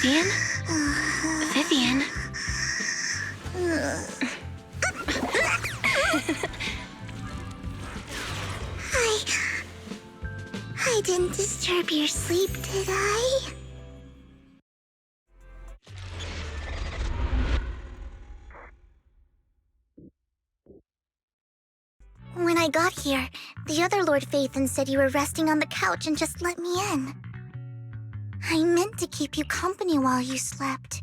Vivian? Vivian? I didn't disturb your sleep, did I? When I got here, the other Lord Phaethon said you were resting on the couch and just let me in. I meant to keep you company while you slept,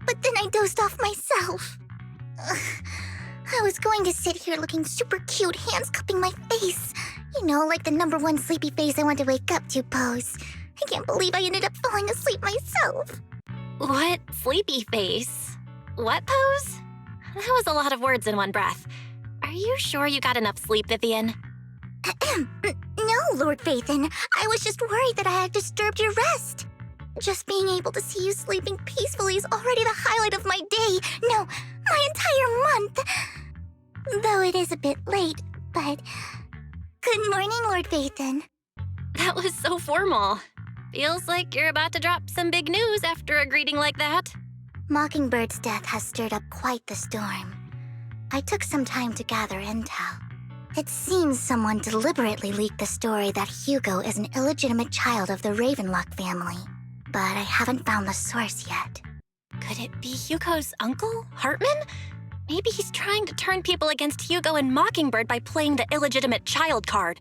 but then I dozed off myself. I was going to sit here looking super cute, hands cupping my face. You know, like the #1 sleepy face I want to wake up to pose. I can't believe I ended up falling asleep myself. What sleepy face? What pose? That was a lot of words in one breath. Are you sure you got enough sleep, Vivian? No, Lord Phaethon. I was just worried that I had disturbed your rest. Just being able to see you sleeping peacefully is already the highlight of my day. No, my entire month. Though it is a bit late, but... Good morning, Lord Phaethon. That was so formal. Feels like you're about to drop some big news after a greeting like that. Mockingbird's death has stirred up quite the storm. I took some time to gather intel. It seems someone deliberately leaked the story that Hugo is an illegitimate child of the Ravenlock family, but I haven't found the source yet. Could it be Hugo's uncle, Hartman? Maybe he's trying to turn people against Hugo and Mockingbird by playing the illegitimate child card.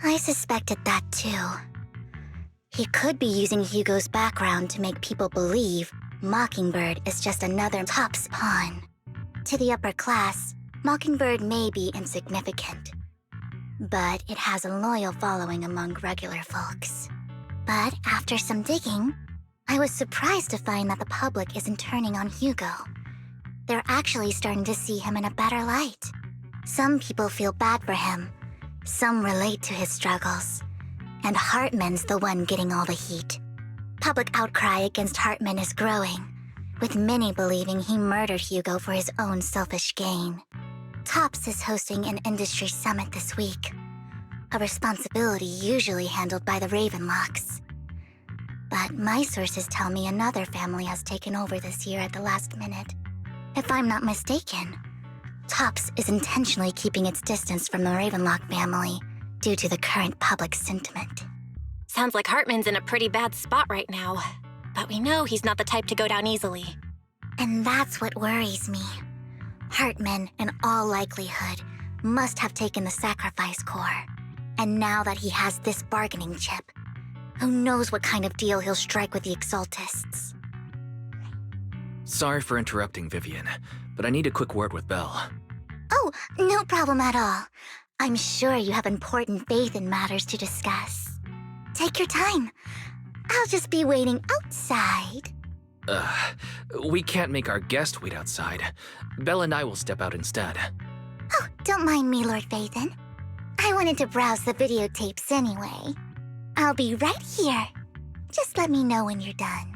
I suspected that too. He could be using Hugo's background to make people believe Mockingbird is just another Top's pawn. To the upper class, Mockingbird may be insignificant, but it has a loyal following among regular folks. But after some digging, I was surprised to find that the public isn't turning on Hugo. They're actually starting to see him in a better light. Some people feel bad for him, some relate to his struggles, and Hartman's the one getting all the heat. Public outcry against Hartman is growing, with many believing he murdered Hugo for his own selfish gain. Tops is hosting an industry summit this week, a responsibility usually handled by the Ravenlocks. But my sources tell me another family has taken over this year at the last minute. If I'm not mistaken, Tops is intentionally keeping its distance from the Ravenlock family due to the current public sentiment. Sounds like Hartman's in a pretty bad spot right now, but we know he's not the type to go down easily. And that's what worries me. Hartman, in all likelihood, must have taken the sacrifice core. And now that he has this bargaining chip, who knows what kind of deal he'll strike with the Exaltists. Sorry for interrupting, Vivian, but I need a quick word with Belle. Oh, no problem at all. I'm sure you have important faith in matters to discuss. Take your time. I'll just be waiting outside. We can't make our guest wait outside. Belle and I will step out instead. Oh, don't mind me, Lord Phaethon. I wanted to browse the videotapes anyway. I'll be right here. Just let me know when you're done.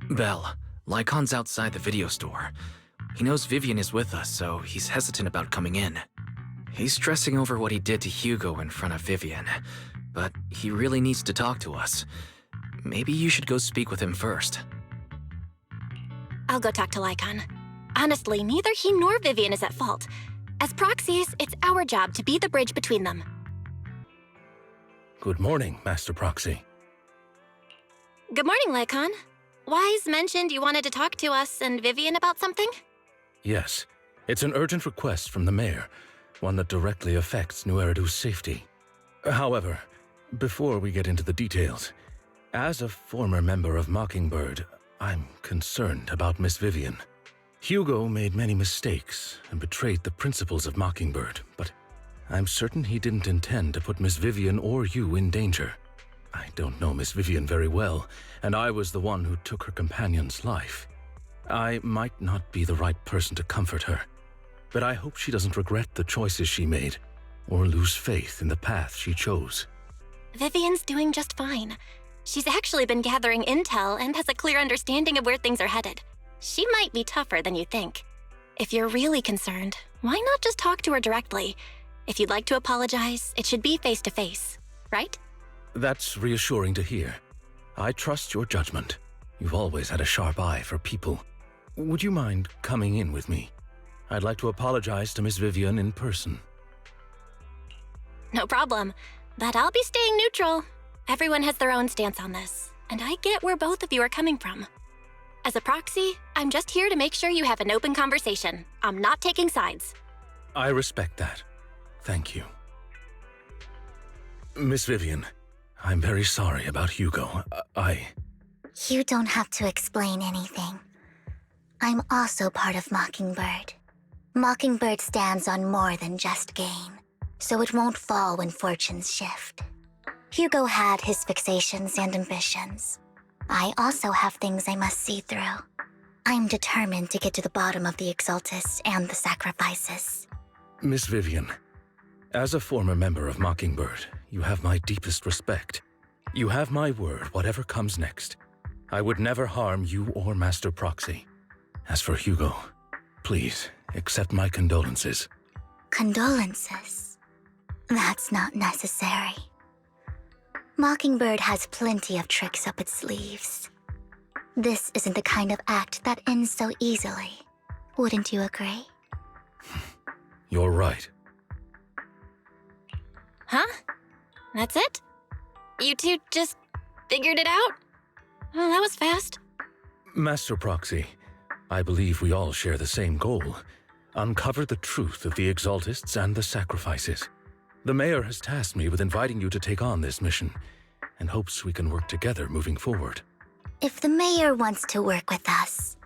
Belle, Lycon's outside the video store. He knows Vivian is with us, so he's hesitant about coming in. He's stressing over what he did to Hugo in front of Vivian, but he really needs to talk to us. Maybe you should go speak with him first. I'll go talk to Lycon. Honestly, neither he nor Vivian is at fault. As proxies, it's our job to be the bridge between them. Good morning, Master Proxy. Good morning, Lycon. Wise mentioned you wanted to talk to us and Vivian about something? Yes, it's an urgent request from the mayor, one that directly affects New Eridu's safety. However, before we get into the details, as a former member of Mockingbird, I'm concerned about Miss Vivian. Hugo made many mistakes and betrayed the principles of Mockingbird, but I'm certain he didn't intend to put Miss Vivian or you in danger. I don't know Miss Vivian very well, and I was the one who took her companion's life. I might not be the right person to comfort her, but I hope she doesn't regret the choices she made or lose faith in the path she chose. Vivian's doing just fine. She's actually been gathering intel and has a clear understanding of where things are headed. She might be tougher than you think. If you're really concerned, why not just talk to her directly? If you'd like to apologize, it should be face-to-face, right? That's reassuring to hear. I trust your judgment. You've always had a sharp eye for people. Would you mind coming in with me? I'd like to apologize to Miss Vivian in person. No problem, but I'll be staying neutral. Everyone has their own stance on this, and I get where both of you are coming from. As a proxy, I'm just here to make sure you have an open conversation. I'm not taking sides. I respect that. Thank you. Miss Vivian, I'm very sorry about Hugo. You don't have to explain anything. I'm also part of Mockingbird. Mockingbird stands on more than just gain, so it won't fall when fortunes shift. Hugo had his fixations and ambitions. I also have things I must see through. I'm determined to get to the bottom of the Exaltists and the sacrifices. Miss Vivian, as a former member of Mockingbird, you have my deepest respect. You have my word, whatever comes next. I would never harm you or Master Proxy. As for Hugo, please accept my condolences. Condolences? That's not necessary. Mockingbird has plenty of tricks up its sleeves. This isn't the kind of act that ends so easily. Wouldn't you agree? You're right. Huh? That's it? You two just figured it out? Well, that was fast. Master Proxy, I believe we all share the same goal. Uncover the truth of the Exaltists and the sacrifices. The mayor has tasked me with inviting you to take on this mission, and hopes we can work together moving forward. If the mayor wants to work with us,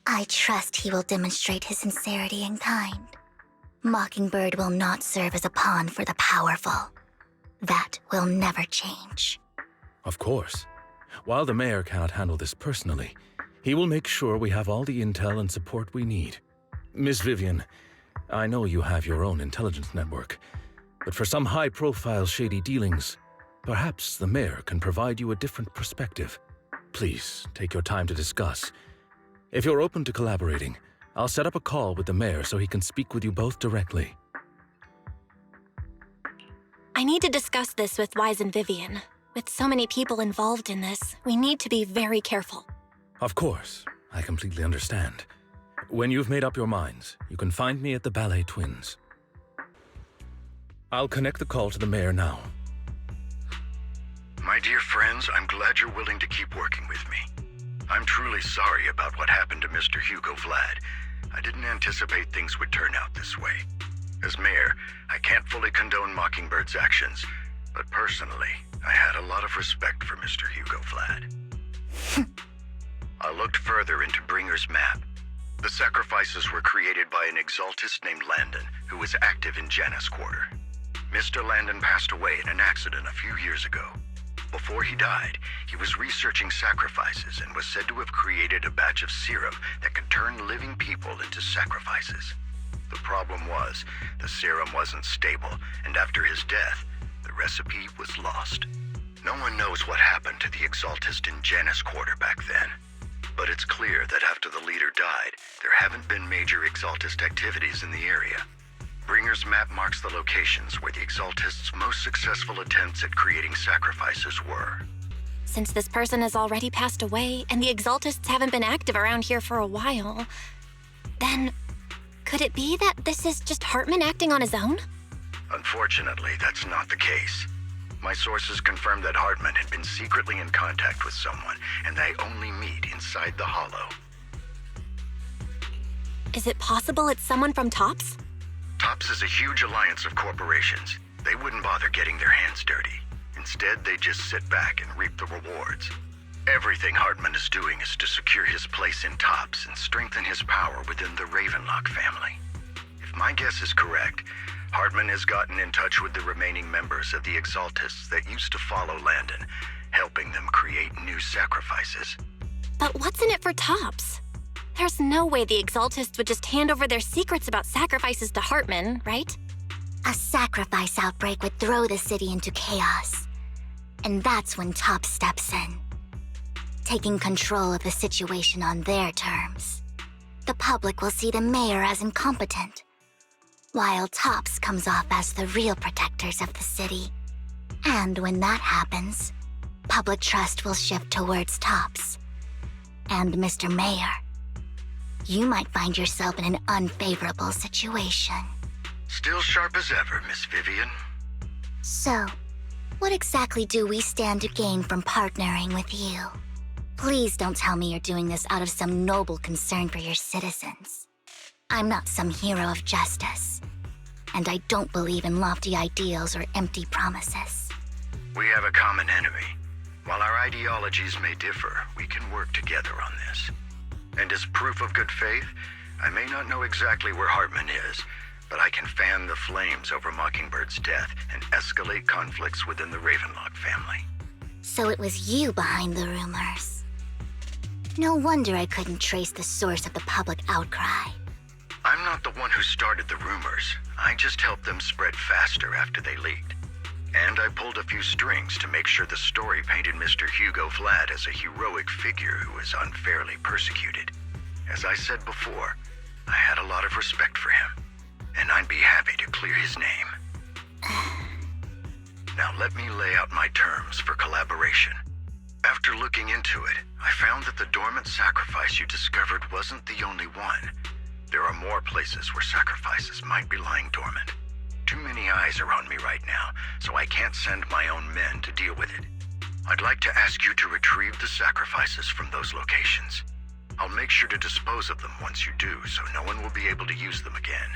I trust he will demonstrate his sincerity in kind. Mockingbird will not serve as a pawn for the powerful. That will never change. Of course. While the mayor cannot handle this personally, he will make sure we have all the intel and support we need. Miss Vivian, I know you have your own intelligence network, but for some high-profile shady dealings, perhaps the mayor can provide you a different perspective. Please, take your time to discuss. If you're open to collaborating, I'll set up a call with the mayor so he can speak with you both directly. I need to discuss this with Wise and Vivian. With so many people involved in this, we need to be very careful. Of course, I completely understand. When you've made up your minds, you can find me at the Ballet Twins. I'll connect the call to the mayor now. My dear friends, I'm glad you're willing to keep working with me. I'm truly sorry about what happened to Mr. Hugo Vlad. I didn't anticipate things would turn out this way. As mayor, I can't fully condone Mockingbird's actions, but personally, I had a lot of respect for Mr. Hugo Vlad. I looked further into Bringer's map. The sacrifices were created by an Exaltist named Landon, who was active in Janus Quarter. Mr. Landon passed away in an accident a few years ago. Before he died, he was researching sacrifices and was said to have created a batch of serum that could turn living people into sacrifices. The problem was, the serum wasn't stable, and after his death, the recipe was lost. No one knows what happened to the Exaltist in Janus Quarter back then. But it's clear that after the leader died, there haven't been major Exaltist activities in the area. Bringer's map marks the locations where the Exaltists' most successful attempts at creating sacrifices were. Since this person has already passed away, and the Exaltists haven't been active around here for a while, then could it be that this is just Hartman acting on his own? Unfortunately, that's not the case. My sources confirmed that Hartman had been secretly in contact with someone, and they only meet inside the Hollow. Is it possible it's someone from TOPS? TOPS is a huge alliance of corporations. They wouldn't bother getting their hands dirty. Instead, they just sit back and reap the rewards. Everything Hartman is doing is to secure his place in TOPS and strengthen his power within the Ravenlock family. If my guess is correct, Hartman has gotten in touch with the remaining members of the Exaltists that used to follow Landon, helping them create new sacrifices. But what's in it for TOPS? There's no way the Exaltists would just hand over their secrets about sacrifices to Hartman, right? A sacrifice outbreak would throw the city into chaos. And that's when TOPS steps in, taking control of the situation on their terms. The public will see the mayor as incompetent, while TOPS comes off as the real protectors of the city. And when that happens, public trust will shift towards Tops. And Mr. Mayor, you might find yourself in an unfavorable situation. Still sharp as ever, Miss Vivian. So, what exactly do we stand to gain from partnering with you? Please don't tell me you're doing this out of some noble concern for your citizens. I'm not some hero of justice, and I don't believe in lofty ideals or empty promises. We have a common enemy. While our ideologies may differ, we can work together on this. And as proof of good faith, I may not know exactly where Hartman is, but I can fan the flames over Mockingbird's death and escalate conflicts within the Ravenlock family. So it was you behind the rumors. No wonder I couldn't trace the source of the public outcry. I'm not the one who started the rumors. I just helped them spread faster after they leaked. And I pulled a few strings to make sure the story painted Mr. Hugo Vlad as a heroic figure who was unfairly persecuted. As I said before, I had a lot of respect for him, and I'd be happy to clear his name. Now let me lay out my terms for collaboration. After looking into it, I found that the dormant sacrifice you discovered wasn't the only one. There are more places where sacrifices might be lying dormant. Too many eyes are on me right now, so I can't send my own men to deal with it. I'd like to ask you to retrieve the sacrifices from those locations. I'll make sure to dispose of them once you do, so no one will be able to use them again.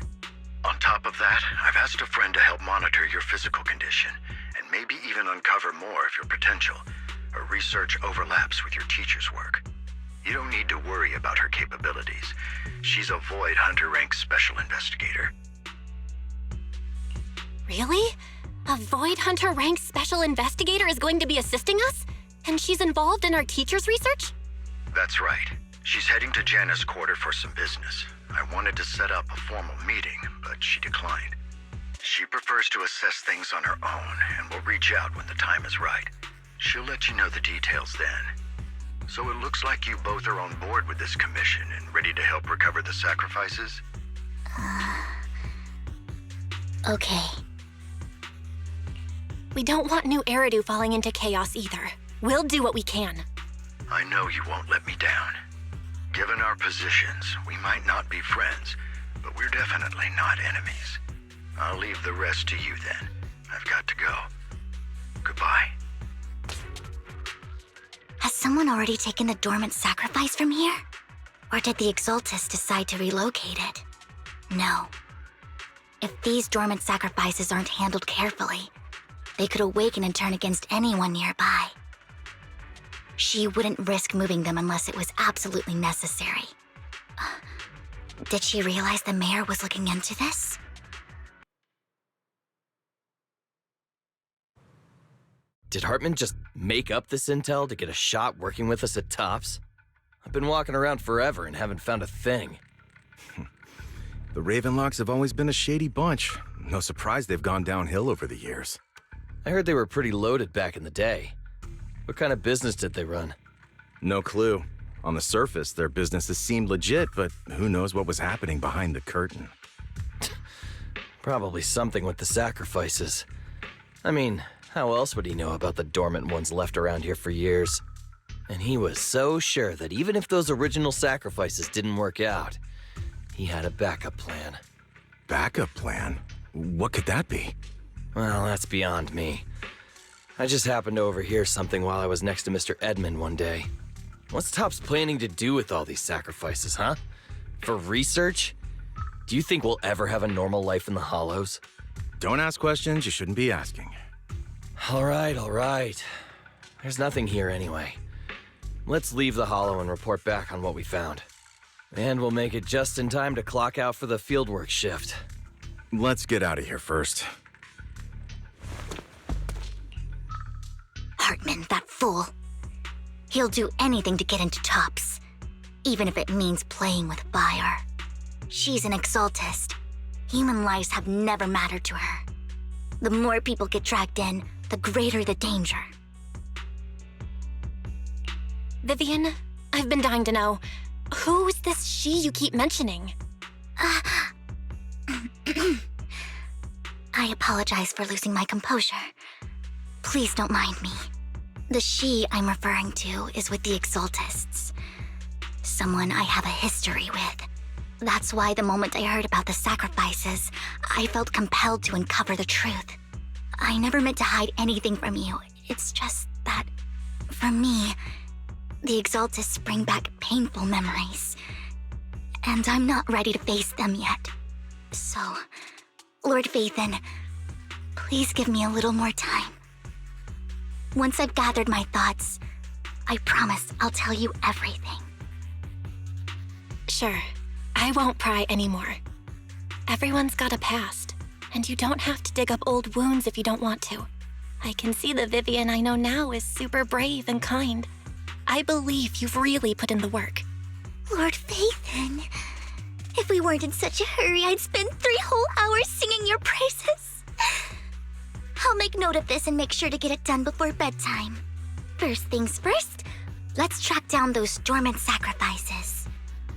On top of that, I've asked a friend to help monitor your physical condition, and maybe even uncover more of your potential. Her research overlaps with your teacher's work. You don't need to worry about her capabilities. She's a Void Hunter rank special investigator. Really? A Void Hunter rank special investigator is going to be assisting us? And she's involved in our teacher's research? That's right. She's heading to Janna's quarter for some business. I wanted to set up a formal meeting, but she declined. She prefers to assess things on her own and will reach out when the time is right. She'll let you know the details then. So it looks like you both are on board with this commission and ready to help recover the sacrifices? Okay. We don't want new Eridu falling into chaos either. We'll do what we can. I know you won't let me down. Given our positions, we might not be friends, but we're definitely not enemies. I'll leave the rest to you then. I've got to go. Goodbye. Has someone already taken the dormant sacrifice from here? Or did the Exaltus decide to relocate it? No. If these dormant sacrifices aren't handled carefully, they could awaken and turn against anyone nearby. She wouldn't risk moving them unless it was absolutely necessary. Did she realize the mayor was looking into this? Did Hartman just make up this intel to get a shot working with us at Tops? I've been walking around forever and haven't found a thing. The Ravenlocks have always been a shady bunch. No surprise they've gone downhill over the years. I heard they were pretty loaded back in the day. What kind of business did they run? No clue. On the surface, their businesses seemed legit, but who knows what was happening behind the curtain. Probably something with the sacrifices. I mean, how else would he know about the dormant ones left around here for years? And he was so sure that even if those original sacrifices didn't work out, he had a backup plan. Backup plan? What could that be? Well, that's beyond me. I just happened to overhear something while I was next to Mr. Edmund one day. What's Tops planning to do with all these sacrifices, huh? For research? Do you think we'll ever have a normal life in the Hollows? Don't ask questions you shouldn't be asking. All right. There's nothing here anyway. Let's leave the Hollow and report back on what we found. And we'll make it just in time to clock out for the fieldwork shift. Let's get out of here first. Hartman, that fool. He'll do anything to get into Tops, even if it means playing with fire. She's an Exaltist. Human lives have never mattered to her. The more people get dragged in, the greater the danger. Vivian, I've been dying to know, who's this she you keep mentioning? I apologize for losing my composure. Please don't mind me. The she I'm referring to is with the Exaltists. Someone I have a history with. That's why the moment I heard about the sacrifices, I felt compelled to uncover the truth. I never meant to hide anything from you. It's just that, for me, the Exaltists bring back painful memories. And I'm not ready to face them yet. So, Lord Vathan, please give me a little more time. Once I've gathered my thoughts, I promise I'll tell you everything. Sure, I won't pry anymore. Everyone's got a past, and you don't have to dig up old wounds if you don't want to. I can see the Vivian I know now is super brave and kind. I believe you've really put in the work. Lord Vathan, if we weren't in such a hurry, I'd spend 3 whole hours singing your praises. I'll make note of this and make sure to get it done before bedtime. First things first, let's track down those dormant sacrifices.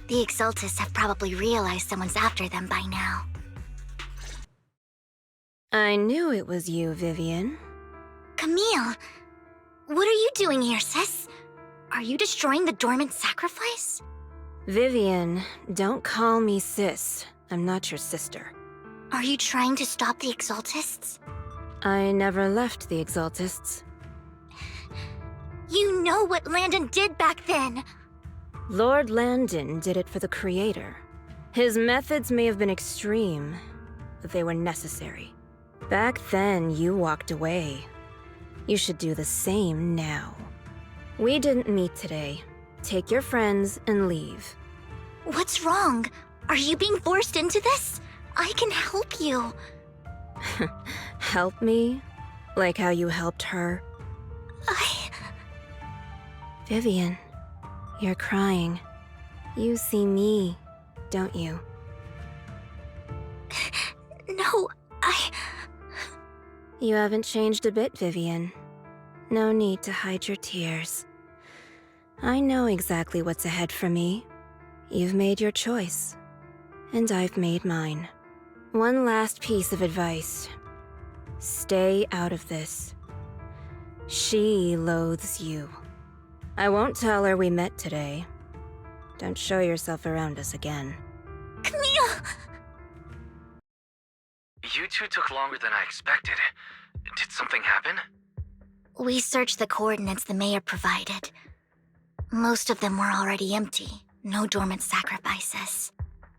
The Exaltists have probably realized someone's after them by now. I knew it was you, Vivian. Camille, what are you doing here, sis? Are you destroying the dormant sacrifice? Vivian, don't call me sis. I'm not your sister. Are you trying to stop the Exaltists? I never left the Exaltists. You know what Landon did back then. Lord Landon did it for the Creator. His methods may have been extreme, but they were necessary. Back then, you walked away. You should do the same now. We didn't meet today. Take your friends and leave. What's wrong? Are you being forced into this? I can help you. Help me? Like how you helped her? Vivian, you're crying. You see me, don't you? No, You haven't changed a bit, Vivian. No need to hide your tears. I know exactly what's ahead for me. You've made your choice, and I've made mine. One last piece of advice. Stay out of this. She loathes you. I won't tell her we met today. Don't show yourself around us again. Camille! You two took longer than I expected. Did something happen? We searched the coordinates the mayor provided. Most of them were already empty. No dormant sacrifices.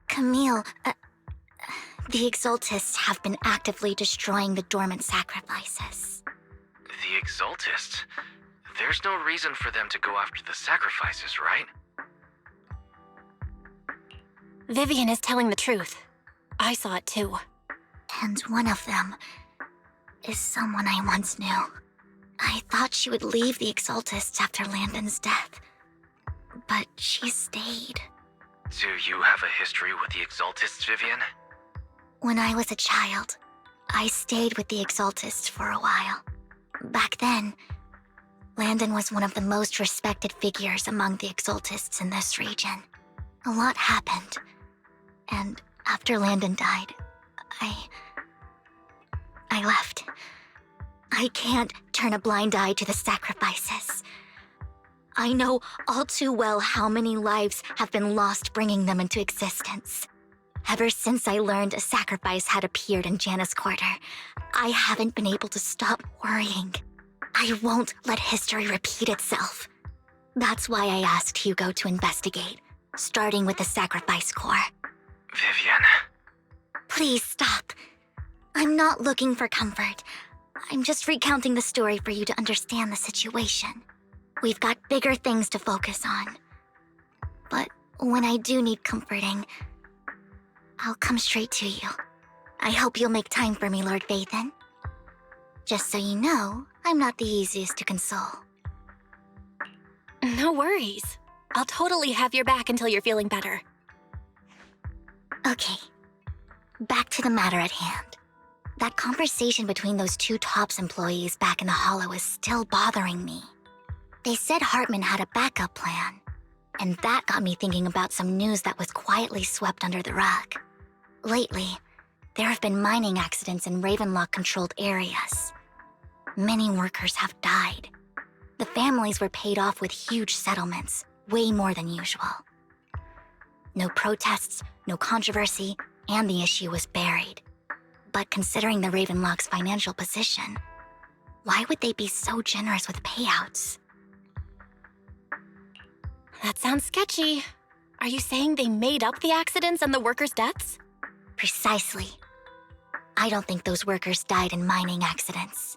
Camille, the Exaltists have been actively destroying the dormant sacrifices. The Exaltists? There's no reason for them to go after the sacrifices, right? Vivian is telling the truth. I saw it too. And one of them is someone I once knew. I thought she would leave the Exaltists after Landon's death, but she stayed. Do you have a history with the Exaltists, Vivian? When I was a child, I stayed with the Exaltists for a while. Back then, Landon was one of the most respected figures among the Exaltists in this region. A lot happened, and after Landon died, I left. I can't turn a blind eye to the sacrifices. I know all too well how many lives have been lost bringing them into existence. Ever since I learned a sacrifice had appeared in Janus Quarter, I haven't been able to stop worrying. I won't let history repeat itself. That's why I asked Hugo to investigate, starting with the Sacrifice Corps. Vivian. Please stop. I'm not looking for comfort. I'm just recounting the story for you to understand the situation. We've got bigger things to focus on. But when I do need comforting, I'll come straight to you. I hope you'll make time for me, Lord Vathan. Just so you know, I'm not the easiest to console. No worries. I'll totally have your back until you're feeling better. Okay, back to the matter at hand. That conversation between those 2 TOPS employees back in the Hollow is still bothering me. They said Hartman had a backup plan, and that got me thinking about some news that was quietly swept under the rug. Lately, there have been mining accidents in Ravenlock-controlled areas. Many workers have died. The families were paid off with huge settlements, way more than usual. No protests, no controversy, and the issue was buried. But considering the Ravenlock's financial position, why would they be so generous with payouts? That sounds sketchy. Are you saying they made up the accidents and the workers' deaths? Precisely. I don't think those workers died in mining accidents.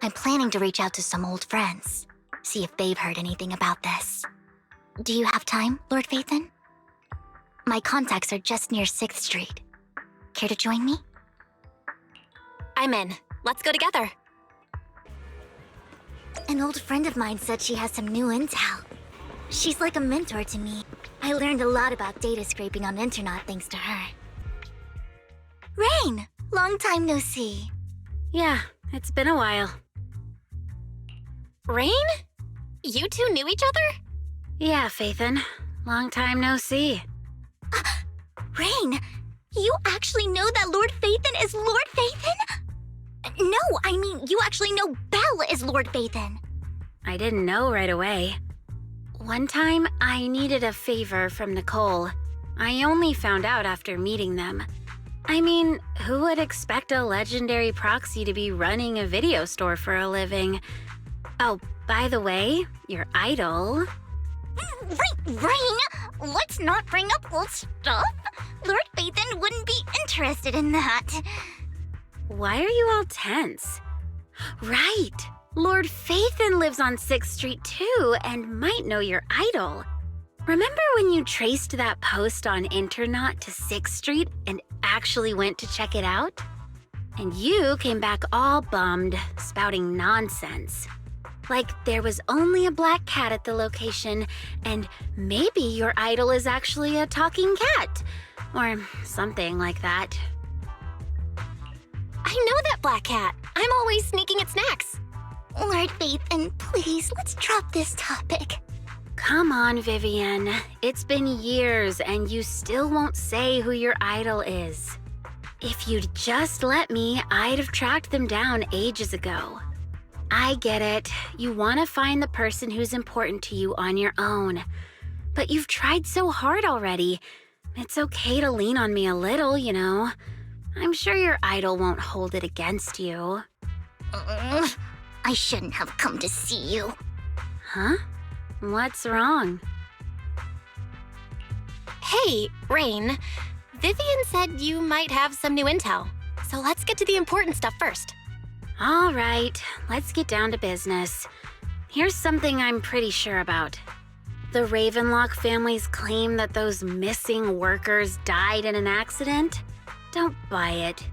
I'm planning to reach out to some old friends, see if they've heard anything about this. Do you have time, Lord Phaethon? My contacts are just near 6th Street. Care to join me? I'm in. Let's go together. An old friend of mine said she has some new intel. She's like a mentor to me. I learned a lot about data scraping on the internet thanks to her. Rain! Long time no see. Yeah, it's been a while. Rain? You two knew each other? Yeah, Phaethon. Long time no see. Rain, you actually know that Lord Phaethon is Lord Phaethon? No, I mean, you actually know Belle is Lord Phaethon. I didn't know right away. One time, I needed a favor from Nicole. I only found out after meeting them. I mean, who would expect a legendary proxy to be running a video store for a living? Oh, by the way, your idol... Rain, let's not bring up old stuff. Lord Phaethon wouldn't be interested in that. Why are you all tense? Right! Lord Phaethon lives on 6th Street too, and might know your idol. Remember when you traced that post on Internet to 6th Street and actually went to check it out? And you came back all bummed, spouting nonsense. Like there was only a black cat at the location, and maybe your idol is actually a talking cat. Or something like that. I know that black cat. I'm always sneaking at snacks. Lord Phaethon, please, let's drop this topic. Come on, Vivian. It's been years and you still won't say who your idol is. If you'd just let me, I'd have tracked them down ages ago. I get it. You want to find the person who's important to you on your own. But you've tried so hard already. It's okay to lean on me a little, you know. I'm sure your idol won't hold it against you. I shouldn't have come to see you. Huh? What's wrong? Hey, Rain. Vivian said you might have some new intel. So let's get to the important stuff first. All right, let's get down to business. Here's something I'm pretty sure about. The Ravenlock family's claim that those missing workers died in an accident? Don't buy it.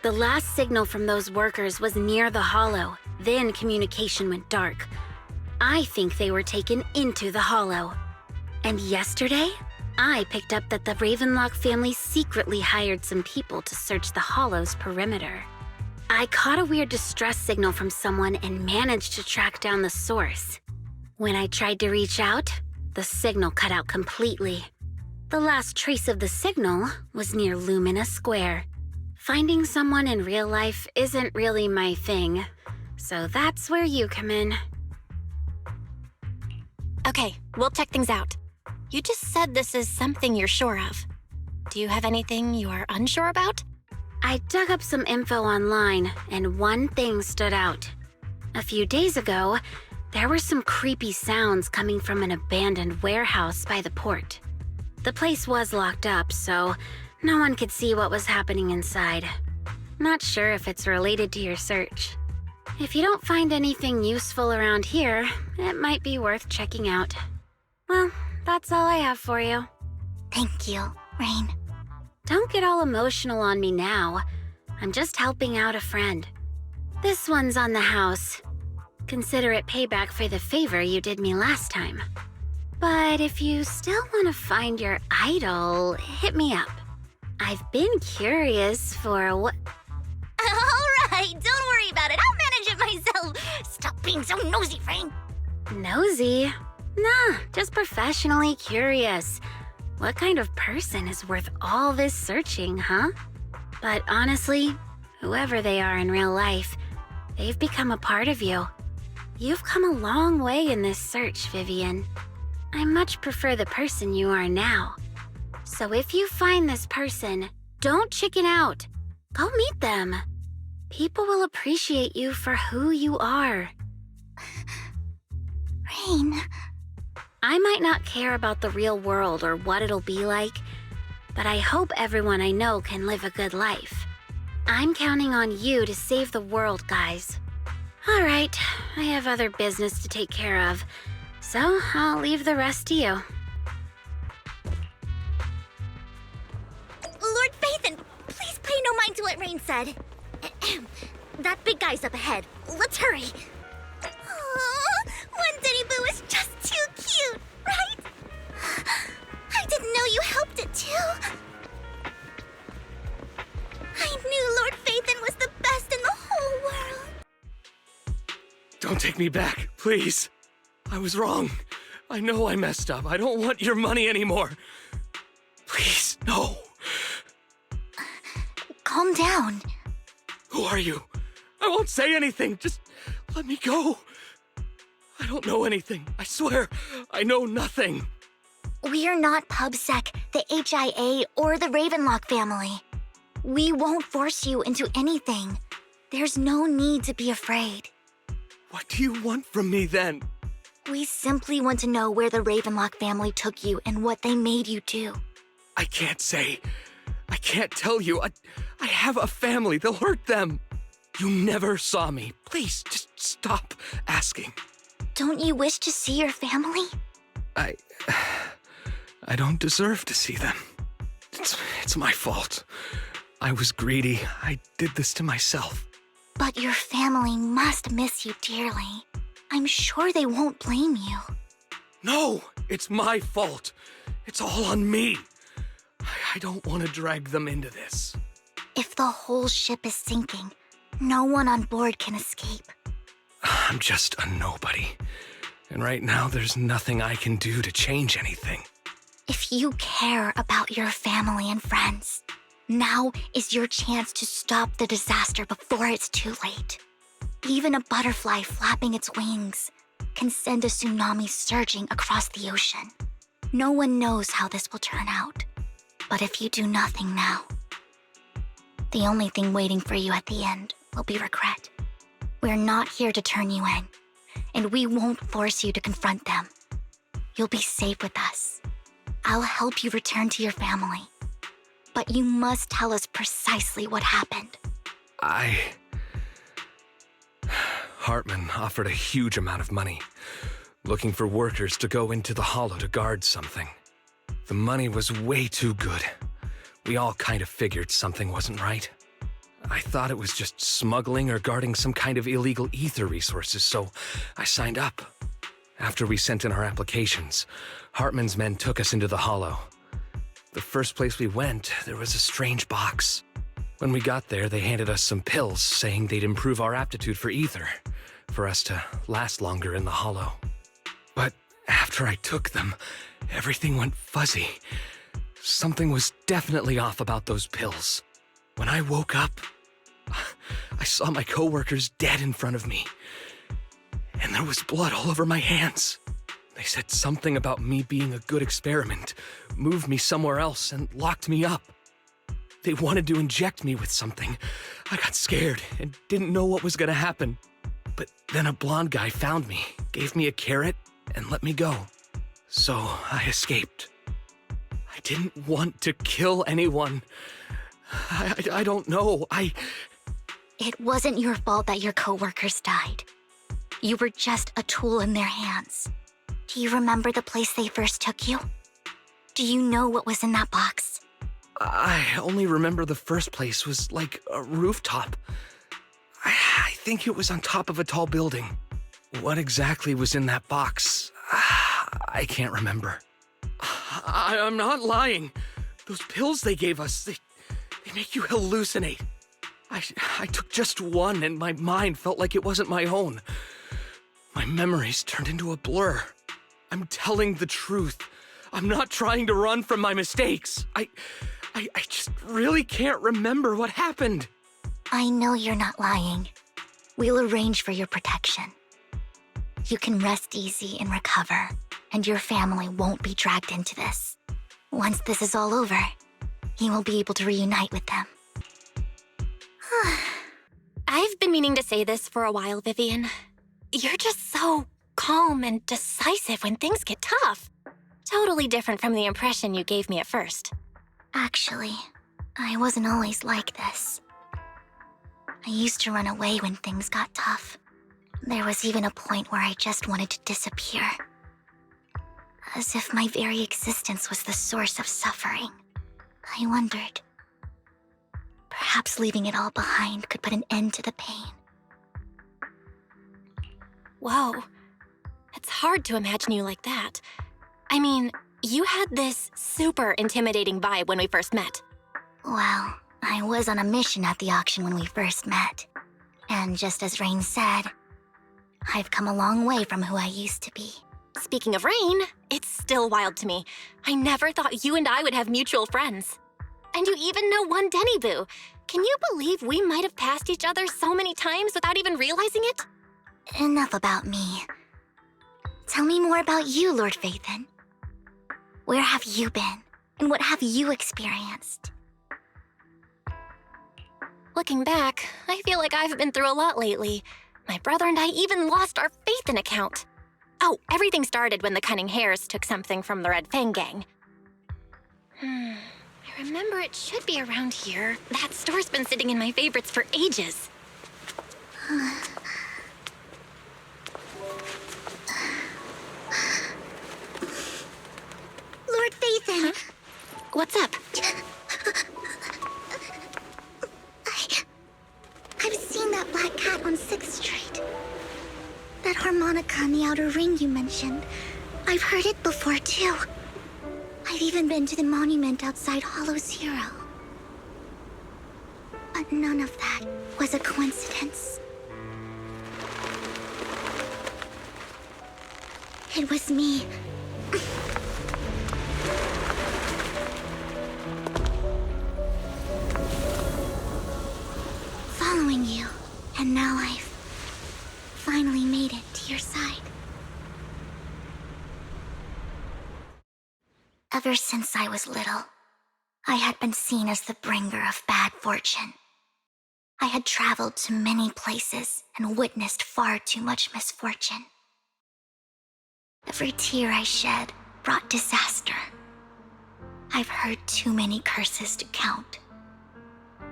The last signal from those workers was near the hollow, then communication went dark. I think they were taken into the hollow. And yesterday, I picked up that the Ravenlock family secretly hired some people to search the hollow's perimeter. I caught a weird distress signal from someone and managed to track down the source. When I tried to reach out, the signal cut out completely. The last trace of the signal was near Lumina Square. Finding someone in real life isn't really my thing, so that's where you come in. Okay, we'll check things out. You just said this is something you're sure of. Do you have anything you are unsure about? I dug up some info online, and one thing stood out. A few days ago, there were some creepy sounds coming from an abandoned warehouse by the port. The place was locked up, so no one could see what was happening inside. Not sure if it's related to your search. If you don't find anything useful around here, it might be worth checking out. Well, that's all I have for you. Thank you, Rain. Don't get all emotional on me now. I'm just helping out a friend. This one's on the house. Consider it payback for the favor you did me last time. But if you still want to find your idol, hit me up. I've been curious for what... All right, don't worry about it. I'll manage it myself. Stop being so nosy, Rain. Nosy? Nah, just professionally curious. What kind of person is worth all this searching, huh? But honestly, whoever they are in real life, they've become a part of you. You've come a long way in this search, Vivian. I much prefer the person you are now. So if you find this person, don't chicken out. Go meet them. People will appreciate you for who you are. Rain. I might not care about the real world or what it'll be like, but I hope everyone I know can live a good life. I'm counting on you to save the world, guys. All right, I have other business to take care of, so I'll leave the rest to you. Lord Phaethon, please pay no mind to what Rain said. That big guy's up ahead. Let's hurry. Aww, one Denny Boo is just too cute, right? I didn't know you helped it too. I knew Lord Phaethon was the best in the whole world. Don't take me back, please. I was wrong. I know I messed up. I don't want your money anymore. Please, no. Calm down. Who are you? I won't say anything. Just let me go. I don't know anything. I swear, I know nothing. We're not PubSec, the HIA, or the Ravenlock family. We won't force you into anything. There's no need to be afraid. What do you want from me then? We simply want to know where the Ravenlock family took you and what they made you do. I can't say. I can't tell you. I have a family. They'll hurt them. You never saw me. Please, just stop asking. Don't you wish to see your family? I don't deserve to see them. It's my fault. I was greedy. I did this to myself. But your family must miss you dearly. I'm sure they won't blame you. No, it's my fault. It's all on me. I don't want to drag them into this. If the whole ship is sinking, no one on board can escape. I'm just a nobody. And right now, there's nothing I can do to change anything. If you care about your family and friends, now is your chance to stop the disaster before it's too late. Even a butterfly flapping its wings can send a tsunami surging across the ocean. No one knows how this will turn out. But if you do nothing now, the only thing waiting for you at the end will be regret. We're not here to turn you in, and we won't force you to confront them. You'll be safe with us. I'll help you return to your family. But you must tell us precisely what happened. Hartman offered a huge amount of money, looking for workers to go into the hollow to guard something. The money was way too good. We all kind of figured something wasn't right. I thought it was just smuggling or guarding some kind of illegal ether resources, so I signed up. After we sent in our applications, Hartman's men took us into the hollow. The first place we went, there was a strange box. When we got there, they handed us some pills, saying they'd improve our aptitude for ether, for us to last longer in the hollow. But after I took them, everything went fuzzy. Something was definitely off about those pills. When I woke up, I saw my coworkers dead in front of me. And there was blood all over my hands. They said something about me being a good experiment, moved me somewhere else, and locked me up. They wanted to inject me with something. I got scared and didn't know what was gonna happen. But then a blonde guy found me, gave me a carrot, and let me go. So I escaped. I didn't want to kill anyone. I don't know. It wasn't your fault that your coworkers died. You were just a tool in their hands. Do you remember the place they first took you? Do you know what was in that box? I only remember the first place was like a rooftop. I think it was on top of a tall building. What exactly was in that box? I can't remember. I'm not lying. Those pills they gave us, they make you hallucinate. I took just one and my mind felt like it wasn't my own. My memories turned into a blur. I'm telling the truth. I'm not trying to run from my mistakes. I just really can't remember what happened. I know you're not lying. We'll arrange for your protection. you can rest easy and recover, and your family won't be dragged into this. Once this is all over, you will be able to reunite with them. I've been meaning to say this for a while, Vivian. You're just so calm and decisive when things get tough. Totally different from the impression you gave me at first. Actually, I wasn't always like this. I used to run away when things got tough. There was even a point where I just wanted to disappear. As if my very existence was the source of suffering. I wondered. Perhaps leaving it all behind could put an end to the pain. Whoa. It's hard to imagine you like that. I mean, you had this super intimidating vibe when we first met. Well, I was on a mission at the auction when we first met. And just as Rain said, I've come a long way from who I used to be. Speaking of Rain, it's still wild to me. I never thought you and I would have mutual friends. And you even know one Denny Boo. Can you believe we might have passed each other so many times without even realizing it? Enough about me. Tell me more about you, Lord Phaethon. Where have you been? And what have you experienced? Looking back, I feel like I've been through a lot lately. My brother and I even lost our Phaethon account. Oh, everything started when the Cunning Hares took something from the Red Fang gang. I remember it should be around here. That store's been sitting in my favorites for ages. Lord Phaethon! Huh? What's up? I've seen that black cat on 6th Street. That harmonica in the outer ring you mentioned. I've heard it before, too. I've even been to the monument outside HoYoverse. But none of that was a coincidence. It was me. Following you, and now I've finally made it to your side. Ever since I was little, I had been seen as the bringer of bad fortune. I had traveled to many places and witnessed far too much misfortune. Every tear I shed brought disaster. I've heard too many curses to count.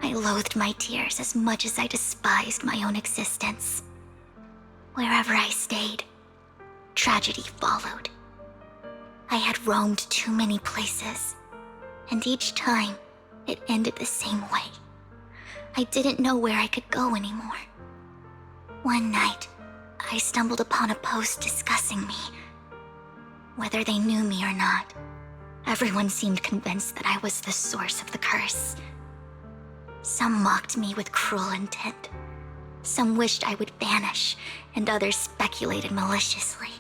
I loathed my tears as much as I despised my own existence. Wherever I stayed, tragedy followed. I had roamed too many places, and each time, it ended the same way. I didn't know where I could go anymore. One night, I stumbled upon a post discussing me. Whether they knew me or not, everyone seemed convinced that I was the source of the curse. Some mocked me with cruel intent. Some wished I would vanish, and others speculated maliciously.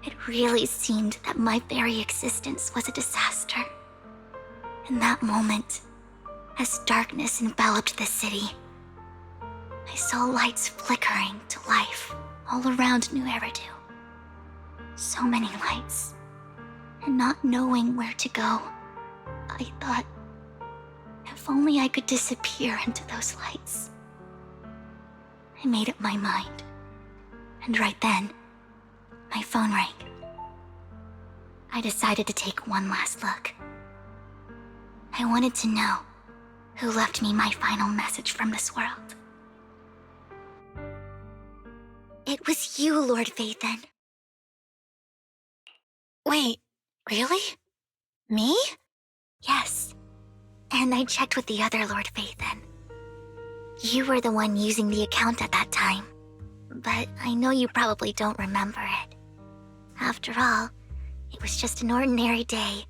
It really seemed that my very existence was a disaster. In that moment, as darkness enveloped the city, I saw lights flickering to life all around New Eridu. So many lights, and not knowing where to go, I thought, if only I could disappear into those lights. I made up my mind, and right then, my phone rang. I decided to take one last look. I wanted to know who left me my final message from this world. It was you, Lord Phaethon. Wait, really? Me? Yes. And I checked with the other Lord Phaethon. You were the one using the account at that time, but I know you probably don't remember it. After all, it was just an ordinary day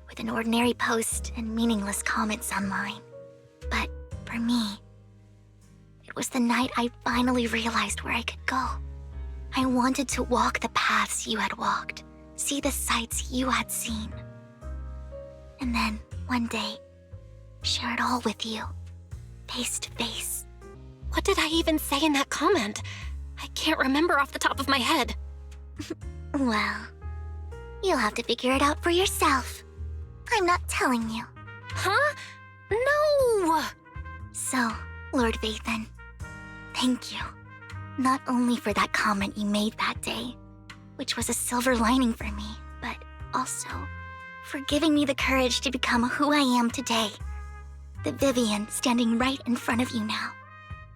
with an ordinary post and meaningless comments online. But for me, it was the night I finally realized where I could go. I wanted to walk the paths you had walked, see the sights you had seen. And then, one day, share it all with you, face to face. What did I even say in that comment? I can't remember off the top of my head. Well, you'll have to figure it out for yourself. I'm not telling you. Huh? No! So, Lord Vathan, thank you. Not only for that comment you made that day, which was a silver lining for me, but also for giving me the courage to become who I am today. The Vivian standing right in front of you now.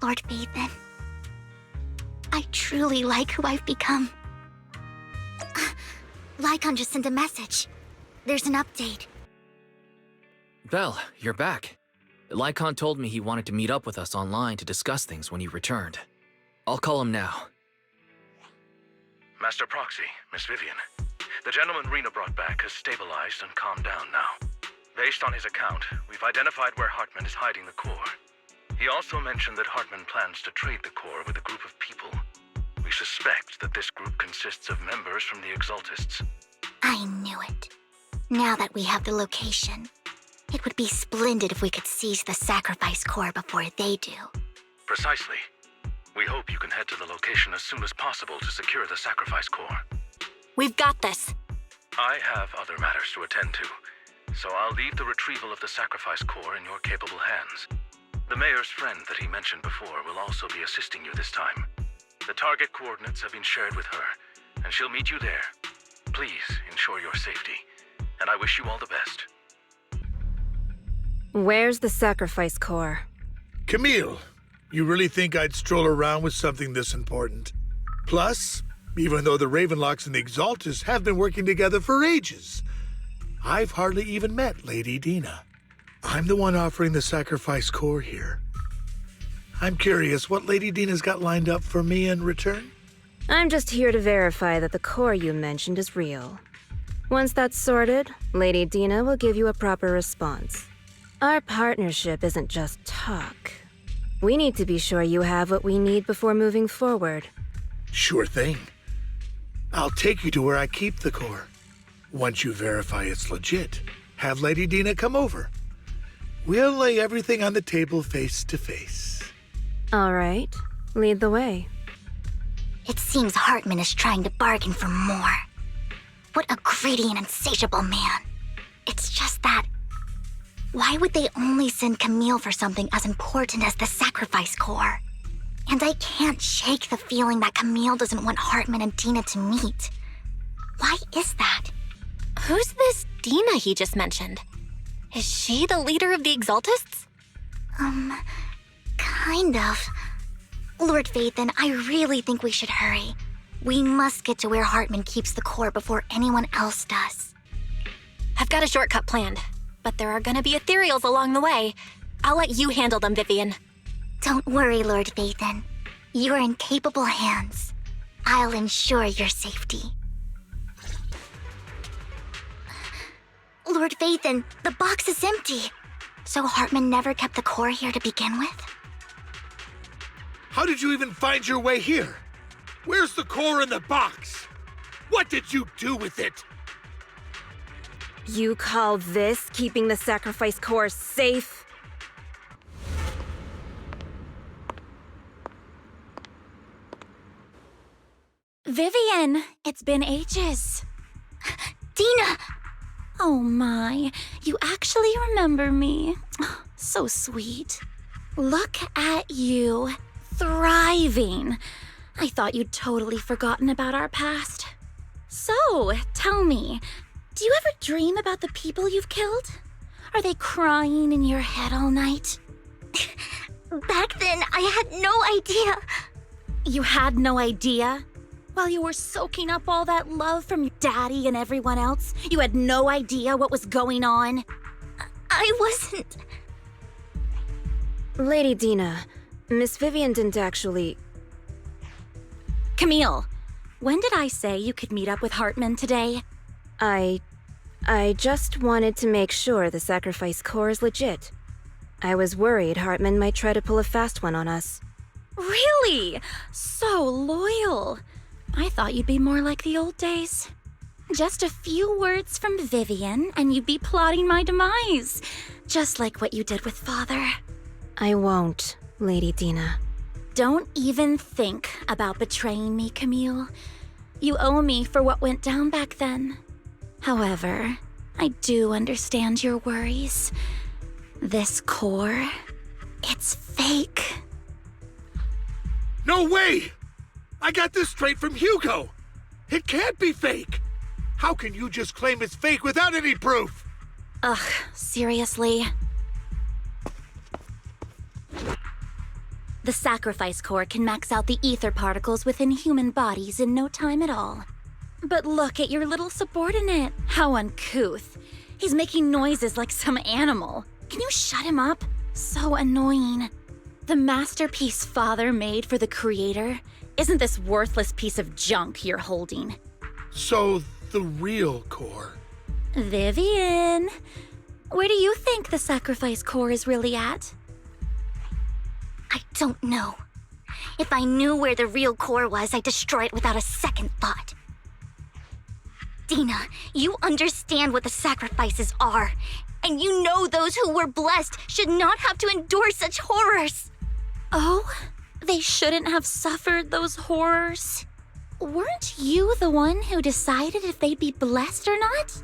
Lord Vathan, I truly like who I've become. Lycon just sent a message. There's an update. Belle, you're back. Lycon told me he wanted to meet up with us online to discuss things when he returned. I'll call him now. Master Proxy, Miss Vivian. The gentleman Rena brought back has stabilized and calmed down now. Based on his account, we've identified where Hartman is hiding the core. He also mentioned that Hartman plans to trade the core with a group of people. We suspect that this group consists of members from the Exaltists. I knew it. Now that we have the location, it would be splendid if we could seize the sacrifice core before they do. Precisely. We hope you can head to the location as soon as possible to secure the sacrifice core. We've got this. I have other matters to attend to, so I'll leave the retrieval of the sacrifice core in your capable hands. The mayor's friend that he mentioned before will also be assisting you this time. The target coordinates have been shared with her, and she'll meet you there. Please ensure your safety, and I wish you all the best. Where's the sacrifice core? Camille, you really think I'd stroll around with something this important? Plus, even though the Ravenlocks and the Exaltists have been working together for ages, I've hardly even met Lady Dina. I'm the one offering the sacrifice core here. I'm curious what Lady Dina's got lined up for me in return? I'm just here to verify that the core you mentioned is real. Once that's sorted, Lady Dina will give you a proper response. Our partnership isn't just talk. We need to be sure you have what we need before moving forward. Sure thing. I'll take you to where I keep the core. Once you verify it's legit, have Lady Dina come over. We'll lay everything on the table face to face. All right, lead the way. It seems Hartman is trying to bargain for more. What a greedy and insatiable man. It's just that... why would they only send Camille for something as important as the sacrifice core? And I can't shake the feeling that Camille doesn't want Hartman and Dina to meet. Why is that? Who's this Dina he just mentioned? Is she the leader of the Exaltists? Kind of. Lord Vathan, I really think we should hurry. We must get to where Hartman keeps the core before anyone else does. I've got a shortcut planned, but there are gonna be ethereals along the way. I'll let you handle them, Vivian. Don't worry, Lord Vathan. You're in capable hands. I'll ensure your safety. Lord Vathan, the box is empty. So Hartman never kept the core here to begin with? How did you even find your way here? Where's the core in the box? What did you do with it? You call this keeping the sacrifice core safe? Vivian, it's been ages. Dina! Oh my, you actually remember me. So sweet. Look at you, thriving. I thought you'd totally forgotten about our past. So, tell me, do you ever dream about the people you've killed? Are they crying in your head all night? Back then, I had no idea. You had no idea? While you were soaking up all that love from your daddy and everyone else, you had no idea what was going on? I wasn't... Lady Dina, Miss Vivian didn't actually... Camille, when did I say you could meet up with Hartman today? I just wanted to make sure the sacrifice core is legit. I was worried Hartman might try to pull a fast one on us. Really? So loyal. I thought you'd be more like the old days. Just a few words from Vivian and you'd be plotting my demise. Just like what you did with Father. I won't, Lady Dina. Don't even think about betraying me, Camille. You owe me for what went down back then. However, I do understand your worries. This core, it's fake. No way! I got this straight from Hugo! It can't be fake! How can you just claim it's fake without any proof? Ugh, seriously? The sacrifice core can max out the ether particles within human bodies in no time at all. But look at your little subordinate. How uncouth. He's making noises like some animal. Can you shut him up? So annoying. The masterpiece Father made for the creator isn't this worthless piece of junk you're holding. So, the real core. Vivian, where do you think the sacrifice core is really at? I don't know. If I knew where the real core was, I'd destroy it without a second thought. Dina, you understand what the sacrifices are, and you know those who were blessed should not have to endure such horrors. Oh, they shouldn't have suffered those horrors. Weren't you the one who decided if they'd be blessed or not?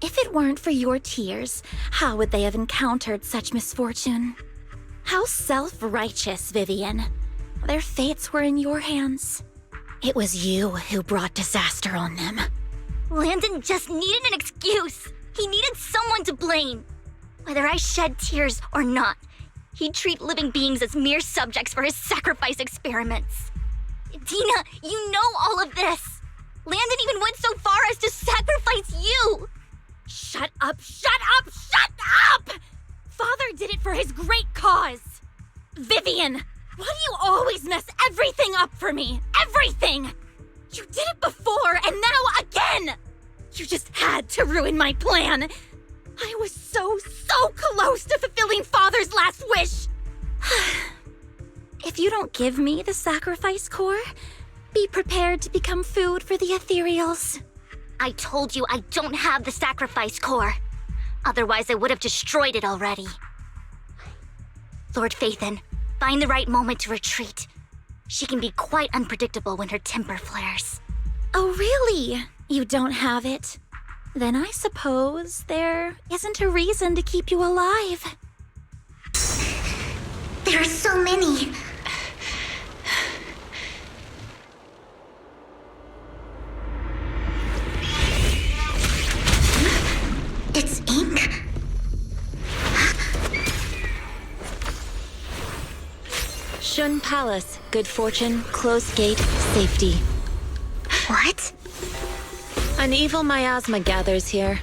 If it weren't for your tears, how would they have encountered such misfortune? How self-righteous, Vivian. Their fates were in your hands. It was you who brought disaster on them. Landon just needed an excuse. He needed someone to blame. Whether I shed tears or not, he'd treat living beings as mere subjects for his sacrifice experiments. Dina, you know all of this. Landon even went so far as to sacrifice you. Shut up, shut up, shut up! Father did it for his great cause. Vivian, why do you always mess everything up for me? Everything! You did it before, and now again! You just had to ruin my plan. I was so close to fulfilling Father's last wish. If you don't give me the sacrifice core, be prepared to become food for the ethereals. I told you I don't have the sacrifice core. Otherwise, I would have destroyed it already. Lord Phaethon, find the right moment to retreat. She can be quite unpredictable when her temper flares. Oh, really? You don't have it? Then I suppose there isn't a reason to keep you alive. There are so many. It's ink? Shun Palace, good fortune, closed gate, safety. What? An evil miasma gathers here.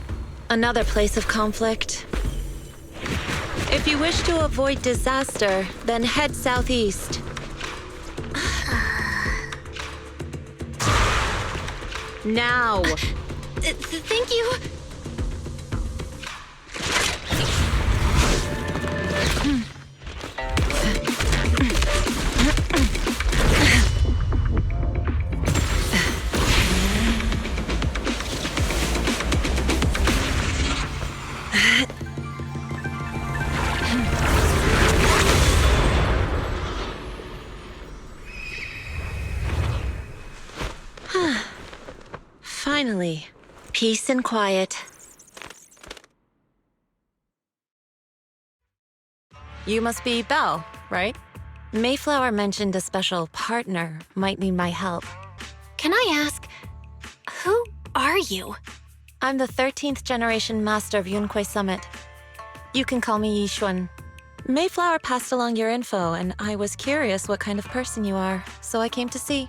Another place of conflict. If you wish to avoid disaster, then head southeast. Now! Thank you. Finally, peace and quiet. You must be Belle, right? Mayflower mentioned a special partner might need my help. Can I ask, who are you? I'm the 13th generation master of Yunque Summit. You can call me Yixuan. Mayflower passed along your info, and I was curious what kind of person you are, so I came to see.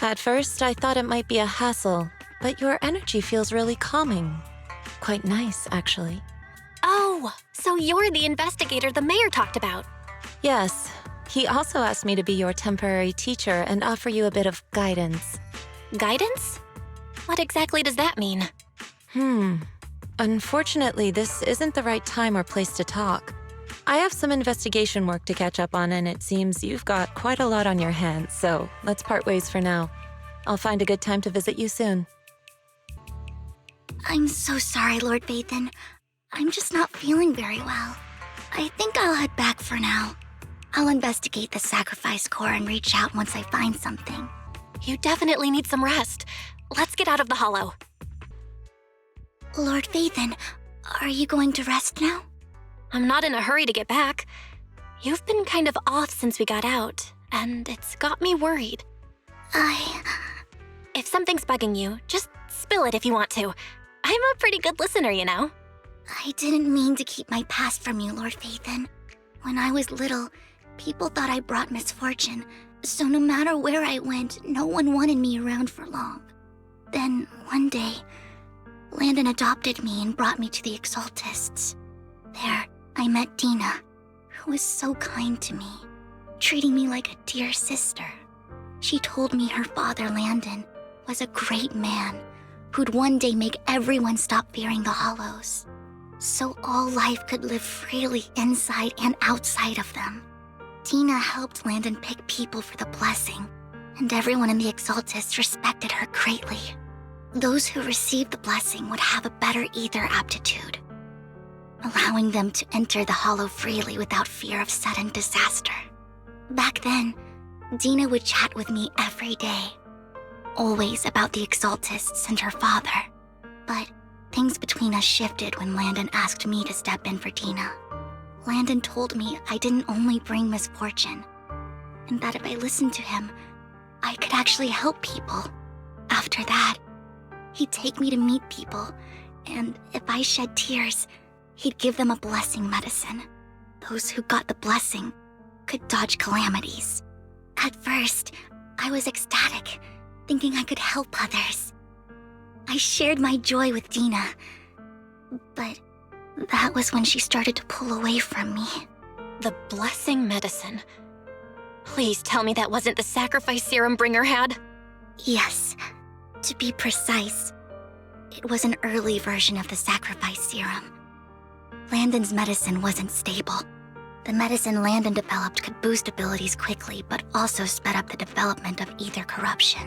At first, I thought it might be a hassle, but your energy feels really calming. Quite nice, actually. Oh, so you're the investigator the mayor talked about. Yes. He also asked me to be your temporary teacher and offer you a bit of guidance. Guidance? What exactly does that mean? Unfortunately, this isn't the right time or place to talk. I have some investigation work to catch up on, and it seems you've got quite a lot on your hands, so let's part ways for now. I'll find a good time to visit you soon. I'm so sorry, Lord Phaethon. I'm just not feeling very well. I think I'll head back for now. I'll investigate the sacrifice core and reach out once I find something. You definitely need some rest. Let's get out of the hollow. Lord Vathan, are you going to rest now? I'm not in a hurry to get back. You've been kind of off since we got out, and it's got me worried. If something's bugging you, just spill it if you want to. I'm a pretty good listener, you know. I didn't mean to keep my past from you, Lord Vathan. When I was little, people thought I brought misfortune, so no matter where I went, no one wanted me around for long. Then, one day, Landon adopted me and brought me to the Exaltists. There, I met Dina, who was so kind to me, treating me like a dear sister. She told me her father, Landon, was a great man who'd one day make everyone stop fearing the Hollows, so all life could live freely inside and outside of them. Dina helped Landon pick people for the blessing, and everyone in the Exaltists respected her greatly. Those who received the blessing would have a better ether aptitude, allowing them to enter the Hollow freely without fear of sudden disaster. Back then, Dina would chat with me every day, always about the Exaltists and her father. But things between us shifted when Landon asked me to step in for Dina. Landon told me I didn't only bring misfortune, and that if I listened to him, I could actually help people. After that, he'd take me to meet people, and if I shed tears, he'd give them a blessing medicine. Those who got the blessing could dodge calamities. At first, I was ecstatic, thinking I could help others. I shared my joy with Dina, but that was when she started to pull away from me. The blessing medicine. Please tell me that wasn't the sacrifice serum Bringer had. Yes, to be precise, it was an early version of the sacrifice serum. Landon's medicine wasn't stable. The medicine Landon developed could boost abilities quickly, but also sped up the development of ether corruption.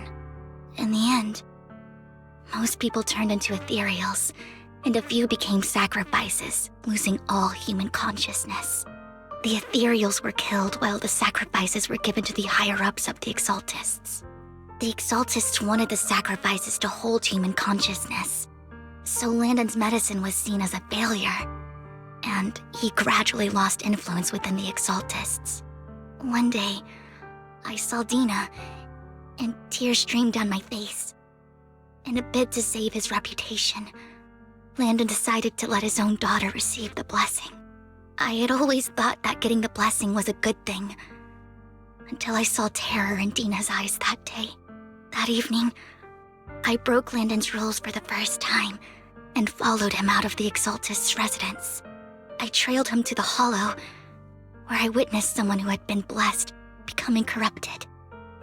In the end, most people turned into ethereals, and a few became sacrifices, losing all human consciousness. The ethereals were killed while the sacrifices were given to the higher-ups of the Exaltists. The Exaltists wanted the sacrifices to hold human consciousness, so Landon's medicine was seen as a failure, and he gradually lost influence within the Exaltists. One day, I saw Dina, and tears streamed down my face. In a bid to save his reputation, Landon decided to let his own daughter receive the blessing. I had always thought that getting the blessing was a good thing, until I saw terror in Dina's eyes that day. That evening, I broke Landon's rules for the first time and followed him out of the Exaltist's residence. I trailed him to the Hollow, where I witnessed someone who had been blessed becoming corrupted.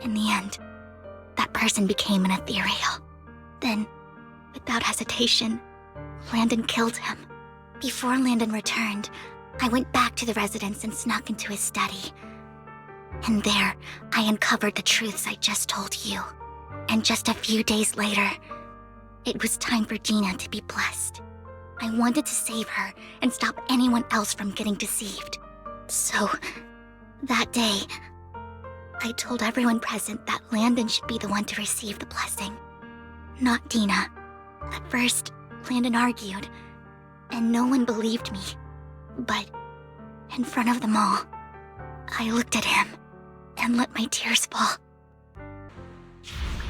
In the end, that person became an ethereal. Then, without hesitation, Landon killed him. Before Landon returned, I went back to the residence and snuck into his study. And there, I uncovered the truths I just told you. And just a few days later, it was time for Dina to be blessed. I wanted to save her and stop anyone else from getting deceived. So, that day, I told everyone present that Landon should be the one to receive the blessing, not Dina. At first, Landon argued, and no one believed me. But, in front of them all, I looked at him and let my tears fall.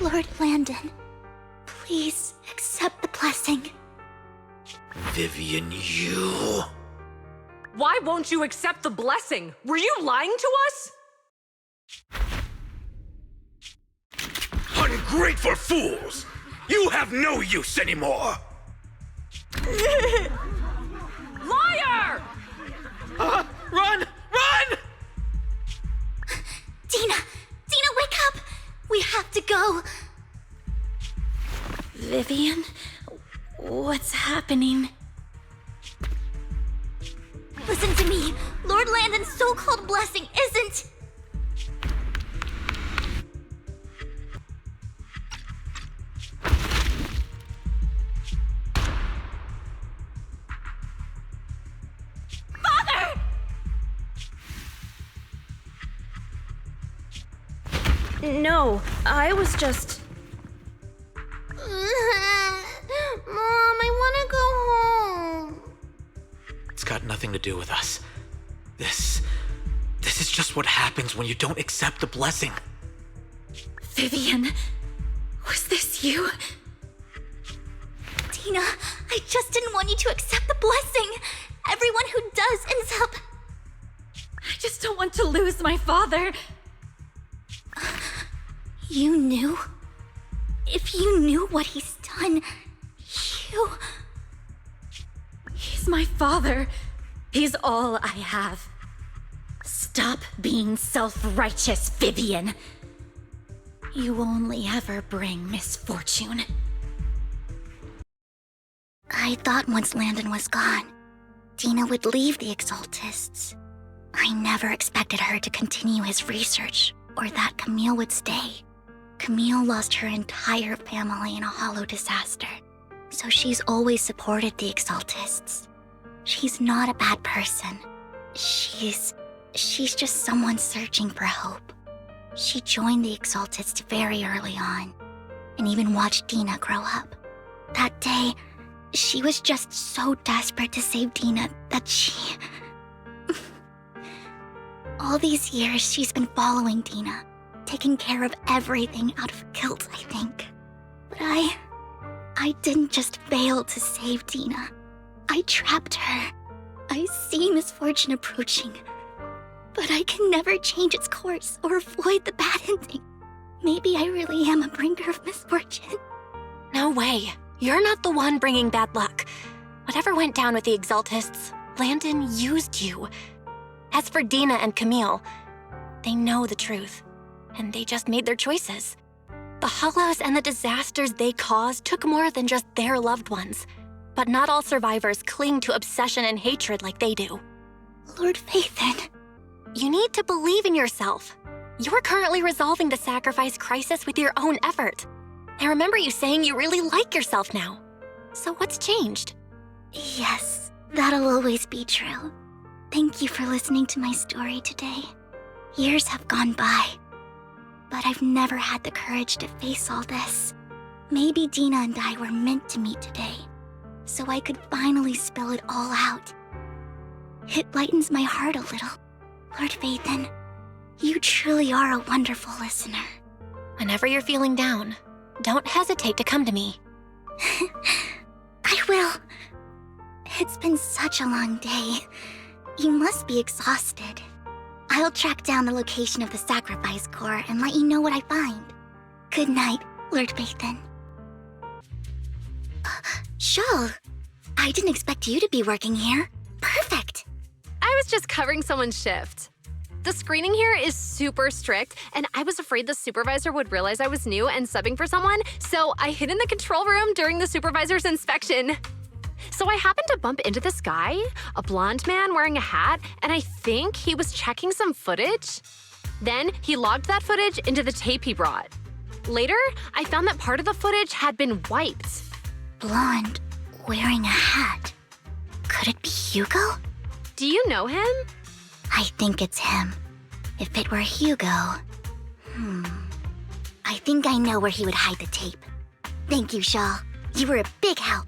Lord Landon, please accept the blessing. Vivian, you... Why won't you accept the blessing? Were you lying to us? Ungrateful fools! You have no use anymore! Liar! Run! Run! Dina, wake up! We have to go. Vivian, what's happening? Listen to me. Lord Landon's so-called blessing isn't... No, I was just... Mom, I want to go home. It's got nothing to do with us. This is just what happens when you don't accept the blessing. Vivian, was this you? Dina, I just didn't want you to accept the blessing. Everyone who does ends up... I just don't want to lose my father. You knew? If you knew what he's done, you... He's my father. He's all I have. Stop being self-righteous, Vivian. You only ever bring misfortune. I thought once Landon was gone, Dina would leave the Exaltists. I never expected her to continue his research, or that Camille would stay. Camille lost her entire family in a hollow disaster, so she's always supported the Exaltists. She's not a bad person. She's just someone searching for hope. She joined the Exaltists very early on, and even watched Dina grow up. That day, she was just so desperate to save Dina that she... All these years, she's been following Dina, taking care of everything out of guilt, I think. But I didn't just fail to save Dina. I trapped her. I see misfortune approaching, but I can never change its course or avoid the bad ending. Maybe I really am a bringer of misfortune. No way. You're not the one bringing bad luck. Whatever went down with the Exaltists, Landon used you. As for Dina and Camille, they know the truth, and they just made their choices. The hollows and the disasters they caused took more than just their loved ones. But not all survivors cling to obsession and hatred like they do. Lord Phaethon. You need to believe in yourself. You're currently resolving the sacrifice crisis with your own effort. I remember you saying you really like yourself now. So what's changed? Yes, that'll always be true. Thank you for listening to my story today. Years have gone by, but I've never had the courage to face all this. Maybe Dina and I were meant to meet today, so I could finally spill it all out. It lightens my heart a little. Lord Phaethon, you truly are a wonderful listener. Whenever you're feeling down, don't hesitate to come to me. I will. It's been such a long day. You must be exhausted. I'll track down the location of the sacrifice core and let you know what I find. Good night, Lord Phaethon. Shawl, I didn't expect you to be working here. Perfect. I was just covering someone's shift. The screening here is super strict, and I was afraid the supervisor would realize I was new and subbing for someone, so I hid in the control room during the supervisor's inspection. So I happened to bump into this guy, a blonde man wearing a hat, and I think he was checking some footage. Then he logged that footage into the tape he brought. Later, I found that part of the footage had been wiped. Blonde, wearing a hat. Could it be Hugo? Do you know him? I think it's him. If it were Hugo... I think I know where he would hide the tape. Thank you, Shaw. You were a big help.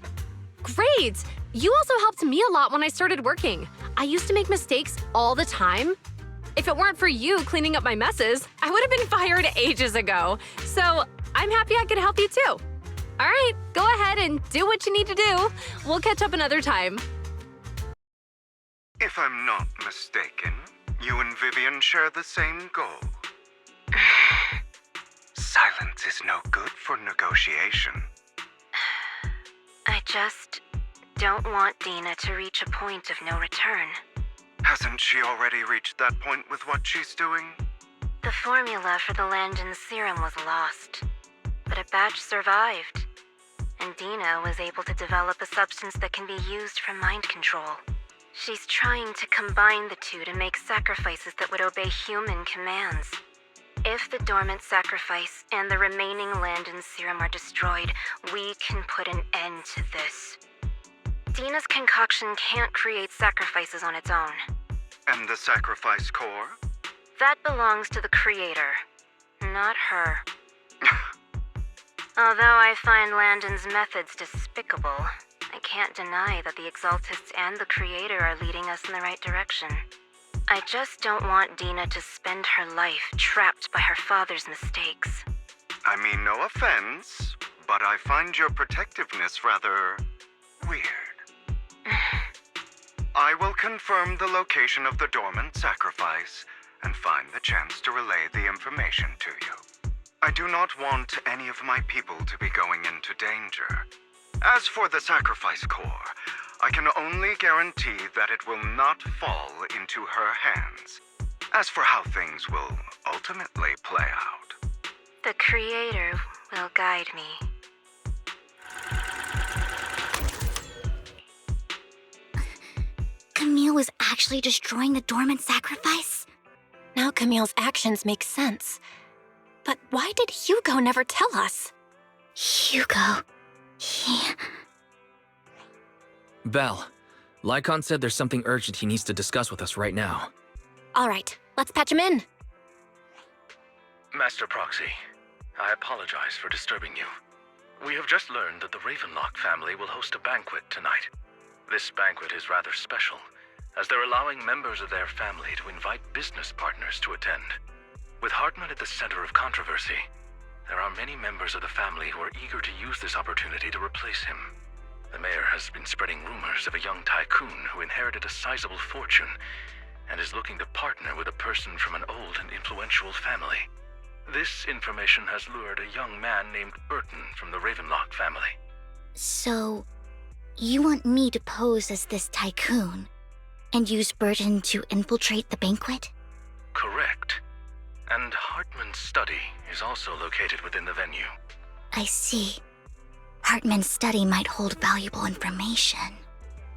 Great! You also helped me a lot when I started working. I used to make mistakes all the time. If it weren't for you cleaning up my messes, I would have been fired ages ago. So I'm happy I could help you too. All right, go ahead and do what you need to do. We'll catch up another time. If I'm not mistaken, you and Vivian share the same goal. Silence is no good for negotiation. I just don't want Dina to reach a point of no return. Hasn't she already reached that point with what she's doing? The formula for the Landon serum was lost, but a batch survived, and Dina was able to develop a substance that can be used for mind control. She's trying to combine the two to make sacrifices that would obey human commands. If the dormant sacrifice and the remaining Landon serum are destroyed, we can put an end to this. Dina's concoction can't create sacrifices on its own. And the sacrifice core? That belongs to the creator, not her. Although I find Landon's methods despicable, I can't deny that the Exaltists and the Creator are leading us in the right direction. I just don't want Dina to spend her life trapped by her father's mistakes. I mean, no offense, but I find your protectiveness rather weird. I will confirm the location of the dormant sacrifice and find the chance to relay the information to you. I do not want any of my people to be going into danger. As for the sacrifice core, I can only guarantee that it will not fall into her hands. As for how things will ultimately play out, The Creator will guide me. Camille was actually destroying the dormant sacrifice? Now Camille's actions make sense. But why did Hugo never tell us? Hugo... Belle, Lycon said there's something urgent he needs to discuss with us right now. All right, let's patch him in. Master Proxy, I apologize for disturbing you. We have just learned that the Ravenlock family will host a banquet tonight. This banquet is rather special, as they're allowing members of their family to invite business partners to attend. With Hartman at the center of controversy, there are many members of the family who are eager to use this opportunity to replace him. The mayor has been spreading rumors of a young tycoon who inherited a sizable fortune and is looking to partner with a person from an old and influential family. This information has lured a young man named Burton from the Ravenlock family. So, you want me to pose as this tycoon and use Burton to infiltrate the banquet? Correct. And Hartman's study is also located within the venue. I see. Hartman's study might hold valuable information.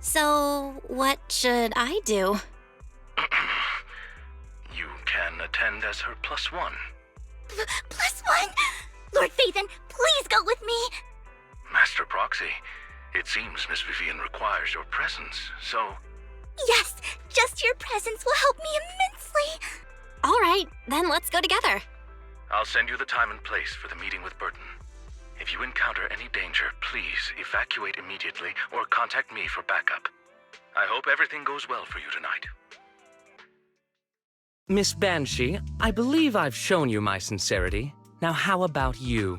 So, what should I do? You can attend as her +1. +1? Lord Phaethon, please go with me! Master Proxy, it seems Miss Vivian requires your presence, so... Yes, just your presence will help me immensely! All right, then let's go together. I'll send you the time and place for the meeting with Burton. If you encounter any danger, please evacuate immediately or contact me for backup. I hope everything goes well for you tonight. Miss Banshee, I believe I've shown you my sincerity. Now how about you?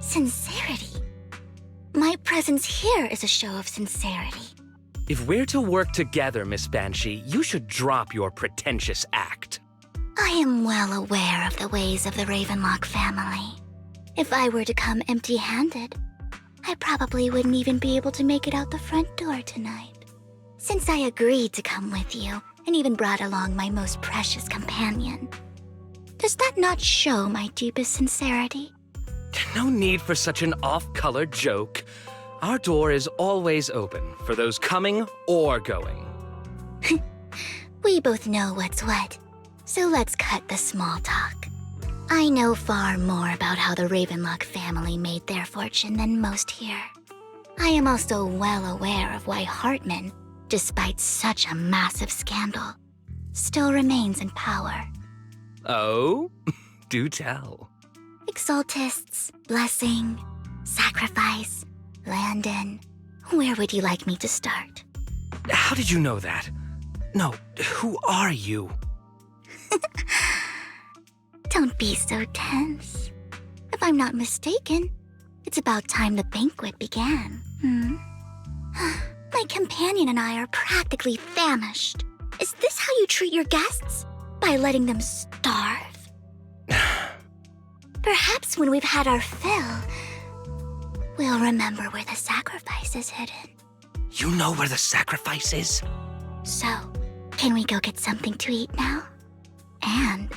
Sincerity? My presence here is a show of sincerity. If we're to work together, Miss Banshee, you should drop your pretentious act. I am well aware of the ways of the Ravenlock family. If I were to come empty-handed, I probably wouldn't even be able to make it out the front door tonight. Since I agreed to come with you, and even brought along my most precious companion, does that not show my deepest sincerity? No need for such an off-color joke. Our door is always open for those coming or going. We both know what's what, so let's cut the small talk. I know far more about how the Ravenlock family made their fortune than most here. I am also well aware of why Hartman, despite such a massive scandal, still remains in power. Oh? Do tell. Exaltists, blessing, sacrifice, Landon. Where would you like me to start? How did you know that? No, who are you? Don't be so tense. If I'm not mistaken, it's about time the banquet began. My companion and I are practically famished. Is this how you treat your guests? By letting them starve? Perhaps when we've had our fill, we'll remember where the sacrifice is hidden. You know where the sacrifice is? So, can we go get something to eat now? And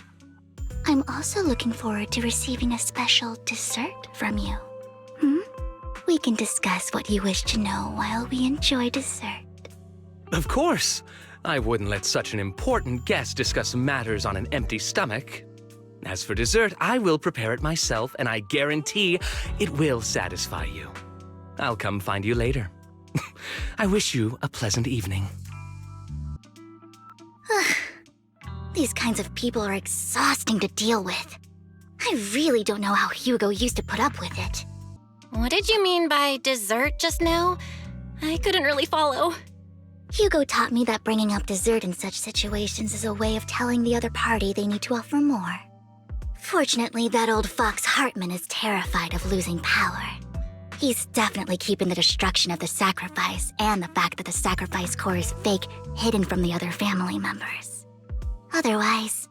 I'm also looking forward to receiving a special dessert from you. We can discuss what you wish to know while we enjoy dessert. Of course. I wouldn't let such an important guest discuss matters on an empty stomach. As for dessert, I will prepare it myself, and I guarantee it will satisfy you. I'll come find you later. I wish you a pleasant evening. These kinds of people are exhausting to deal with. I really don't know how Hugo used to put up with it. What did you mean by dessert just now? I couldn't really follow. Hugo taught me that bringing up dessert in such situations is a way of telling the other party they need to offer more. Fortunately, that old fox Hartman is terrified of losing power. He's definitely keeping the destruction of the sacrifice and the fact that the sacrifice core is fake hidden from the other family members. Otherwise,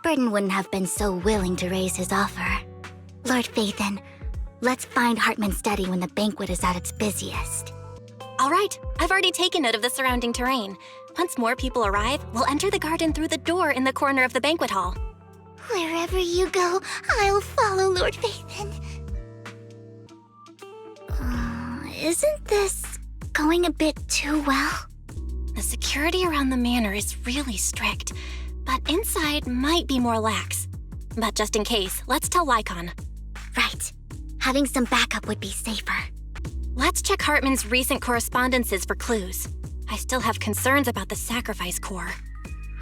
Burden wouldn't have been so willing to raise his offer. Lord Phaethon, let's find Hartman's study when the banquet is at its busiest. All right, I've already taken note of the surrounding terrain. Once more people arrive, we'll enter the garden through the door in the corner of the banquet hall. Wherever you go, I'll follow, Lord Phaethon. Isn't this going a bit too well? The security around the manor is really strict, but inside might be more lax. But just in case, let's tell Lycon. Right. Having some backup would be safer. Let's check Hartman's recent correspondences for clues. I still have concerns about the sacrifice core.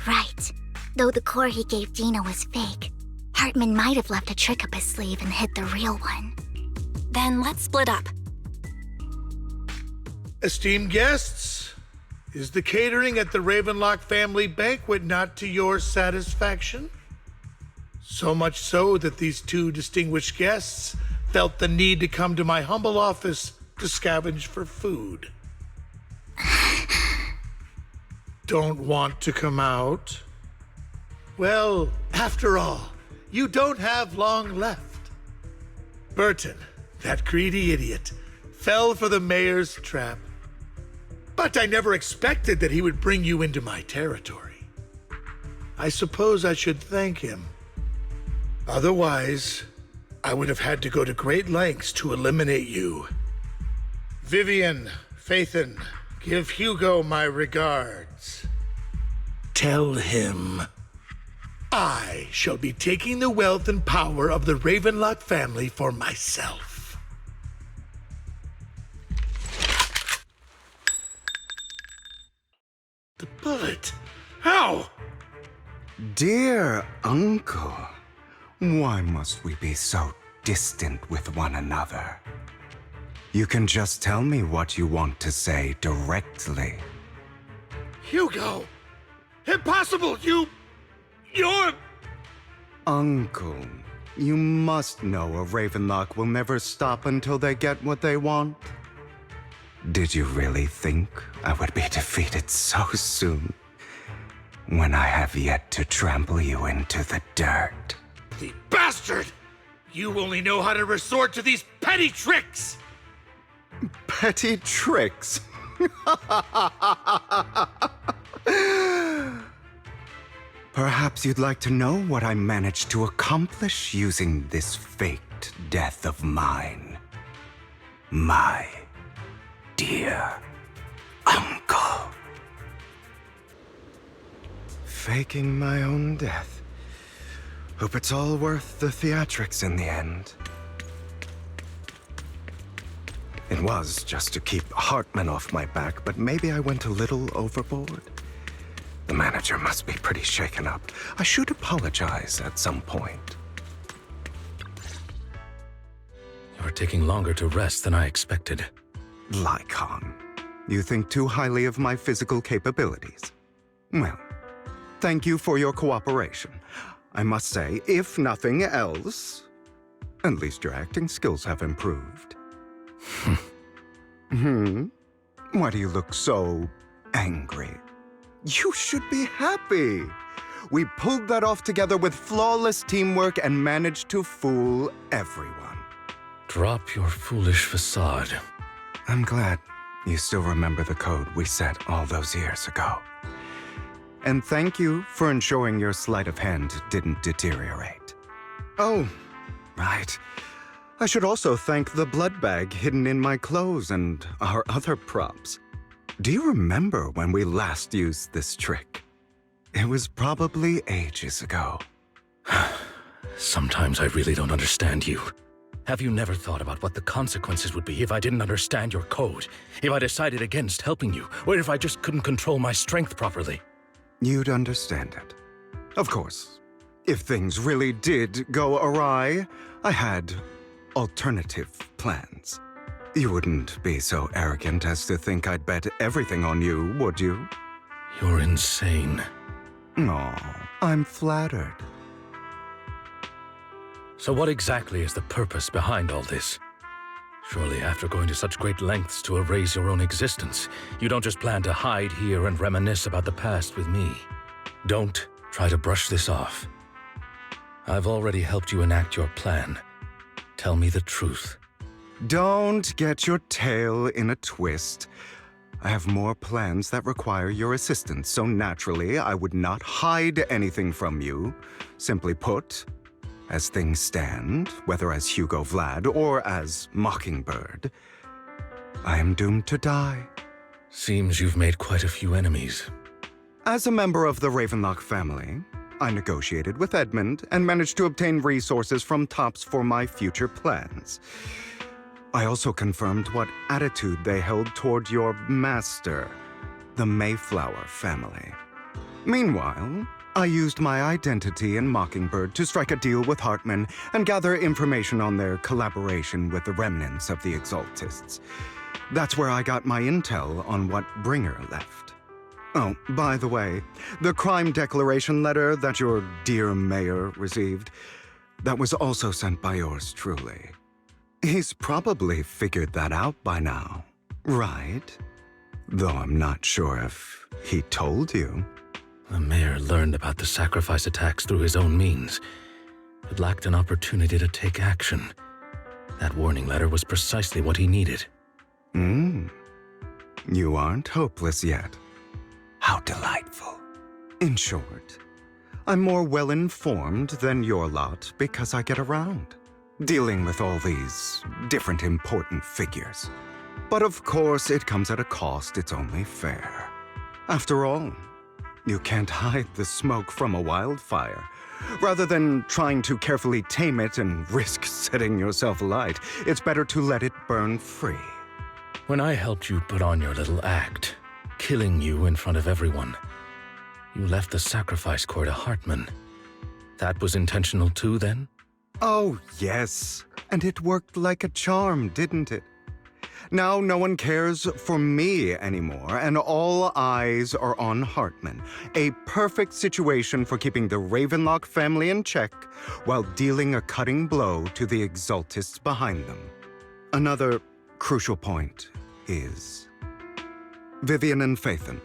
Right. Though the core he gave Dina was fake, Hartman might have left a trick up his sleeve and hid the real one. Then let's split up. Esteemed guests, is the catering at the Ravenlock family banquet not to your satisfaction? So much so that these two distinguished guests felt the need to come to my humble office to scavenge for food. Don't want to come out? Well, after all, you don't have long left. Burton, that greedy idiot, fell for the mayor's trap. But I never expected that he would bring you into my territory. I suppose I should thank him. Otherwise, I would have had to go to great lengths to eliminate you. Vivian, Phaethon, give Hugo my regards. Tell him I shall be taking the wealth and power of the Ravenlock family for myself. The bullet? How? Dear Uncle, why must we be so distant with one another? You can just tell me what you want to say directly. Hugo! Impossible! You're... Uncle, you must know a Ravenlock will never stop until they get what they want. Did you really think I would be defeated so soon, when I have yet to trample you into the dirt? The bastard! You only know how to resort to these petty tricks! Petty tricks? Perhaps you'd like to know what I managed to accomplish using this faked death of mine. My dear Uncle. Faking my own death. Hope it's all worth the theatrics in the end. It was just to keep Hartman off my back, but maybe I went a little overboard. The manager must be pretty shaken up. I should apologize at some point. You're taking longer to rest than I expected. Lycon, you think too highly of my physical capabilities. Well, thank you for your cooperation. I must say, if nothing else, at least your acting skills have improved. Why do you look so angry? You should be happy. We pulled that off together with flawless teamwork and managed to fool everyone. Drop your foolish facade. I'm glad you still remember the code we set all those years ago. And thank you for ensuring your sleight of hand didn't deteriorate. Oh, right. I should also thank the blood bag hidden in my clothes and our other props. Do you remember when we last used this trick? It was probably ages ago. Sometimes I really don't understand you. Have you never thought about what the consequences would be if I didn't understand your code? If I decided against helping you? Or if I just couldn't control my strength properly? You'd understand it. Of course. If things really did go awry, I had alternative plans. You wouldn't be so arrogant as to think I'd bet everything on you, would you? You're insane. Aw, I'm flattered. So what exactly is the purpose behind all this? Surely after going to such great lengths to erase your own existence, you don't just plan to hide here and reminisce about the past with me. Don't try to brush this off. I've already helped you enact your plan. Tell me the truth. Don't get your tail in a twist. I have more plans that require your assistance, so naturally I would not hide anything from you. Simply put, as things stand, whether as Hugo Vlad or as Mockingbird, I am doomed to die. Seems you've made quite a few enemies. As a member of the Ravenlock family, I negotiated with Edmund and managed to obtain resources from Tops for my future plans. I also confirmed what attitude they held toward your master, the Mayflower family. Meanwhile, I used my identity in Mockingbird to strike a deal with Hartman and gather information on their collaboration with the remnants of the Exaltists. That's where I got my intel on what Bringer left. Oh, by the way, the crime declaration letter that your dear mayor received, that was also sent by yours truly. He's probably figured that out by now, right? Though I'm not sure if he told you. The mayor learned about the sacrifice attacks through his own means, but lacked an opportunity to take action. That warning letter was precisely what he needed. You aren't hopeless yet. How delightful. In short, I'm more well-informed than your lot because I get around, dealing with all these different important figures. But of course, it comes at a cost. It's only fair. After all, you can't hide the smoke from a wildfire. Rather than trying to carefully tame it and risk setting yourself alight, it's better to let it burn free. When I helped you put on your little act, killing you in front of everyone, you left the sacrifice core to Hartman. That was intentional too, then? Oh, yes. And it worked like a charm, didn't it? Now no one cares for me anymore, and all eyes are on Hartman. A perfect situation for keeping the Ravenlock family in check while dealing a cutting blow to the Exaltists behind them. Another crucial point is Vivian and Phaethon.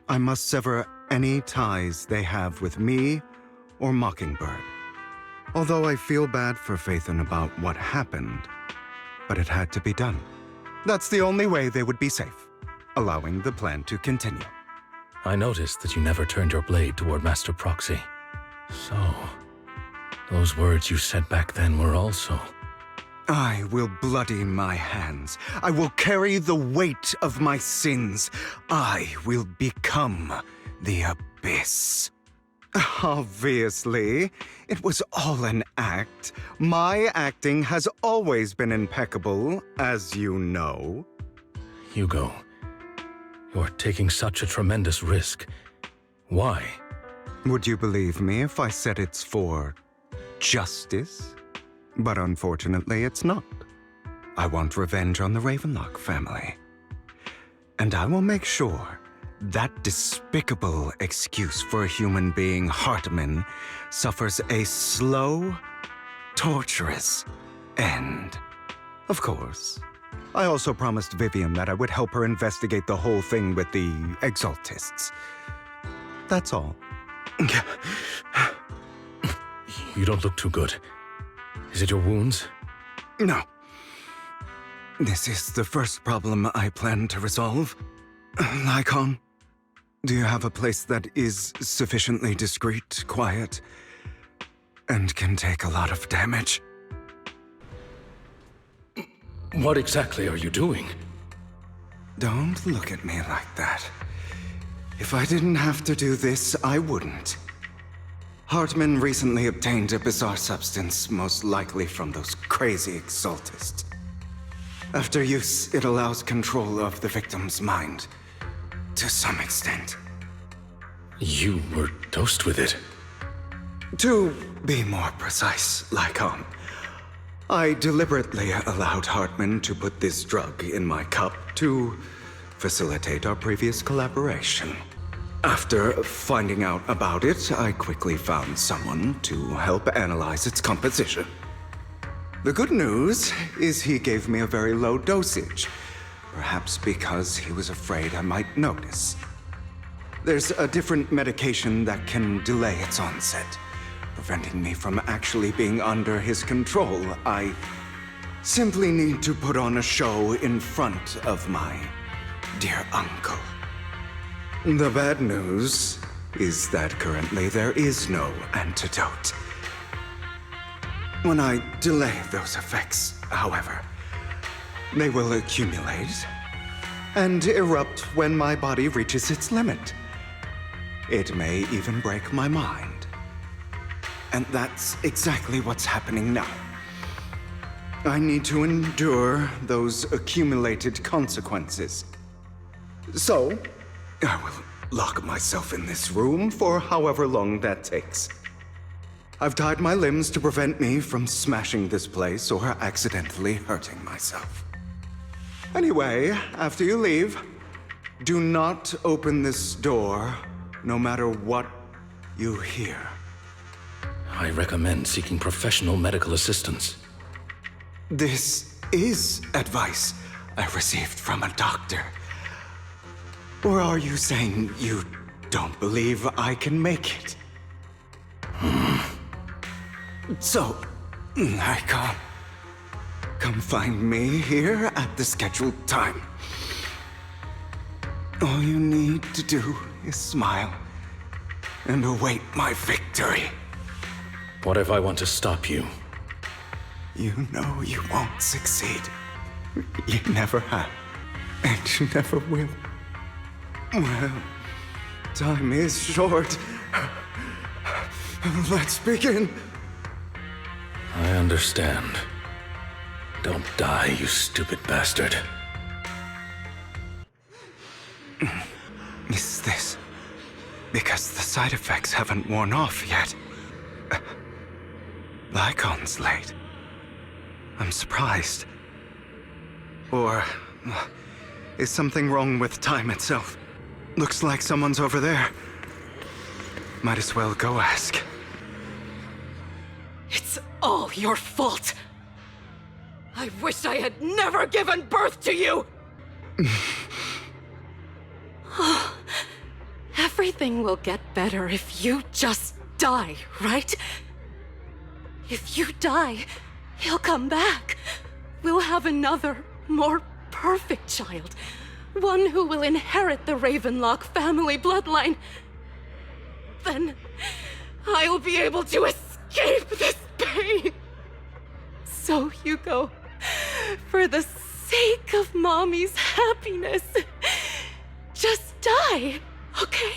I must sever any ties they have with me or Mockingbird. Although I feel bad for Phaethon about what happened, but it had to be done. That's the only way they would be safe, allowing the plan to continue. I noticed that you never turned your blade toward Master Proxy. So, those words you said back then were also... I will bloody my hands. I will carry the weight of my sins. I will become the Abyss. Obviously, it was all an act. My acting has always been impeccable, as you know. Hugo, you're taking such a tremendous risk. Why? Would you believe me if I said it's for justice? But unfortunately, it's not. I want revenge on the Ravenlock family. And I will make sure that despicable excuse for a human being, Hartman, suffers a slow, torturous end. Of course, I also promised Vivian that I would help her investigate the whole thing with the Exaltists. That's all. You don't look too good. Is it your wounds? No. This is the first problem I plan to resolve. Lycon, do you have a place that is sufficiently discreet, quiet, and can take a lot of damage? What exactly are you doing? Don't look at me like that. If I didn't have to do this, I wouldn't. Hartman recently obtained a bizarre substance, most likely from those crazy Exaltists. After use, it allows control of the victim's mind, to some extent. You were dosed with it. To be more precise, Lycon, I deliberately allowed Hartman to put this drug in my cup to facilitate our previous collaboration. After finding out about it, I quickly found someone to help analyze its composition. The good news is he gave me a very low dosage, perhaps because he was afraid I might notice. There's a different medication that can delay its onset, preventing me from actually being under his control. I simply need to put on a show in front of my dear uncle. The bad news is that currently there is no antidote. When I delay those effects, however, they will accumulate and erupt when my body reaches its limit. It may even break my mind. And that's exactly what's happening now. I need to endure those accumulated consequences. So, I will lock myself in this room for however long that takes. I've tied my limbs to prevent me from smashing this place or accidentally hurting myself. Anyway, after you leave, do not open this door, no matter what you hear. I recommend seeking professional medical assistance. This is advice I received from a doctor. Or are you saying you don't believe I can make it? So, come find me here at the scheduled time. All you need to do is smile and await my victory. What if I want to stop you? You know you won't succeed. You never have, and you never will. Well, time is short. Let's begin. I understand. Don't die, you stupid bastard. Is this because the side effects haven't worn off yet? Lycon's late. I'm surprised. Or is something wrong with time itself? Looks like someone's over there. Might as well go ask. It's all your fault. I wish I had never given birth to you! Everything will get better if you just die, right? If you die, he'll come back. We'll have another, more perfect child. One who will inherit the Ravenlock family bloodline. Then I'll be able to escape this pain. So, Hugo, for the sake of Mommy's happiness, just die, okay?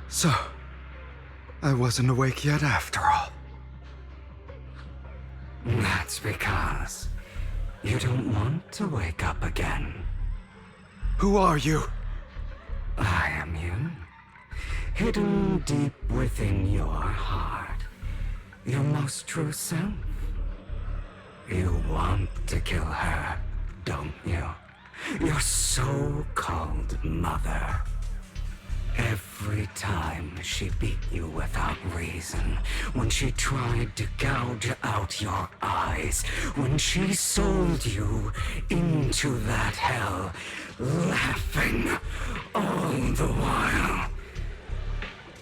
So, I wasn't awake yet after all. That's because you don't want to wake up again. Who are you? I am you. Hidden deep within your heart. Your most true self. You want to kill her, don't you? Your so-called mother. Every time she beat you without reason, when she tried to gouge out your eyes, when she sold you into that hell, laughing all the while.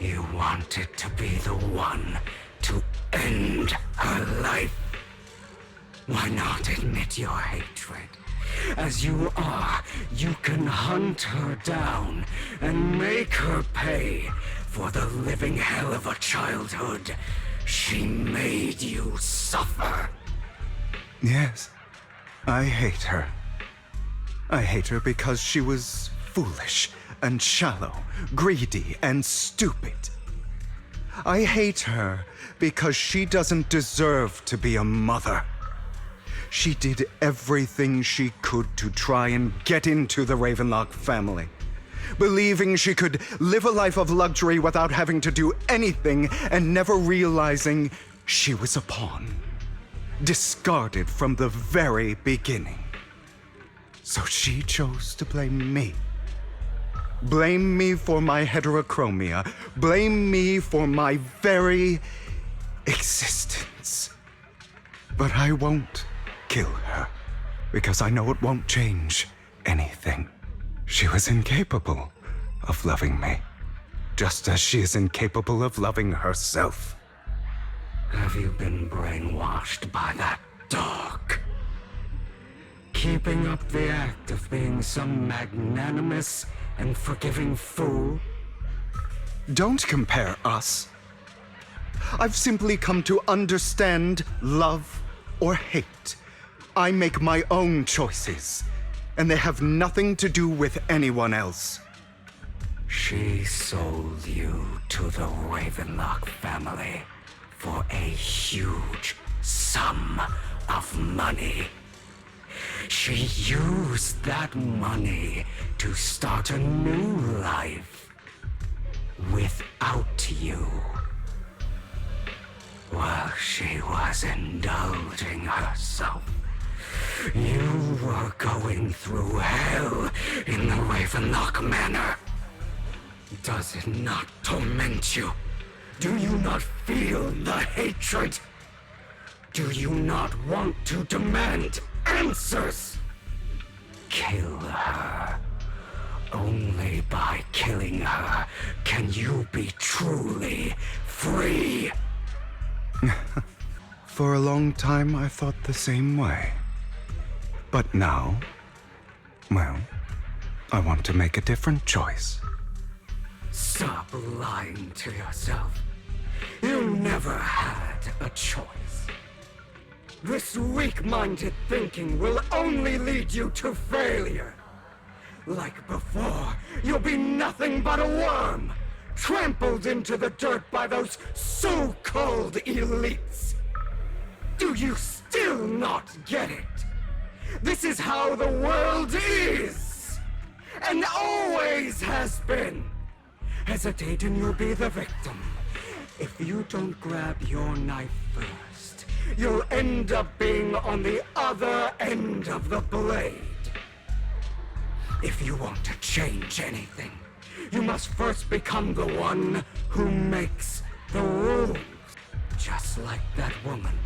You wanted to be the one to end her life. Why not admit your hatred? As you are, you can hunt her down and make her pay for the living hell of a childhood she made you suffer. Yes, I hate her. I hate her because she was foolish and shallow, greedy and stupid. I hate her because she doesn't deserve to be a mother. She did everything she could to try and get into the Ravenlock family, believing she could live a life of luxury without having to do anything and never realizing she was a pawn, discarded from the very beginning. So she chose to blame me. Blame me for my heterochromia. Blame me for my very existence. But I won't kill her, because I know it won't change anything. She was incapable of loving me, just as she is incapable of loving herself. Have you been brainwashed by that dog? Keeping up the act of being some magnanimous and forgiving fool? Don't compare us. I've simply come to understand love or hate. I make my own choices, and they have nothing to do with anyone else. She sold you to the Ravenlock family for a huge sum of money. She used that money to start a new life without you. While she was indulging herself, you were going through hell in the Ravenlock Manor. Does it not torment you? Do you not feel the hatred? Do you not want to demand answers? Kill her. Only by killing her can you be truly free. For a long time, I thought the same way. But now, well, I want to make a different choice. Stop lying to yourself. You never had a choice. This weak-minded thinking will only lead you to failure. Like before, you'll be nothing but a worm, trampled into the dirt by those so-called elites. Do you still not get it? This is how the world is, and always has been. Hesitate and you'll be the victim. If you don't grab your knife first, you'll end up being on the other end of the blade. If you want to change anything, you must first become the one who makes the rules. Just like that woman.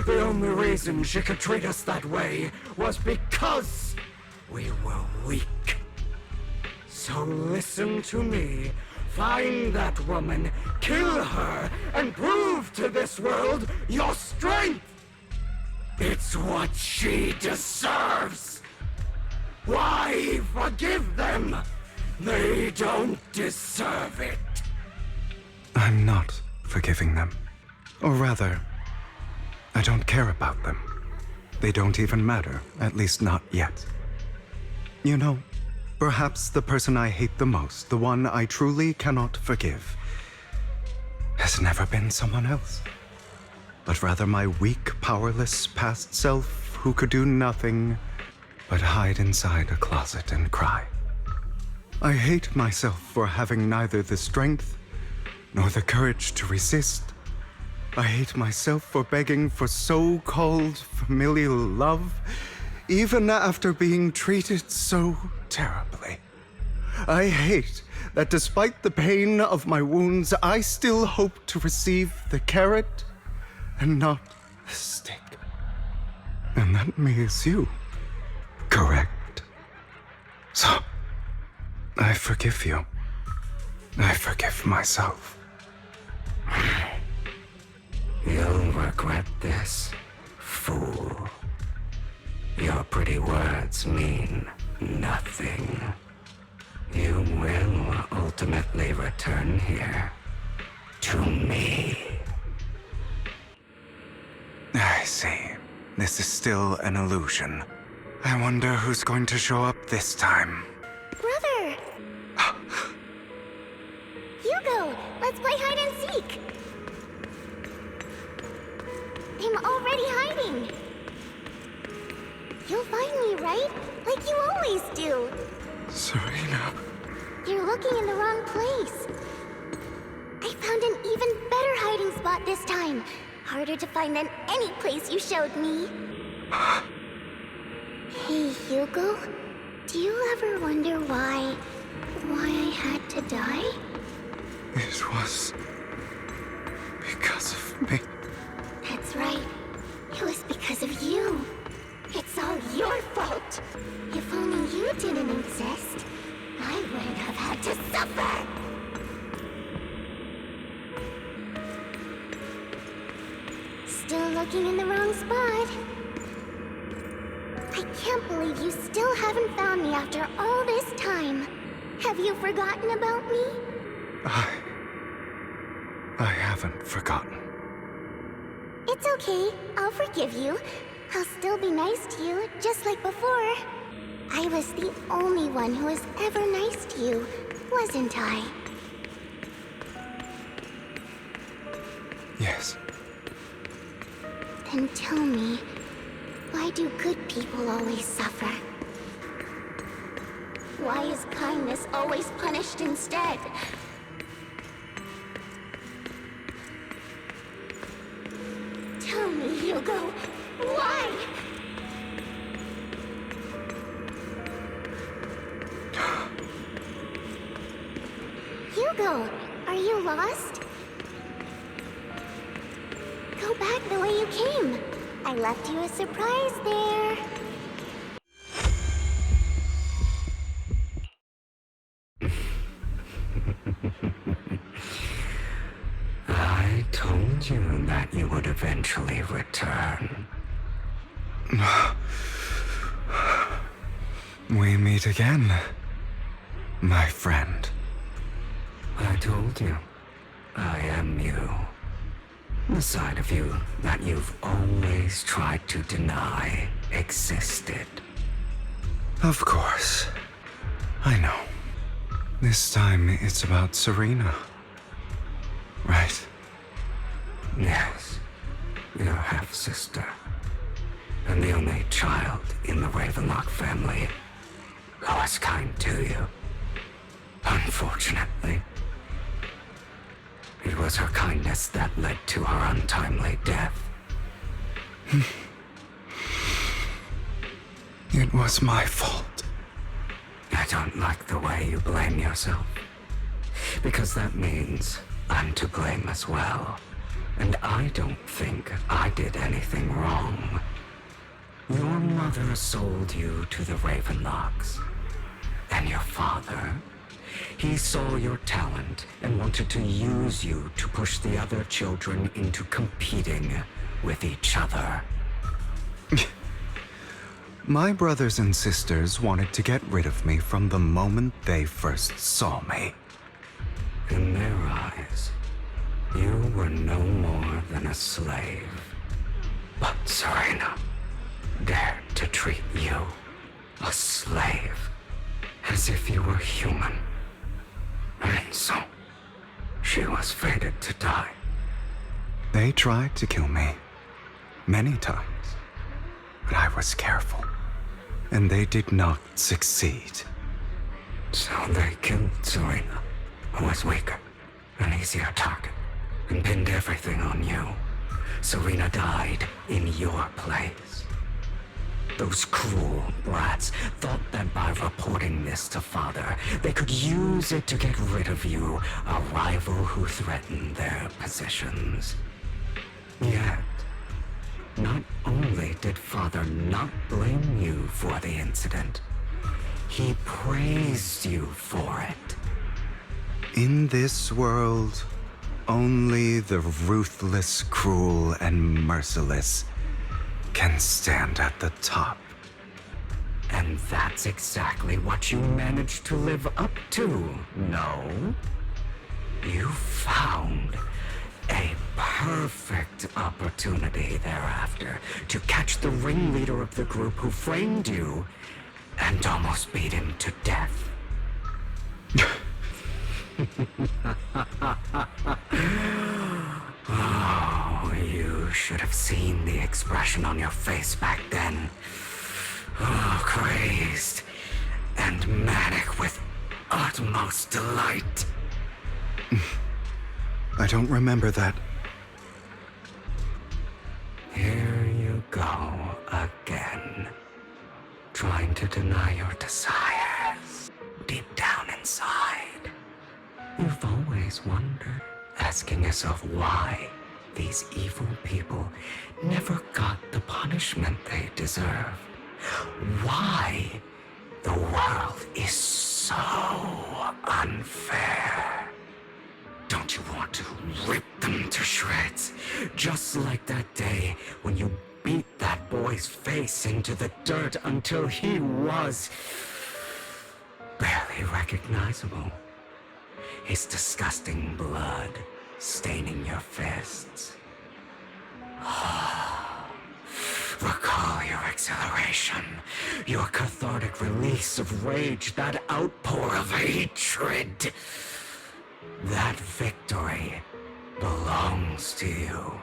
The only reason she could treat us that way was because we were weak. So listen to me. Find that woman, kill her, and prove to this world your strength. It's what she deserves. Why forgive them? They don't deserve it. I'm not forgiving them. Or rather, I don't care about them. They don't even matter, at least not yet. You know, perhaps the person I hate the most, the one I truly cannot forgive, has never been someone else, but rather my weak, powerless past self who could do nothing but hide inside a closet and cry. I hate myself for having neither the strength nor the courage to resist. I hate myself for begging for so-called familial love, even after being treated so terribly. I hate that despite the pain of my wounds, I still hope to receive the carrot and not the stick. And that means you, correct? So, I forgive you. I forgive myself. You'll regret this, fool. Your pretty words mean nothing. You will ultimately return here to me. I see. This is still an illusion. I wonder who's going to show up this time. Brother! Hugo, let's play hide and seek! I'm already hiding! You'll find me, right? Like you always do. Serena. You're looking in the wrong place. I found an even better hiding spot this time. Harder to find than any place you showed me. Hey, Hugo. Do you ever wonder why I had to die? It was because of me. That's right. It was because of you. It's all your fault. If only you didn't exist, I wouldn't have had to suffer. Still looking in the wrong spot. I can't believe you still haven't found me after all this time. Have you forgotten about me? I haven't forgotten. It's okay. I'll forgive you. I'll still be nice to you, just like before. I was the only one who was ever nice to you, wasn't I? Yes. Then tell me, why do good people always suffer? Why is kindness always punished instead? Tell me, Hugo, why? Hugo, are you lost? Go back the way you came. I left you a surprise there. I told you that you would eventually return. We meet again, my friend. I told you, I am you. The side of you that you've always tried to deny existed. Of course. I know. This time it's about Serena. Right? Yes. Your half-sister. And the only child in the Ravenlock family who was kind to you. Unfortunately. It was her kindness that led to her untimely death. It was my fault. I don't like the way you blame yourself. Because that means I'm to blame as well. And I don't think I did anything wrong. Your mother sold you to the Ravenlocks. And your father, he saw your talent and wanted to use you to push the other children into competing with each other. My brothers and sisters wanted to get rid of me from the moment they first saw me. In their eyes, you were no more than a slave. But Serena dared to treat you, a slave, as if you were human. And so, she was fated to die. They tried to kill me many times, but I was careful, and they did not succeed. So they killed Serena, who was weaker, an easier target, and pinned everything on you. Serena died in your place. Those cruel brats thought that by reporting this to Father, they could use it to get rid of you, a rival who threatened their positions. Yet, not only did Father not blame you for the incident, he praised you for it. In this world, only the ruthless, cruel, and merciless can stand at the top. And that's exactly what you managed to live up to, no? You found a perfect opportunity thereafter to catch the ringleader of the group who framed you and almost beat him to death. Oh, you should have seen the expression on your face back then. crazed and manic with utmost delight. I don't remember that. Here you go again, trying to deny your desires deep down inside. You've always wondered, asking yourself why these evil people never got the punishment they deserved. Why the world is so unfair. Don't you want to rip them to shreds? Just like that day when you beat that boy's face into the dirt until he was barely recognizable. His disgusting blood staining your fists. Recall your exhilaration, your cathartic release of rage, that outpour of hatred. That victory belongs to you.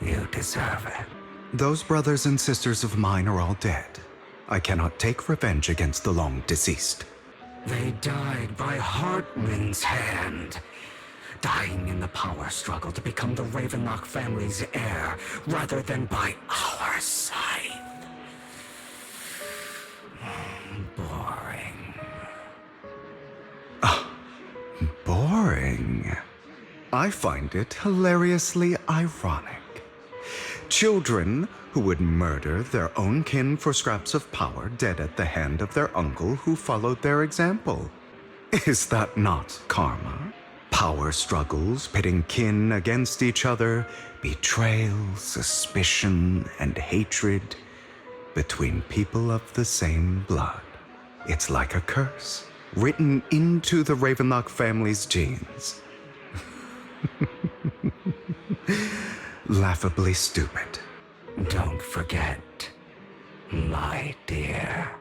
You deserve it. Those brothers and sisters of mine are all dead. I cannot take revenge against the long deceased. They died by Hartman's hand, dying in the power struggle to become the Ravenlock family's heir, rather than by our scythe. Boring. Boring. I find it hilariously ironic. Children who would murder their own kin for scraps of power dead at the hand of their uncle who followed their example. Is that not karma? Power struggles pitting kin against each other, betrayal, suspicion, and hatred between people of the same blood. It's like a curse, written into the Ravenlock family's genes. Laughably stupid. Don't forget, my dear,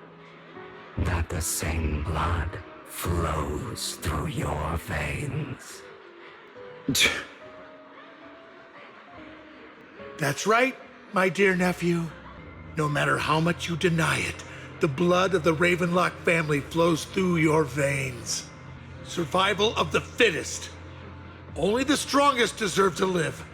that the same blood flows through your veins. That's right, my dear nephew. No matter how much you deny it, the blood of the Ravenlock family flows through your veins. Survival of the fittest. Only the strongest deserve to live.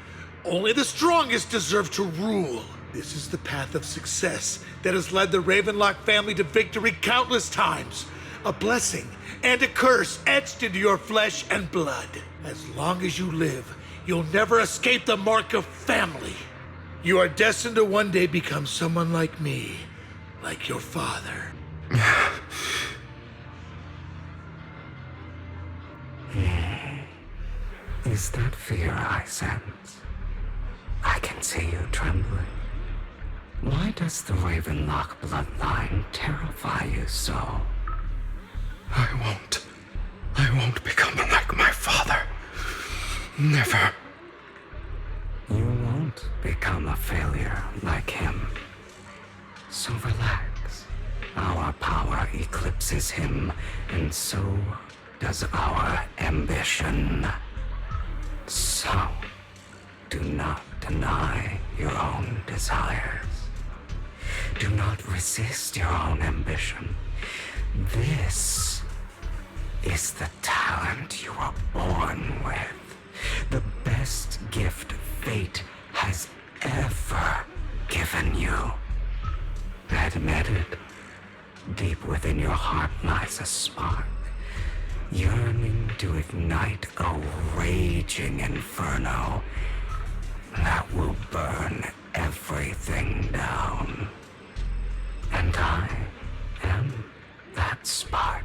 Only the strongest deserve to rule. This is the path of success that has led the Ravenlock family to victory countless times. A blessing and a curse etched into your flesh and blood. As long as you live, you'll never escape the mark of family. You are destined to one day become someone like me, like your father. Is that fear I sense? I can see you trembling. Why does the Ravenlock bloodline terrify you so? I won't become like my father. Never. You won't become a failure like him. So relax. Our power eclipses him, and so does our ambition. So, do not deny your own desires. Do not resist your own ambition. This is the talent you were born with. The best gift fate has ever given you. Admit it. Deep within your heart lies a spark, yearning to ignite a raging inferno that will burn everything down. And I am that spark.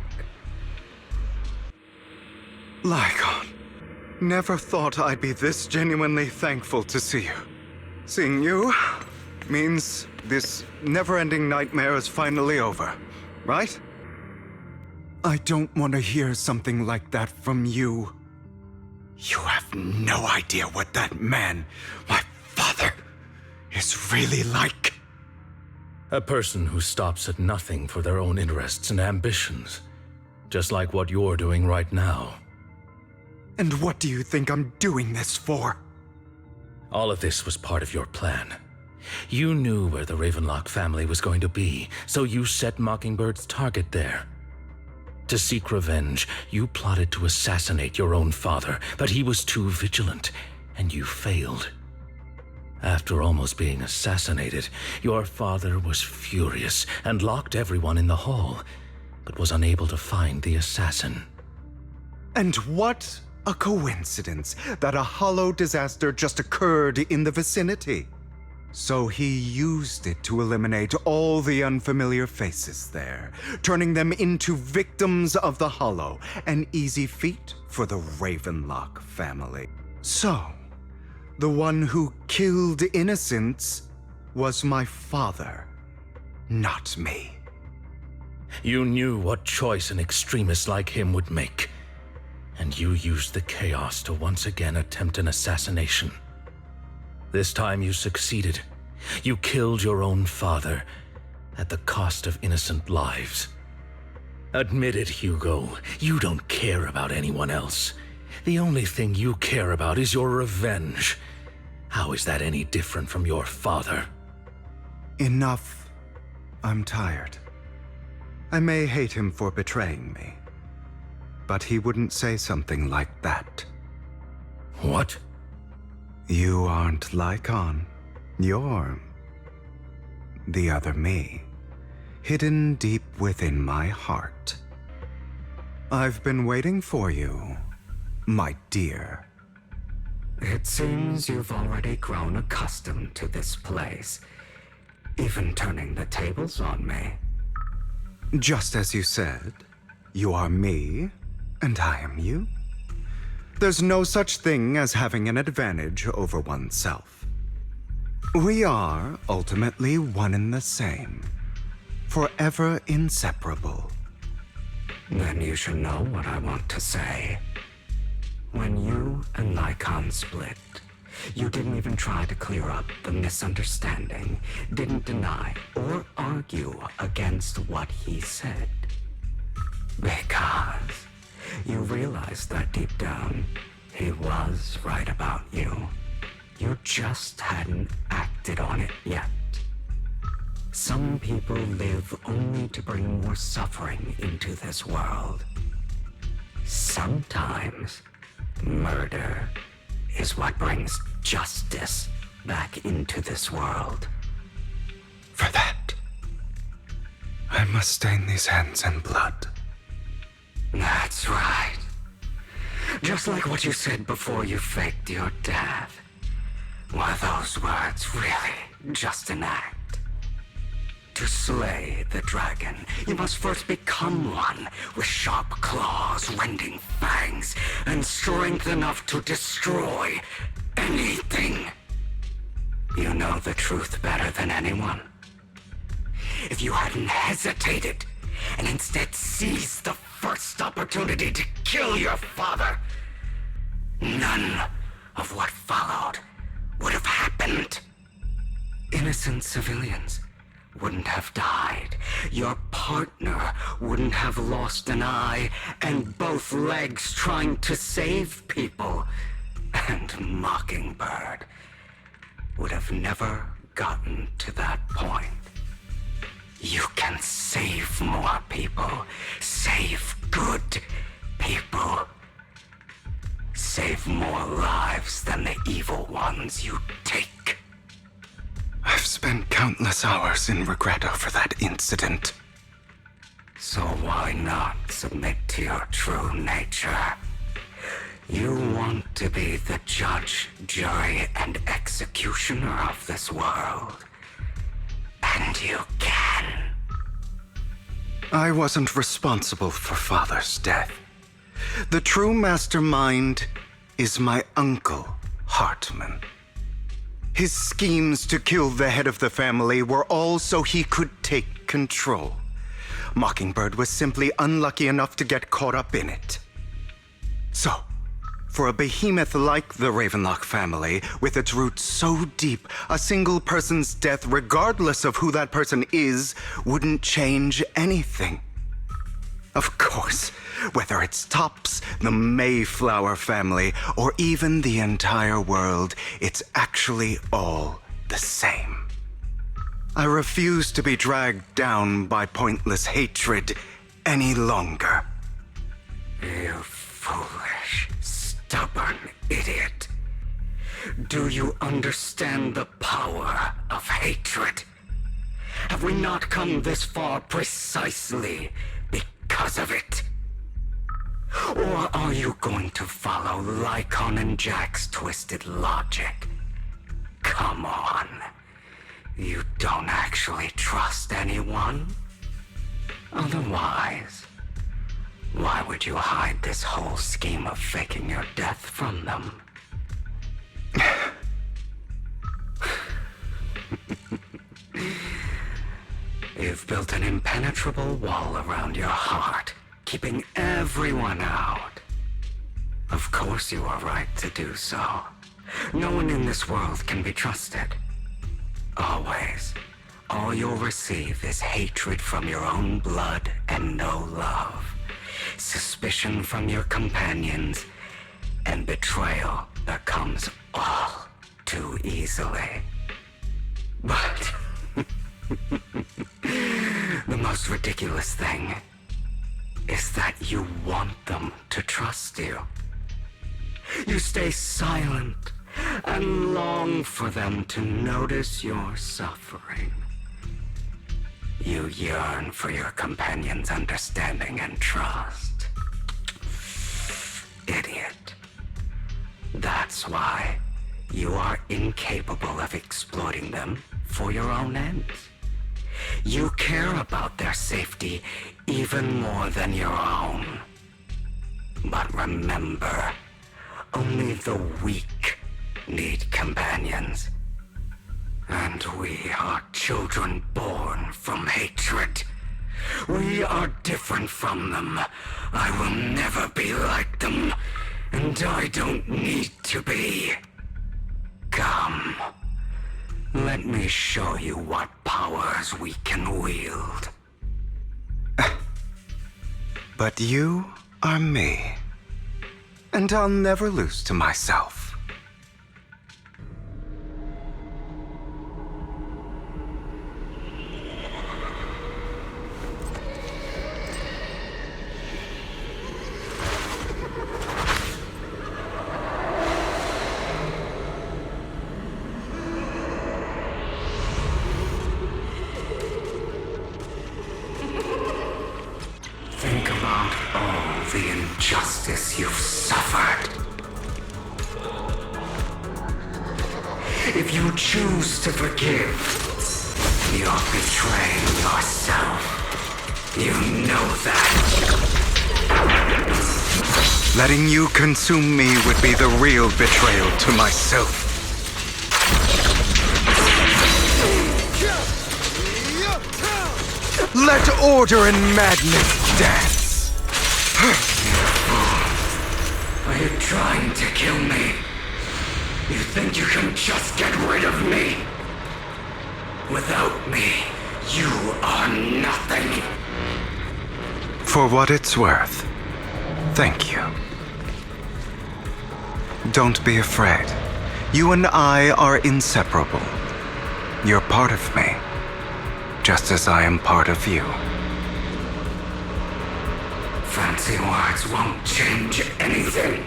Lycon, never thought I'd be this genuinely thankful to see you. Seeing you means this never-ending nightmare is finally over, right? I don't want to hear something like that from you. You have no idea what that man, my father, is really like. A person who stops at nothing for their own interests and ambitions. Just like what you're doing right now. And what do you think I'm doing this for? All of this was part of your plan. You knew where the Ravenlock family was going to be, so you set Mockingbird's target there. To seek revenge, you plotted to assassinate your own father, but he was too vigilant, and you failed. After almost being assassinated, your father was furious and locked everyone in the hall, but was unable to find the assassin. And what a coincidence that a hollow disaster just occurred in the vicinity. So he used it to eliminate all the unfamiliar faces there, turning them into victims of the hollow, an easy feat for the Ravenlock family. So, the one who killed innocents was my father, not me. You knew what choice an extremist like him would make, and you used the chaos to once again attempt an assassination. This time you succeeded. You killed your own father at the cost of innocent lives. Admit it, Hugo. You don't care about anyone else. The only thing you care about is your revenge. How is that any different from your father? Enough. I'm tired. I may hate him for betraying me, but he wouldn't say something like that. What? You aren't Lycon. You're the other me, hidden deep within my heart. I've been waiting for you, my dear. It seems you've already grown accustomed to this place, even turning the tables on me. Just as you said, you are me, and I am you. There's no such thing as having an advantage over oneself. We are ultimately one and the same, forever inseparable. Then you should know what I want to say. When you and Lycon split, you didn't even try to clear up the misunderstanding, didn't deny or argue against what he said. Because you realized that deep down, he was right about you. You just hadn't acted on it yet. Some people live only to bring more suffering into this world. Sometimes, murder is what brings justice back into this world. For that, I must stain these hands in blood. That's right. Just like what you said before you faked your death. Were those words really just an act? To slay the dragon, you must first become one with sharp claws, rending fangs, and strength enough to destroy anything. You know the truth better than anyone. If you hadn't hesitated and instead seized the first opportunity to kill your father, none of what followed would have happened. Innocent civilians wouldn't have died. Your partner wouldn't have lost an eye and both legs trying to save people. And Mockingbird would have never gotten to that point. You can save more people. Save good people. Save more lives than the evil ones you take. I've spent countless hours in regret over that incident. So why not submit to your true nature? You want to be the judge, jury, and executioner of this world. And you can. I wasn't responsible for Father's death. The true mastermind is my uncle, Hartman. His schemes to kill the head of the family were all so he could take control. Mockingbird was simply unlucky enough to get caught up in it. So, for a behemoth like the Ravenlock family, with its roots so deep, a single person's death, regardless of who that person is, wouldn't change anything. Of course, whether it's Tops, the Mayflower family, or even the entire world, it's actually all the same. I refuse to be dragged down by pointless hatred any longer. You foolish, stubborn idiot. Do you understand the power of hatred? Have we not come this far precisely because of it? Or are you going to follow Lycon and Jack's twisted logic? Come on. You don't actually trust anyone? Otherwise, why would you hide this whole scheme of faking your death from them? You've built an impenetrable wall around your heart, keeping everyone out. Of course you are right to do so. No one in this world can be trusted. Always. All you'll receive is hatred from your own blood and no love. Suspicion from your companions, and betrayal that comes all too easily. But the most ridiculous thing is that you want them to trust you. You stay silent and long for them to notice your suffering. You yearn for your companion's understanding and trust. Idiot. That's why you are incapable of exploiting them for your own ends. You care about their safety even more than your own. But remember, only the weak need companions. And we are children born from hatred. We are different from them. I will never be like them, and I don't need to be. Come, let me show you what powers we can wield. But you are me, and I'll never lose to myself. Think about all the injustice you've suffered. If you choose to forgive, you're betraying yourself. You know that. Letting you consume me would be the real betrayal to myself. Let order and madness dance. Are you trying to kill me? You think you can just get rid of me? Without me, you are nothing. For what it's worth, thank you. Don't be afraid. You and I are inseparable. You're part of me, just as I am part of you. Fancy words won't change anything.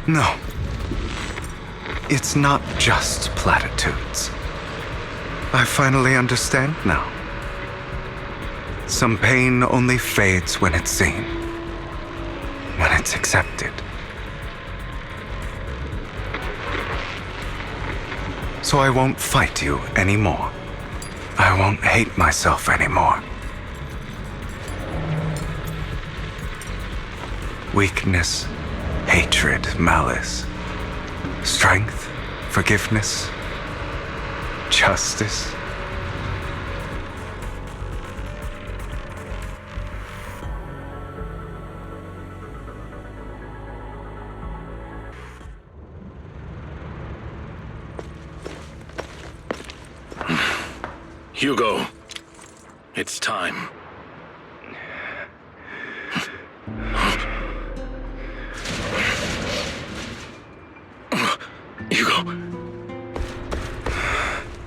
No. It's not just platitudes. I finally understand now. Some pain only fades when it's seen, when it's accepted. So I won't fight you anymore. I won't hate myself anymore. Weakness, hatred, malice, strength, forgiveness, justice. Hugo, it's time.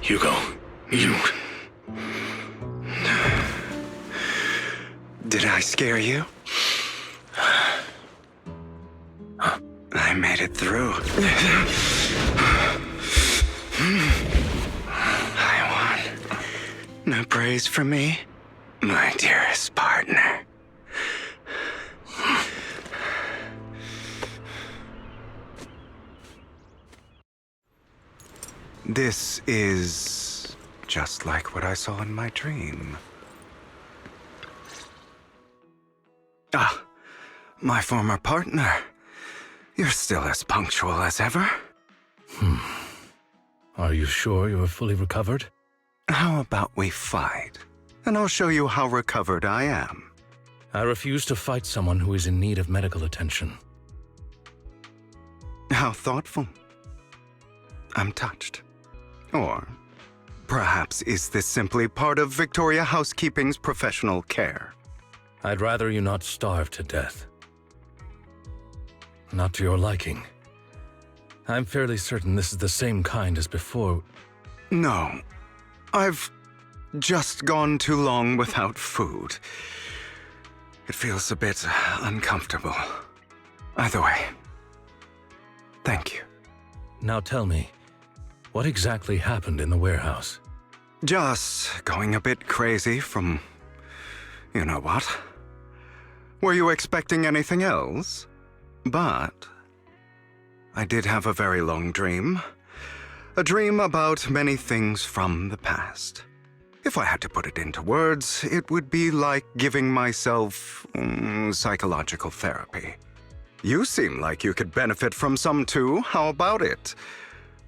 Hugo, you... Did I scare you? I made it through. I won. No praise for me, my dearest partner. This is just like what I saw in my dream. Ah, my former partner. You're still as punctual as ever. Are you sure you're fully recovered? How about we fight, and I'll show you how recovered I am. I refuse to fight someone who is in need of medical attention. How thoughtful. I'm touched. Or perhaps is this simply part of Victoria Housekeeping's professional care? I'd rather you not starve to death. Not to your liking. I'm fairly certain this is the same kind as before. No. I've just gone too long without food. It feels a bit uncomfortable. Either way, thank you. Now tell me, what exactly happened in the warehouse? Just going a bit crazy from... you know what? Were you expecting anything else? But I did have a very long dream. A dream about many things from the past. If I had to put it into words, it would be like giving myself psychological therapy. You seem like you could benefit from some too. How about it?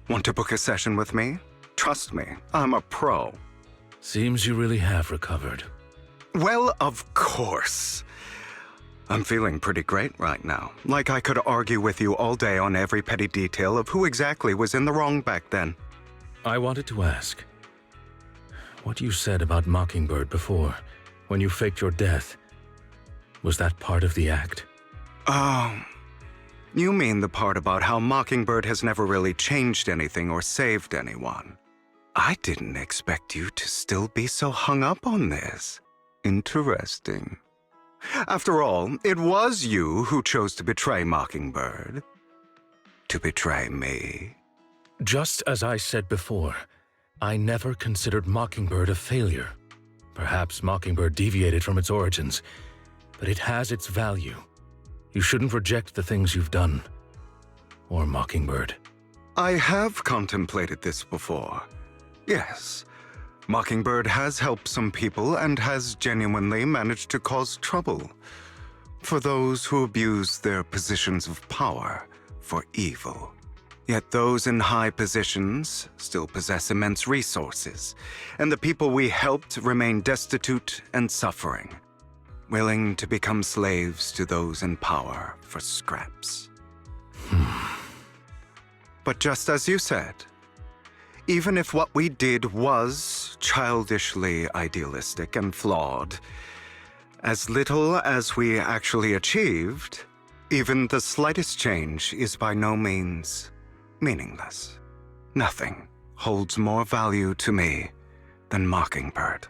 Want to book a session with me? Trust me, I'm a pro. Seems you really have recovered. Well, of course. I'm feeling pretty great right now. Like I could argue with you all day on every petty detail of who exactly was in the wrong back then. I wanted to ask, what you said about Mockingbird before, when you faked your death, was that part of the act? Oh, you mean the part about how Mockingbird has never really changed anything or saved anyone. I didn't expect you to still be so hung up on this. Interesting. After all, it was you who chose to betray Mockingbird. To betray me. Just as I said before, I never considered Mockingbird a failure. Perhaps Mockingbird deviated from its origins, but it has its value. You shouldn't reject the things you've done. Or Mockingbird. I have contemplated this before. Yes. Mockingbird has helped some people and has genuinely managed to cause trouble for those who abuse their positions of power for evil. Yet those in high positions still possess immense resources, and the people we helped remain destitute and suffering, willing to become slaves to those in power for scraps. But just as you said, even if what we did was childishly idealistic and flawed, as little as we actually achieved, even the slightest change is by no means meaningless. Nothing holds more value to me than Mockingbird.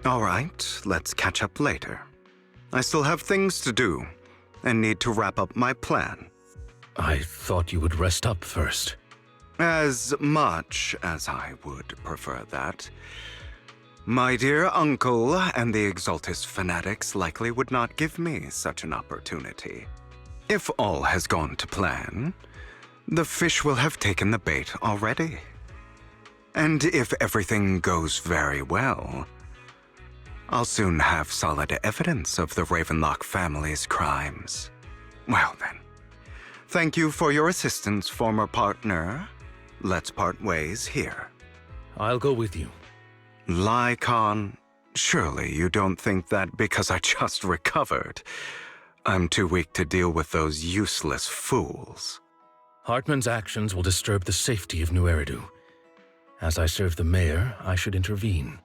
All right, let's catch up later. I still have things to do and need to wrap up my plan. I thought you would rest up first. As much as I would prefer that. My dear uncle and the Exaltus fanatics likely would not give me such an opportunity. If all has gone to plan, the fish will have taken the bait already. And if everything goes very well, I'll soon have solid evidence of the Ravenlock family's crimes. Well then, thank you for your assistance, former partner. Let's part ways here. I'll go with you. Lycon, surely you don't think that because I just recovered, I'm too weak to deal with those useless fools. Hartman's actions will disturb the safety of New Eridu. As I serve the mayor, I should intervene.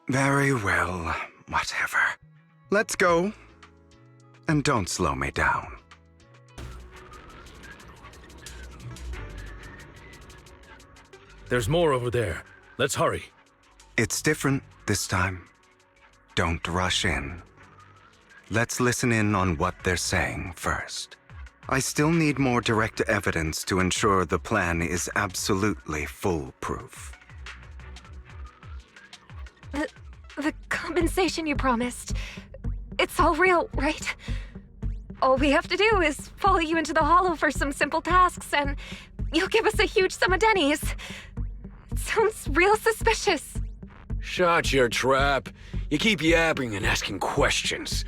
Very well, whatever. Let's go. And don't slow me down. There's more over there. Let's hurry. It's different this time. Don't rush in. Let's listen in on what they're saying first. I still need more direct evidence to ensure the plan is absolutely foolproof. The compensation you promised. It's all real, right? All we have to do is follow you into the hollow for some simple tasks, and you'll give us a huge sum of dennies. It sounds real suspicious. Shut your trap. You keep yapping and asking questions.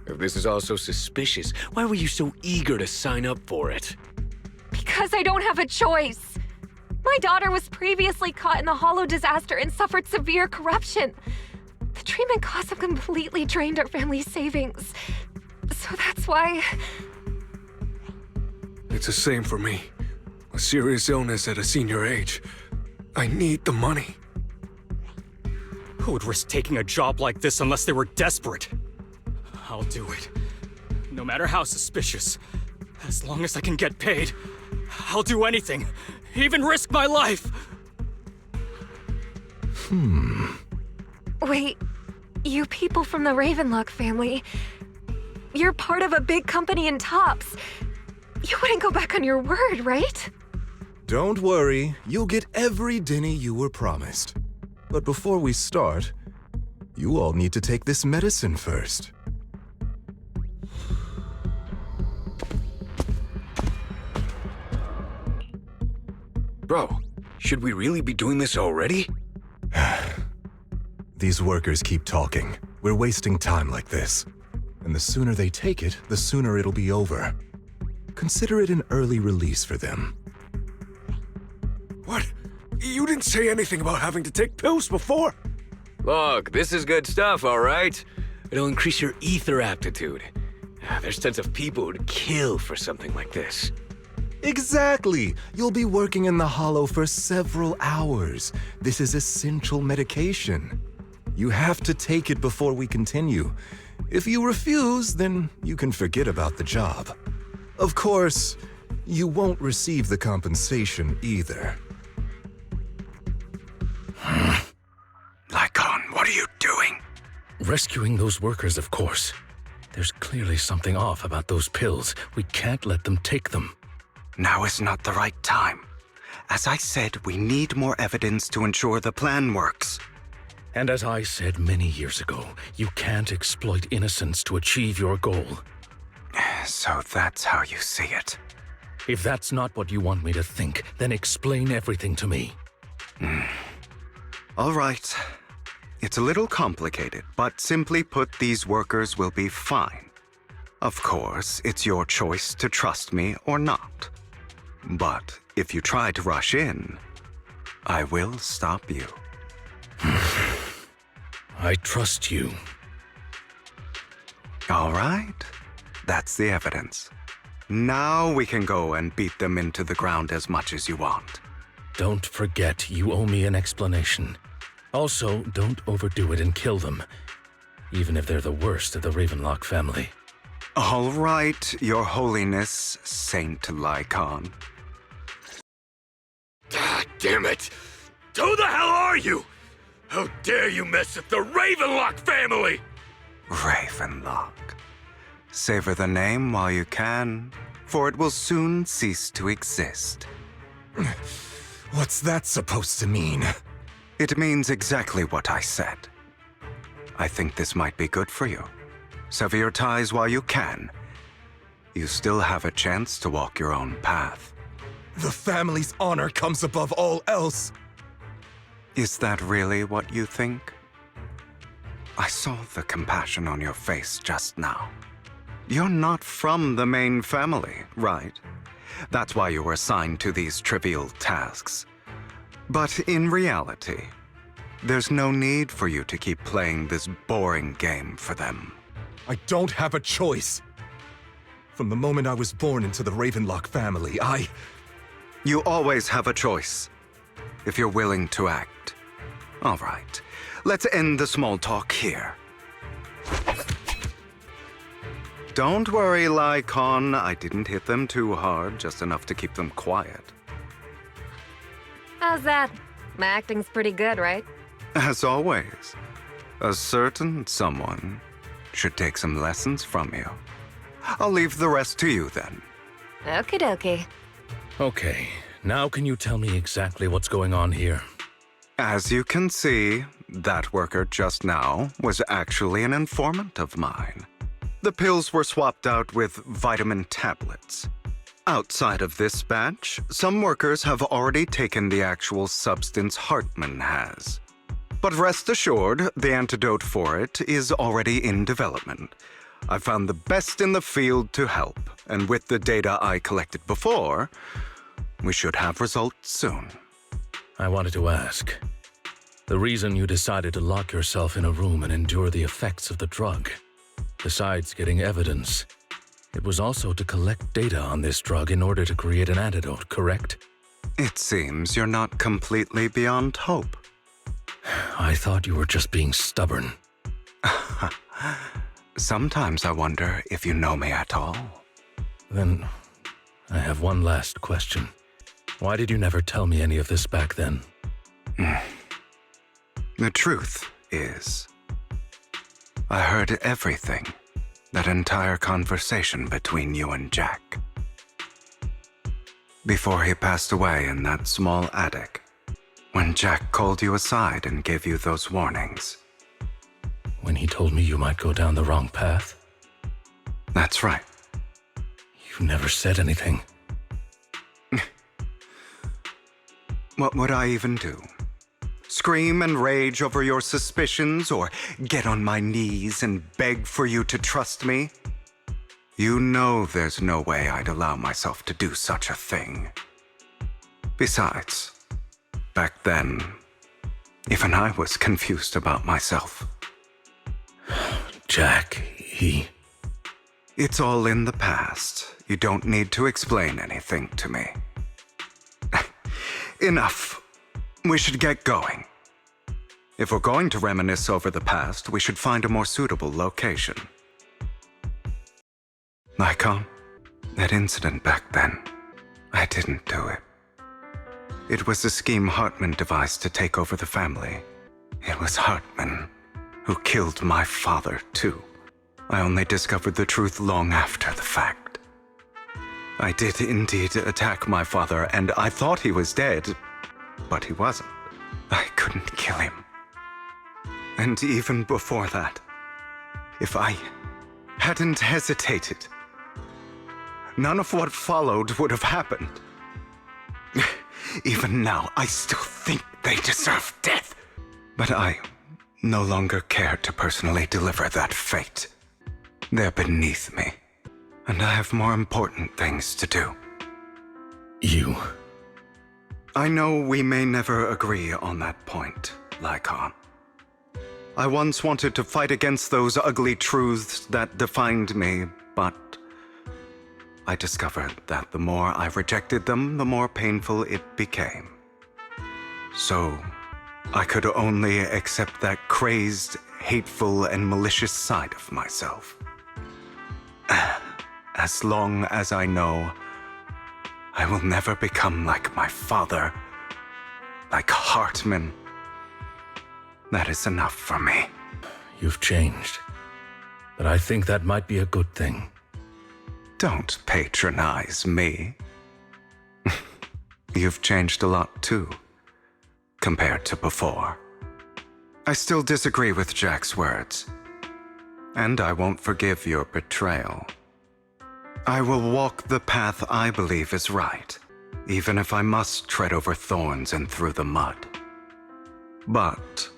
If this is all so suspicious, why were you so eager to sign up for it? Because I don't have a choice. My daughter was previously caught in the hollow disaster and suffered severe corruption. The treatment costs have completely drained our family's savings. So that's why... It's the same for me. A serious illness at a senior age. I need the money. Who would risk taking a job like this unless they were desperate? I'll do it. No matter how suspicious. As long as I can get paid, I'll do anything. Even risk my life! Wait, you people from the Ravenlock family, you're part of a big company in Tops. You wouldn't go back on your word, right? Don't worry, you'll get every denny you were promised. But before we start, you all need to take this medicine first. Bro, should we really be doing this already? These workers keep talking. We're wasting time like this. And the sooner they take it, the sooner it'll be over. Consider it an early release for them. What? You didn't say anything about having to take pills before. Look, this is good stuff, all right? It'll increase your ether aptitude. There's tons of people who'd kill for something like this. Exactly! You'll be working in the hollow for several hours. This is essential medication. You have to take it before we continue. If you refuse, then you can forget about the job. Of course, you won't receive the compensation either. Lycon, what are you doing? Rescuing those workers, of course. There's clearly something off about those pills. We can't let them take them. Now is not the right time. As I said, we need more evidence to ensure the plan works. And as I said many years ago, you can't exploit innocence to achieve your goal. So that's how you see it. If that's not what you want me to think, then explain everything to me. All right. It's a little complicated, but simply put, these workers will be fine. Of course, it's your choice to trust me or not. But if you try to rush in, I will stop you. I trust you. All right. That's the evidence. Now we can go and beat them into the ground as much as you want. Don't forget, you owe me an explanation. Also, don't overdo it and kill them, even if they're the worst of the Ravenlock family. All right, Your Holiness, Saint Lycon. Ah, damn it! Who the hell are you? How dare you mess with the Ravenlock family? Ravenlock. Savor the name while you can, for it will soon cease to exist. What's that supposed to mean? It means exactly what I said. I think this might be good for you. Sever your ties while you can. You still have a chance to walk your own path. The family's honor comes above all else. Is that really what you think? I saw the compassion on your face just now. You're not from the main family, right? That's why you were assigned to these trivial tasks. But in reality, there's no need for you to keep playing this boring game for them. I don't have a choice. From the moment I was born into the Ravenlock family, You always have a choice, if you're willing to act. All right, let's end the small talk here. Don't worry, Lycon. I didn't hit them too hard, just enough to keep them quiet. How's that? My acting's pretty good, right? As always, a certain someone should take some lessons from you. I'll leave the rest to you then. Okie dokie. Okay, now can you tell me exactly what's going on here? As you can see, that worker just now was actually an informant of mine. The pills were swapped out with vitamin tablets. Outside of this batch, some workers have already taken the actual substance Hartman has. But rest assured, the antidote for it is already in development. I found the best in the field to help, and with the data I collected before, we should have results soon. I wanted to ask. The reason you decided to lock yourself in a room and endure the effects of the drug, besides getting evidence, it was also to collect data on this drug in order to create an antidote, correct? It seems you're not completely beyond hope. I thought you were just being stubborn. Sometimes I wonder if you know me at all. Then, I have one last question. Why did you never tell me any of this back then? The truth is, I heard everything. That entire conversation between you and Jack. Before he passed away in that small attic, when Jack called you aside and gave you those warnings. When he told me you might go down the wrong path? That's right. You never said anything. What would I even do? Scream and rage over your suspicions, or get on my knees and beg for you to trust me? You know there's no way I'd allow myself to do such a thing. Besides, back then, even I was confused about myself. Jack, he... It's all in the past. You don't need to explain anything to me. Enough. We should get going. If we're going to reminisce over the past, we should find a more suitable location. Lycon, that incident back then, I didn't do it. It was a scheme Hartman devised to take over the family. It was Hartman who killed my father, too. I only discovered the truth long after the fact. I did indeed attack my father, and I thought he was dead. But he wasn't. I couldn't kill him. And even before that, if I hadn't hesitated, none of what followed would have happened. Even now, I still think they deserve death. But I no longer care to personally deliver that fate. They're beneath me, and I have more important things to do. You... I know we may never agree on that point, Lycon. I once wanted to fight against those ugly truths that defined me, but I discovered that the more I rejected them, the more painful it became. So, I could only accept that crazed, hateful, and malicious side of myself. As long as I know I will never become like my father, like Hartman. That is enough for me. You've changed, but I think that might be a good thing. Don't patronize me. You've changed a lot too, compared to before. I still disagree with Jack's words, and I won't forgive your betrayal. I will walk the path I believe is right, even if I must tread over thorns and through the mud. But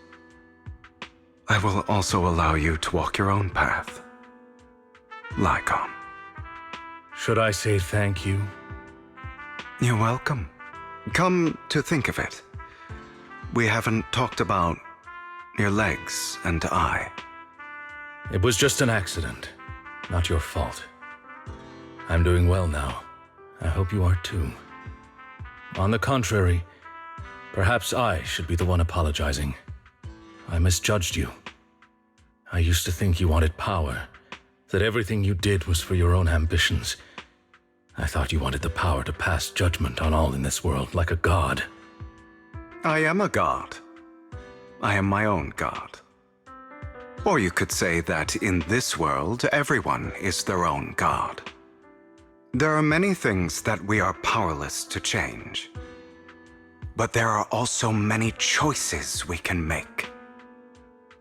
I will also allow you to walk your own path. Lycon. Should I say thank you? You're welcome. Come to think of it, we haven't talked about your legs and eye. It was just an accident, not your fault. I'm doing well now. I hope you are too. On the contrary, perhaps I should be the one apologizing. I misjudged you. I used to think you wanted power, that everything you did was for your own ambitions. I thought you wanted the power to pass judgment on all in this world like a god. I am a god. I am my own god. Or you could say that in this world, everyone is their own god. There are many things that we are powerless to change. But there are also many choices we can make.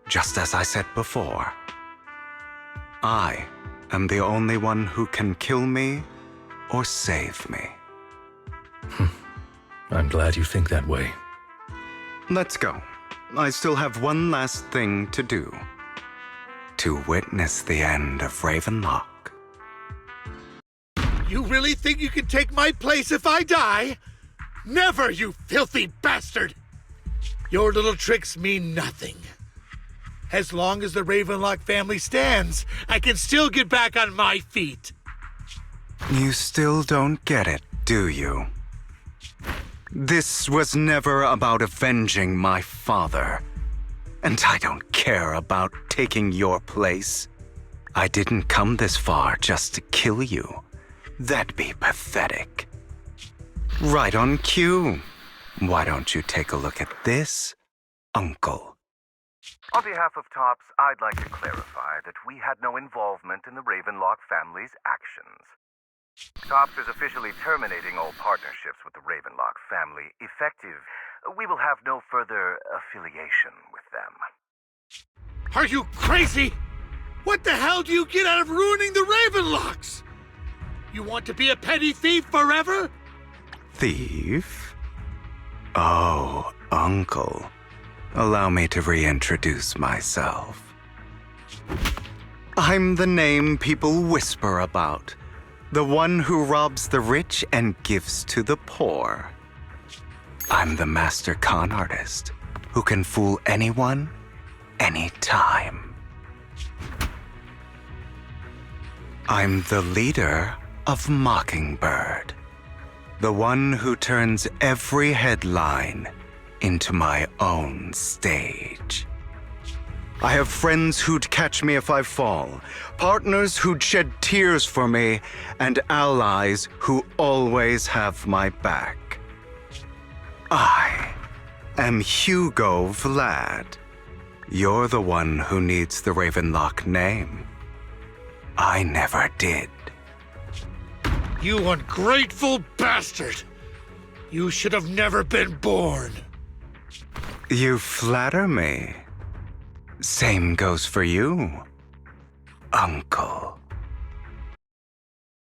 Just as I said before, I am the only one who can kill me or save me. I'm glad you think that way. Let's go. I still have one last thing to do. To witness the end of Ravenlock. You really think you can take my place if I die? Never, you filthy bastard! Your little tricks mean nothing. As long as the Ravenlock family stands, I can still get back on my feet. You still don't get it, do you? This was never about avenging my father. And I don't care about taking your place. I didn't come this far just to kill you. That'd be pathetic. Right on cue. Why don't you take a look at this, Uncle? On behalf of TOPS, I'd like to clarify that we had no involvement in the Ravenlock family's actions. TOPS is officially terminating all partnerships with the Ravenlock family. Effective, we will have no further affiliation with them. Are you crazy? What the hell do you get out of ruining the Ravenlocks? You want to be a petty thief forever? Thief? Oh, Uncle. Allow me to reintroduce myself. I'm the name people whisper about. The one who robs the rich and gives to the poor. I'm the master con artist who can fool anyone, anytime. I'm the leader of Mockingbird. The one who turns every headline into my own stage. I have friends who'd catch me if I fall, partners who'd shed tears for me, and allies who always have my back. I am Hugo Vlad. You're the one who needs the Ravenlock name. I never did. You ungrateful bastard! You should have never been born. You flatter me. Same goes for you, Uncle.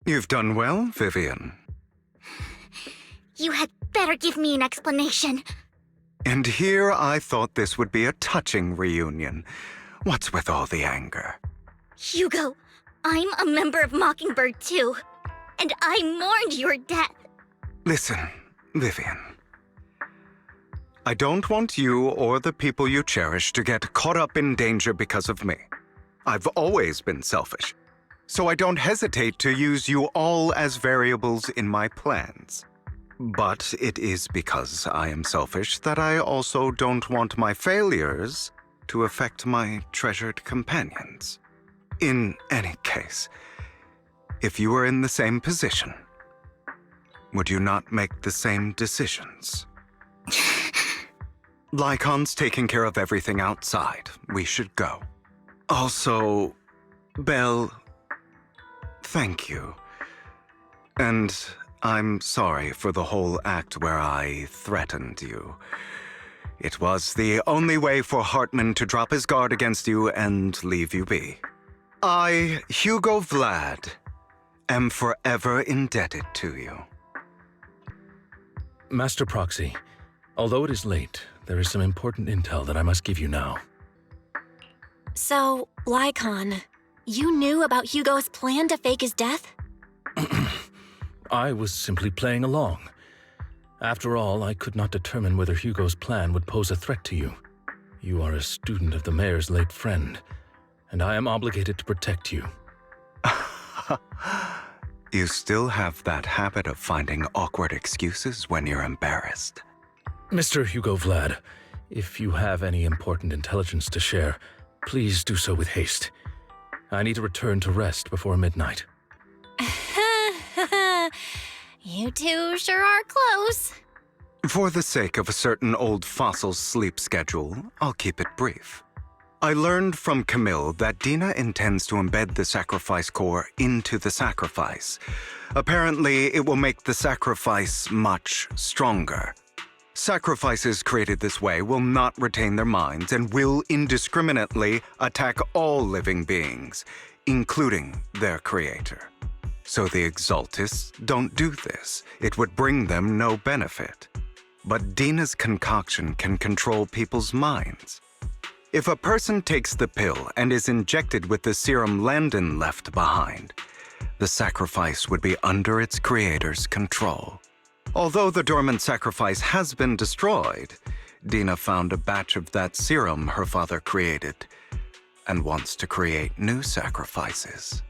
You've done well, Vivian. You had better give me an explanation. And here I thought this would be a touching reunion. What's with all the anger? Hugo, I'm a member of Mockingbird too. And I mourned your death. Listen, Vivian. I don't want you or the people you cherish to get caught up in danger because of me. I've always been selfish, so I don't hesitate to use you all as variables in my plans. But it is because I am selfish that I also don't want my failures to affect my treasured companions. In any case, if you were in the same position, would you not make the same decisions? Lycon's taking care of everything outside. We should go. Also, Belle, thank you. And I'm sorry for the whole act where I threatened you. It was the only way for Hartman to drop his guard against you and leave you be. I, Hugo Vlad, am forever indebted to you. Master Proxy, although it is late, there is some important intel that I must give you now. So, Lycon, you knew about Hugo's plan to fake his death? I was simply playing along. After all, I could not determine whether Hugo's plan would pose a threat to you. You are a student of the mayor's late friend, and I am obligated to protect you. You still have that habit of finding awkward excuses when you're embarrassed. Mr. Hugo Vlad, if you have any important intelligence to share, please do so with haste. I need to return to rest before midnight. You two sure are close. For the sake of a certain old fossil's sleep schedule, I'll keep it brief. I learned from Camille that Dina intends to embed the sacrifice core into the sacrifice. Apparently, it will make the sacrifice much stronger. Sacrifices created this way will not retain their minds and will indiscriminately attack all living beings, including their creator. So the Exaltists don't do this. It would bring them no benefit. But Dina's concoction can control people's minds. If a person takes the pill and is injected with the serum Landon left behind, the sacrifice would be under its creator's control. Although the dormant sacrifice has been destroyed, Dina found a batch of that serum her father created and wants to create new sacrifices.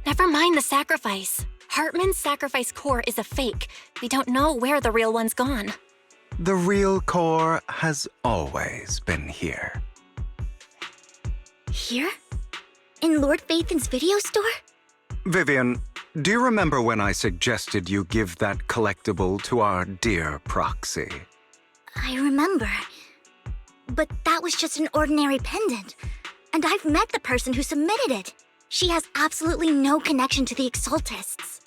Never mind the sacrifice. Hartman's sacrifice core is a fake. We don't know where the real one's gone. The real core has always been here. Here? In Lord Phaethon's video store? Vivian, do you remember when I suggested you give that collectible to our dear proxy? I remember. But that was just an ordinary pendant. And I've met the person who submitted it. She has absolutely no connection to the Exaltists.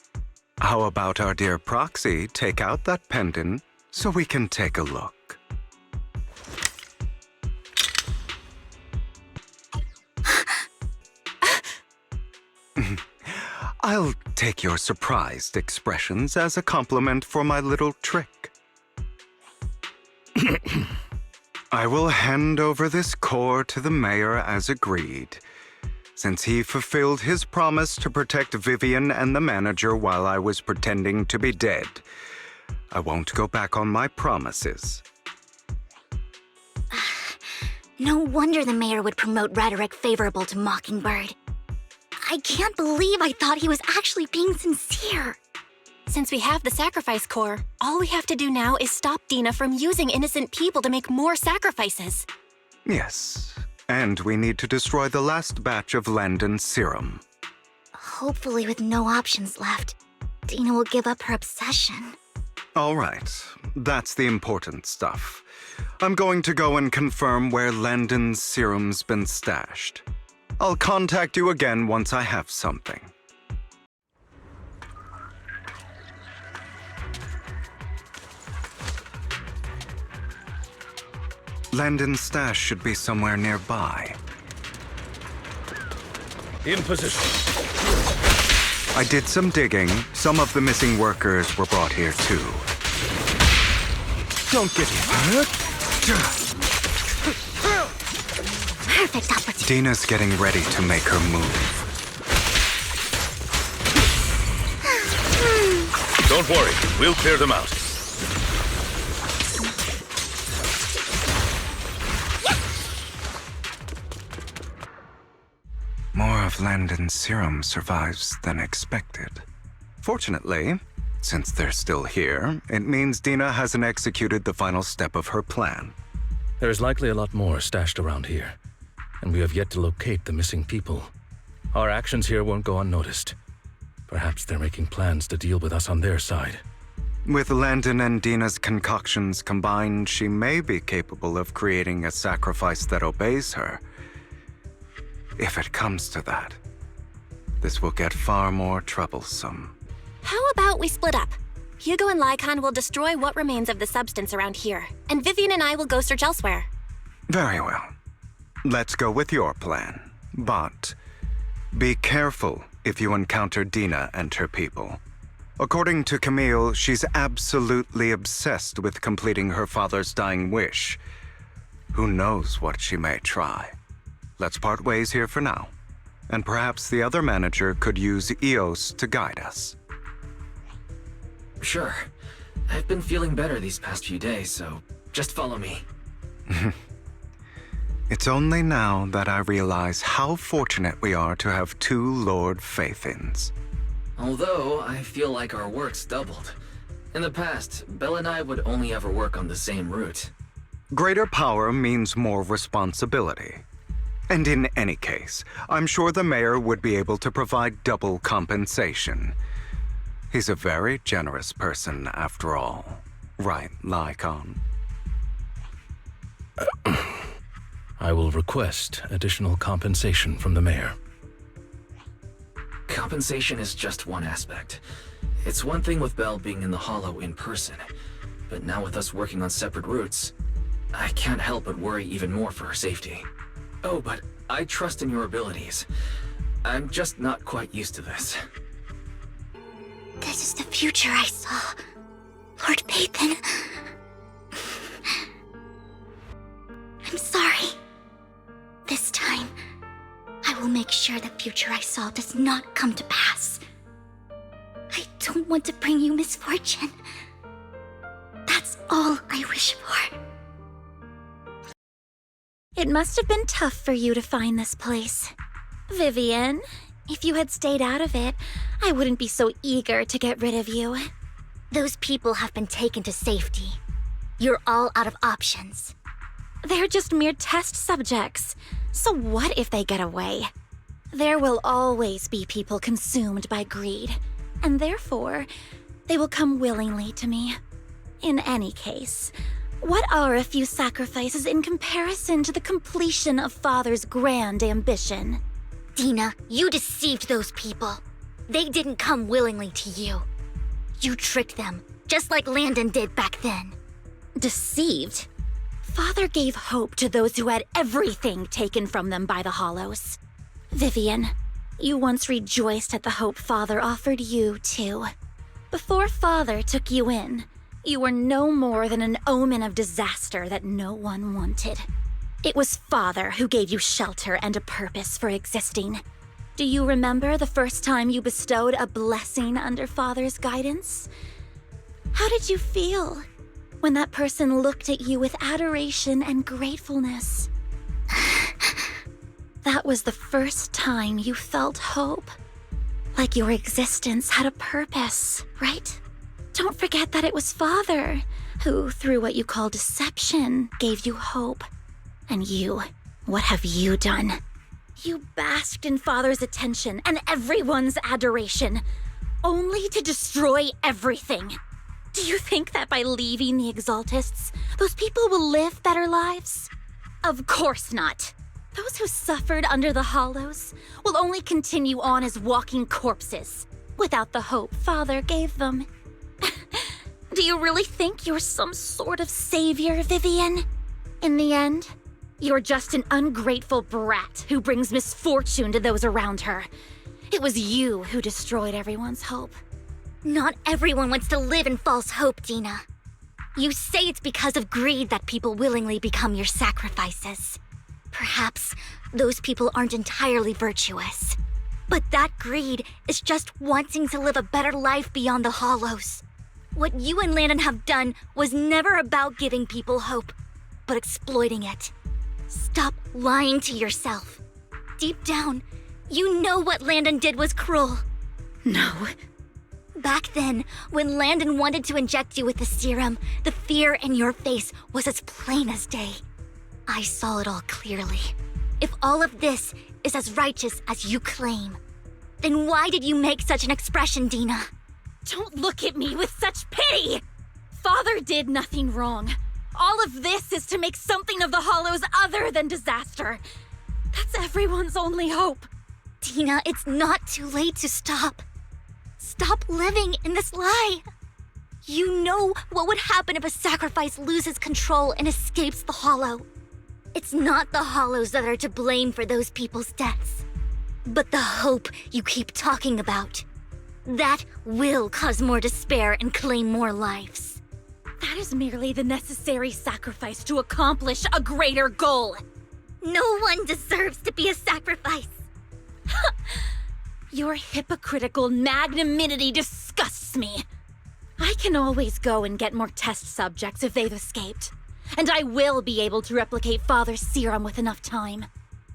How about our dear proxy take out that pendant so we can take a look? I'll take your surprised expressions as a compliment for my little trick. I will hand over this core to the mayor as agreed, since he fulfilled his promise to protect Vivian and the manager while I was pretending to be dead. I won't go back on my promises. No wonder the mayor would promote rhetoric favorable to Mockingbird. I can't believe I thought he was actually being sincere. Since we have the sacrifice core, all we have to do now is stop Dina from using innocent people to make more sacrifices. Yes, and we need to destroy the last batch of Landon's serum. Hopefully with no options left, Dina will give up her obsession. All right, that's the important stuff. I'm going to go and confirm where Landon's serum's been stashed. I'll contact you again once I have something. Landon's stash should be somewhere nearby. In position. I did some digging. Some of the missing workers were brought here too. Don't get hurt. Perfect opportunity. Dina's getting ready to make her move. Don't worry, we'll clear them out. More of Landon's serum survives than expected. Fortunately, since they're still here, it means Dina hasn't executed the final step of her plan. There's likely a lot more stashed around here, and we have yet to locate the missing people. Our actions here won't go unnoticed. Perhaps they're making plans to deal with us on their side. With Landon and Dina's concoctions combined, she may be capable of creating a sacrifice that obeys her. If it comes to that, this will get far more troublesome. How about we split up? Hugo and Lycon will destroy what remains of the substance around here, and Vivian and I will go search elsewhere. Very well. Let's go with your plan. But be careful if you encounter Dina and her people. According to Camille, she's absolutely obsessed with completing her father's dying wish. Who knows what she may try? Let's part ways here for now. And perhaps the other manager could use Eos to guide us. Sure. I've been feeling better these past few days, so just follow me. It's only now that I realize how fortunate we are to have two Lord Phaethons. Although, I feel like our work's doubled. In the past, Belle and I would only ever work on the same route. Greater power means more responsibility. And in any case, I'm sure the mayor would be able to provide double compensation. He's a very generous person, after all. Right, Lycon? I will request additional compensation from the mayor. Compensation is just one aspect. It's one thing with Belle being in the Hollow in person, but now with us working on separate routes, I can't help but worry even more for her safety. Oh, but I trust in your abilities. I'm just not quite used to this. This is the future I saw, Lord Pathan. I'm sorry. This time, I will make sure the future I saw does not come to pass. I don't want to bring you misfortune. That's all I wish for. It must have been tough for you to find this place. Vivian, if you had stayed out of it, I wouldn't be so eager to get rid of you. Those people have been taken to safety. You're all out of options. They're just mere test subjects. So what if they get away? There will always be people consumed by greed, and therefore, they will come willingly to me. In any case, what are a few sacrifices in comparison to the completion of Father's grand ambition? Dina, you deceived those people. They didn't come willingly to you. You tricked them, just like Landon did back then. Deceived? Father gave hope to those who had everything taken from them by the Hollows. Vivian, you once rejoiced at the hope Father offered you, too. Before Father took you in, you were no more than an omen of disaster that no one wanted. It was Father who gave you shelter and a purpose for existing. Do you remember the first time you bestowed a blessing under Father's guidance? How did you feel when that person looked at you with adoration and gratefulness? That was the first time you felt hope. Like your existence had a purpose, right? Don't forget that it was Father who, through what you call deception, gave you hope. And you, what have you done? You basked in Father's attention and everyone's adoration, only to destroy everything. Do you think that by leaving the Exaltists, those people will live better lives? Of course not. Those who suffered under the Hollows will only continue on as walking corpses, without the hope Father gave them. Do you really think you're some sort of savior, Vivian? In the end, you're just an ungrateful brat who brings misfortune to those around her. It was you who destroyed everyone's hope. Not everyone wants to live in false hope, Dina. You say it's because of greed that people willingly become your sacrifices. Perhaps those people aren't entirely virtuous. But that greed is just wanting to live a better life beyond the Hollows. What you and Landon have done was never about giving people hope, but exploiting it. Stop lying to yourself. Deep down, you know what Landon did was cruel. No. Back then, when Landon wanted to inject you with the serum, the fear in your face was as plain as day. I saw it all clearly. If all of this is as righteous as you claim, then why did you make such an expression, Dina? Don't look at me with such pity! Father did nothing wrong. All of this is to make something of the Hollows other than disaster. That's everyone's only hope. Dina, it's not too late to stop. Stop living in this lie. You know what would happen if a sacrifice loses control and escapes the Hollow. It's not the Hollows that are to blame for those people's deaths, but the hope you keep talking about. That will cause more despair and claim more lives. That is merely the necessary sacrifice to accomplish a greater goal. No one deserves to be a sacrifice. Your hypocritical magnanimity disgusts me. I can always go and get more test subjects if they've escaped. And I will be able to replicate Father's serum with enough time.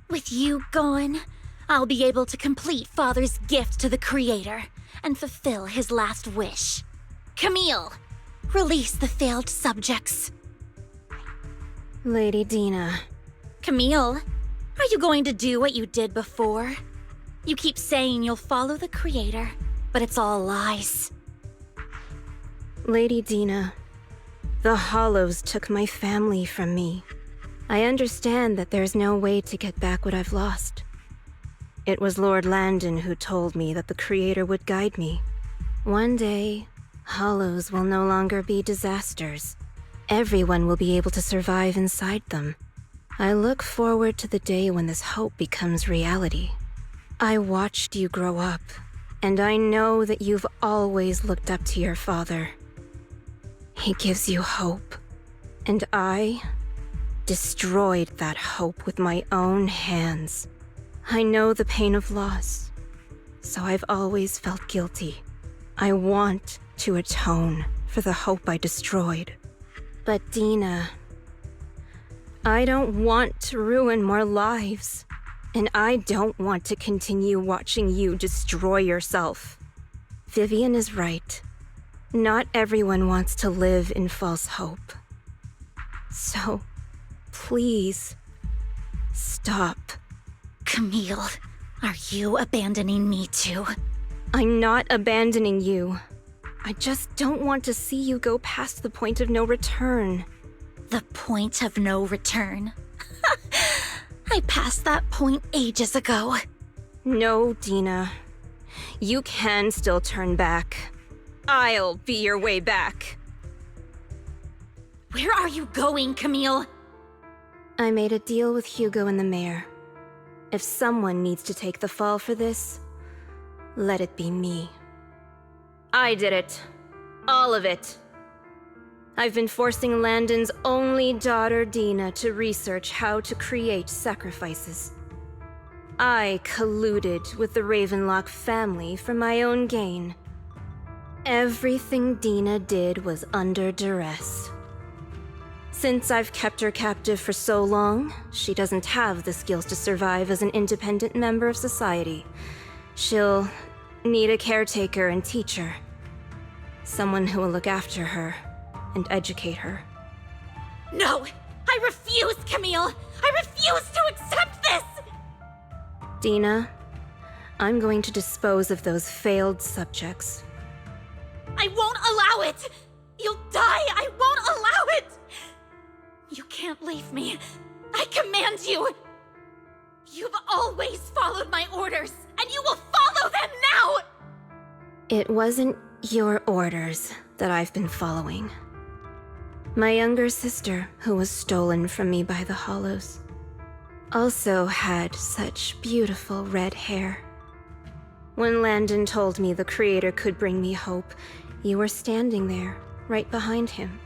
With you gone, I'll be able to complete Father's gift to the Creator and fulfill his last wish. Camille, release the failed subjects. Lady Dina. Camille, are you going to do what you did before? You keep saying you'll follow the Creator, but it's all lies. Lady Dina, The Hollows took my family from me. I understand that there's no way to get back what I've lost. It was Lord Landon who told me that the Creator would guide me. One day, Hollows will no longer be disasters. Everyone will be able to survive inside them. I look forward to the day when this hope becomes reality. I watched you grow up, and I know that you've always looked up to your father. He gives you hope, and I destroyed that hope with my own hands. I know the pain of loss, so I've always felt guilty. I want to atone for the hope I destroyed. But Dina, I don't want to ruin more lives, and I don't want to continue watching you destroy yourself. Vivian is right. Not everyone wants to live in false hope. So, please, stop. Camille, are you abandoning me too? I'm not abandoning you. I just don't want to see you go past the point of no return. The point of no return? I passed that point ages ago. No, Dina. You can still turn back. I'll be your way back. Where are you going, Camille? I made a deal with Hugo and the mayor. If someone needs to take the fall for this, let it be me. I did it. All of it. I've been forcing Landon's only daughter, Dina, to research how to create sacrifices. I colluded with the Ravenlock family for my own gain. Everything Dina did was under duress. Since I've kept her captive for so long, she doesn't have the skills to survive as an independent member of society. She'll need a caretaker and teacher. Someone who will look after her and educate her. No! I refuse, Camille! I refuse to accept this! Dina, I'm going to dispose of those failed subjects. I won't allow it! You'll die! I won't allow it! You can't leave me. I command you! You've always followed my orders, and you will follow them now! It wasn't your orders that I've been following. My younger sister, who was stolen from me by the Hollows, also had such beautiful red hair. When Landon told me the Creator could bring me hope, you were standing there, right behind him.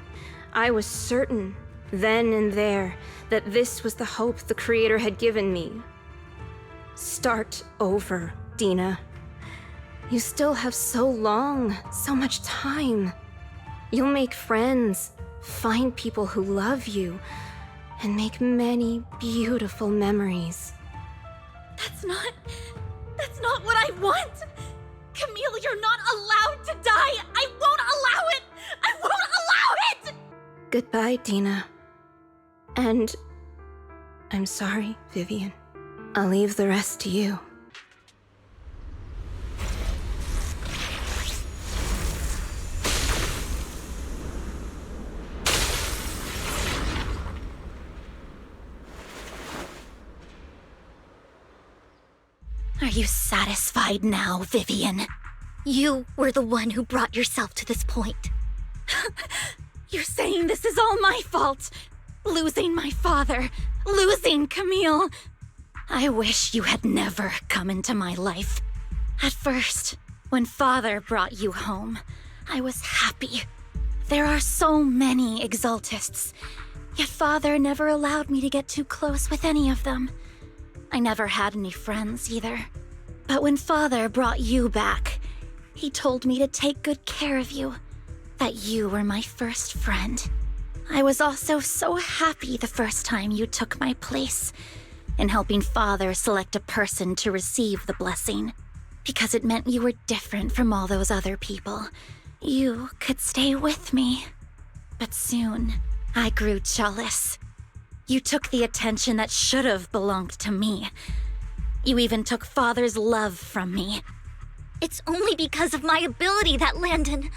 I was certain, then and there, that this was the hope the Creator had given me. Start over, Dina. You still have so long, so much time. You'll make friends, find people who love you, and make many beautiful memories. That's not what I want! Camille, you're not allowed to die! I won't allow it! I won't allow it! Goodbye, Dina. And I'm sorry, Vivian. I'll leave the rest to you. Are you satisfied now, Vivian? You were the one who brought yourself to this point. You're saying this is all my fault. Losing my father, losing Camille. I wish you had never come into my life. At first, when Father brought you home, I was happy. There are so many Exaltists, yet Father never allowed me to get too close with any of them. I never had any friends either. But when Father brought you back, he told me to take good care of you, that you were my first friend. I was also so happy the first time you took my place in helping Father select a person to receive the blessing, because it meant you were different from all those other people. You could stay with me. But soon, I grew jealous. You took the attention that should have belonged to me. You even took Father's love from me. It's only because of my ability that Landon...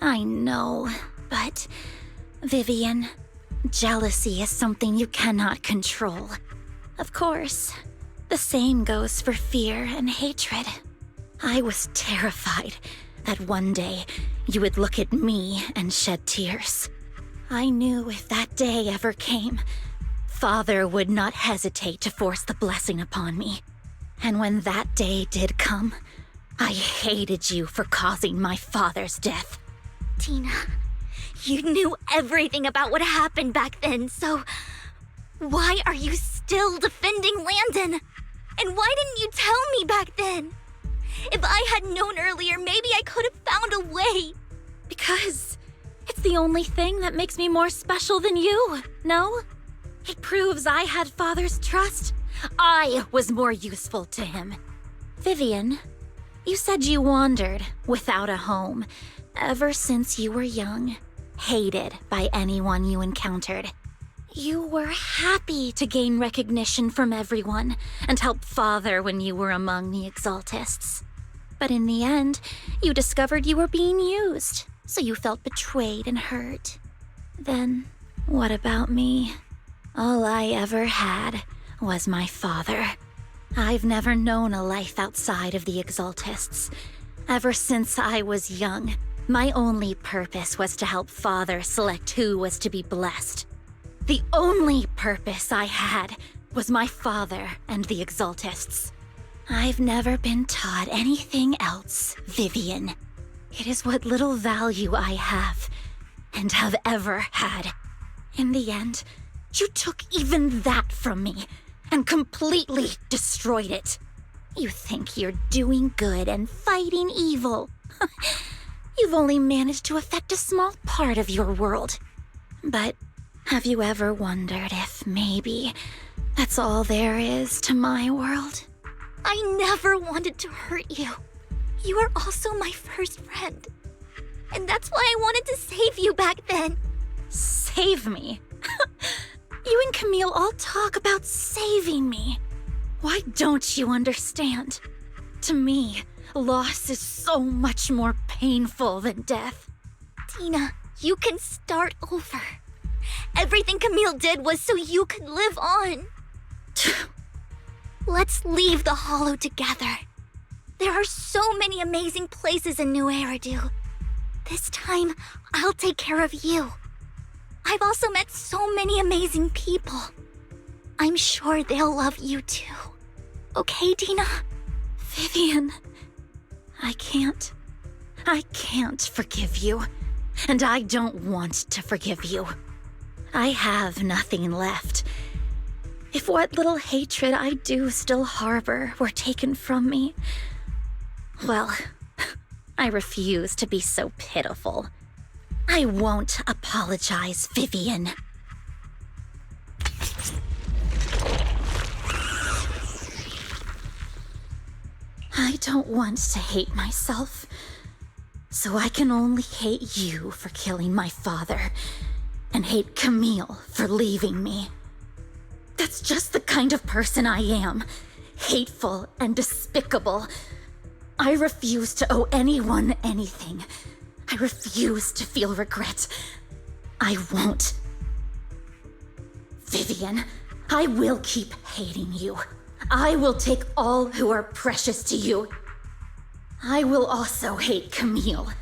I know, but Vivian, jealousy is something you cannot control. Of course, the same goes for fear and hatred. I was terrified that one day you would look at me and shed tears. I knew if that day ever came, Father would not hesitate to force the blessing upon me. And when that day did come, I hated you for causing my father's death. Tina, you knew everything about what happened back then, so why are you still defending Landon? And why didn't you tell me back then? If I had known earlier, maybe I could have found a way. Because it's the only thing that makes me more special than you, no? It proves I had Father's trust. I was more useful to him. Vivian, you said you wandered without a home ever since you were young, hated by anyone you encountered. You were happy to gain recognition from everyone and help Father when you were among the Exaltists. But in the end, you discovered you were being used, so you felt betrayed and hurt. Then, what about me? All I ever had was my father. I've never known a life outside of the Exaltists. Ever since I was young, my only purpose was to help Father select who was to be blessed. The only purpose I had was my father and the Exaltists. I've never been taught anything else, Vivian. It is what little value I have, and have ever had. In the end, you took even that from me, and completely destroyed it. You think you're doing good and fighting evil. You've only managed to affect a small part of your world. But have you ever wondered if maybe that's all there is to my world? I never wanted to hurt you. You were also my first friend. And that's why I wanted to save you back then. Save me? You and Camille all talk about saving me. Why don't you understand? To me, loss is so much more painful than death. Tina, you can start over. Everything Camille did was so you could live on. Let's leave the Hollow together. There are so many amazing places in New Eridu. This time, I'll take care of you. I've also met so many amazing people. I'm sure they'll love you too. Okay, Tina? Vivian, I can't forgive you. And I don't want to forgive you. I have nothing left. If what little hatred I do still harbor were taken from me, well, I refuse to be so pitiful. I won't apologize, Vivian. I don't want to hate myself, so I can only hate you for killing my father, and hate Camille for leaving me. That's just the kind of person I am. Hateful and despicable. I refuse to owe anyone anything. I refuse to feel regret. I won't. Vivian, I will keep hating you. I will take all who are precious to you. I will also hate Camille,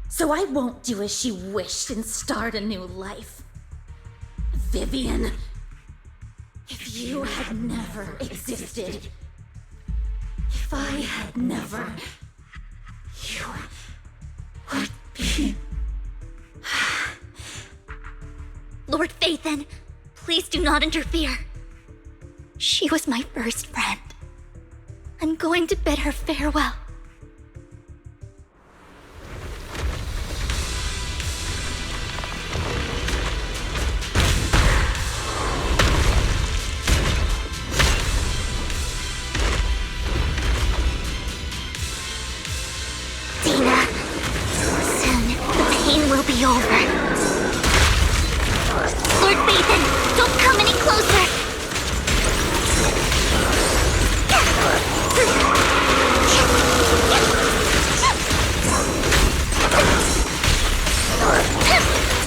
so I won't do as she wished and start a new life. Vivian, if you had never existed, if I had never, you would be... Lord Phaethon, please do not interfere. She was my first friend. I'm going to bid her farewell. Tina, soon the pain will be over. Lord Phaethon, don't come any closer!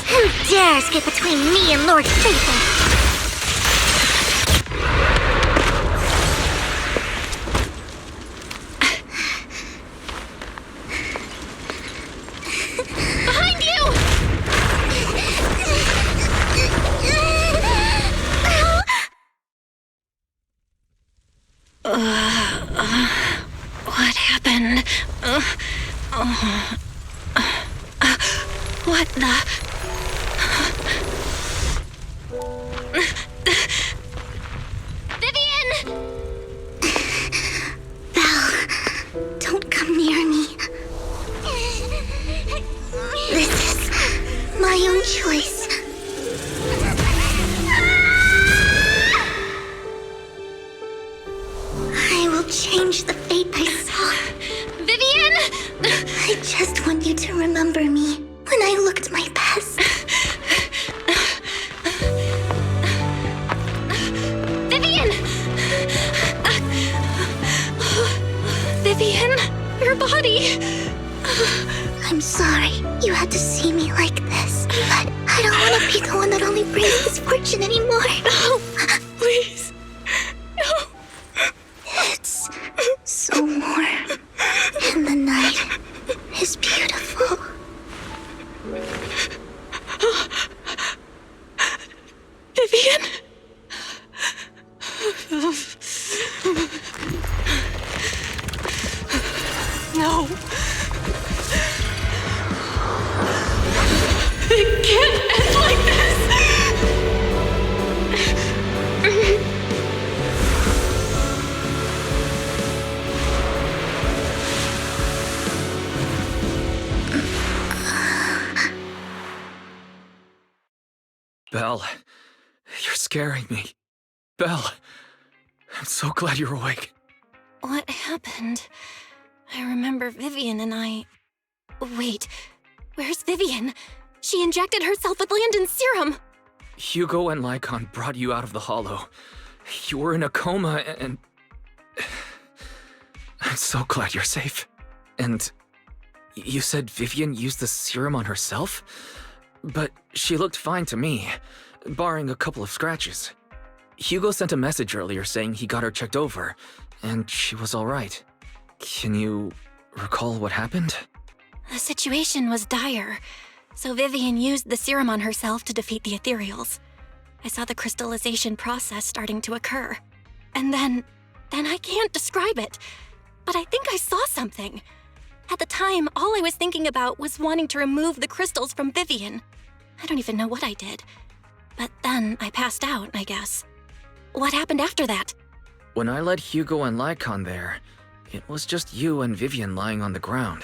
How dare dares get between me and Lord Phaethon? Behind you! What happened? What the? Vivian! Belle, don't come near me. This is my own choice. I will change the fate I saw. Vivian! I just want you to remember me when I looked my best. Vivian! Vivian, your body. I'm sorry you had to see me like this, but I don't want to be the one that only brings misfortune anymore. No, please. No. It's so warm, and the night is beautiful. Vivian? No. It can't end like this. Belle, you're scaring me. Belle, I'm so glad you're awake. What happened? I remember Vivian and I... Wait, where's Vivian? She injected herself with Landon's serum. Hugo and Lycon brought you out of the hollow. You were in a coma and... I'm so glad you're safe. And you said Vivian used the serum on herself? But she looked fine to me, barring a couple of scratches. Hugo sent a message earlier saying he got her checked over, and she was all right. Can you recall what happened? The situation was dire, so Vivian used the serum on herself to defeat the ethereals. I saw the crystallization process starting to occur. And then I can't describe it, but I think I saw something. At the time, all I was thinking about was wanting to remove the crystals from Vivian. I don't even know what I did. But then I passed out, I guess. What happened after that? When I led Hugo and Lycon there, it was just you and Vivian lying on the ground.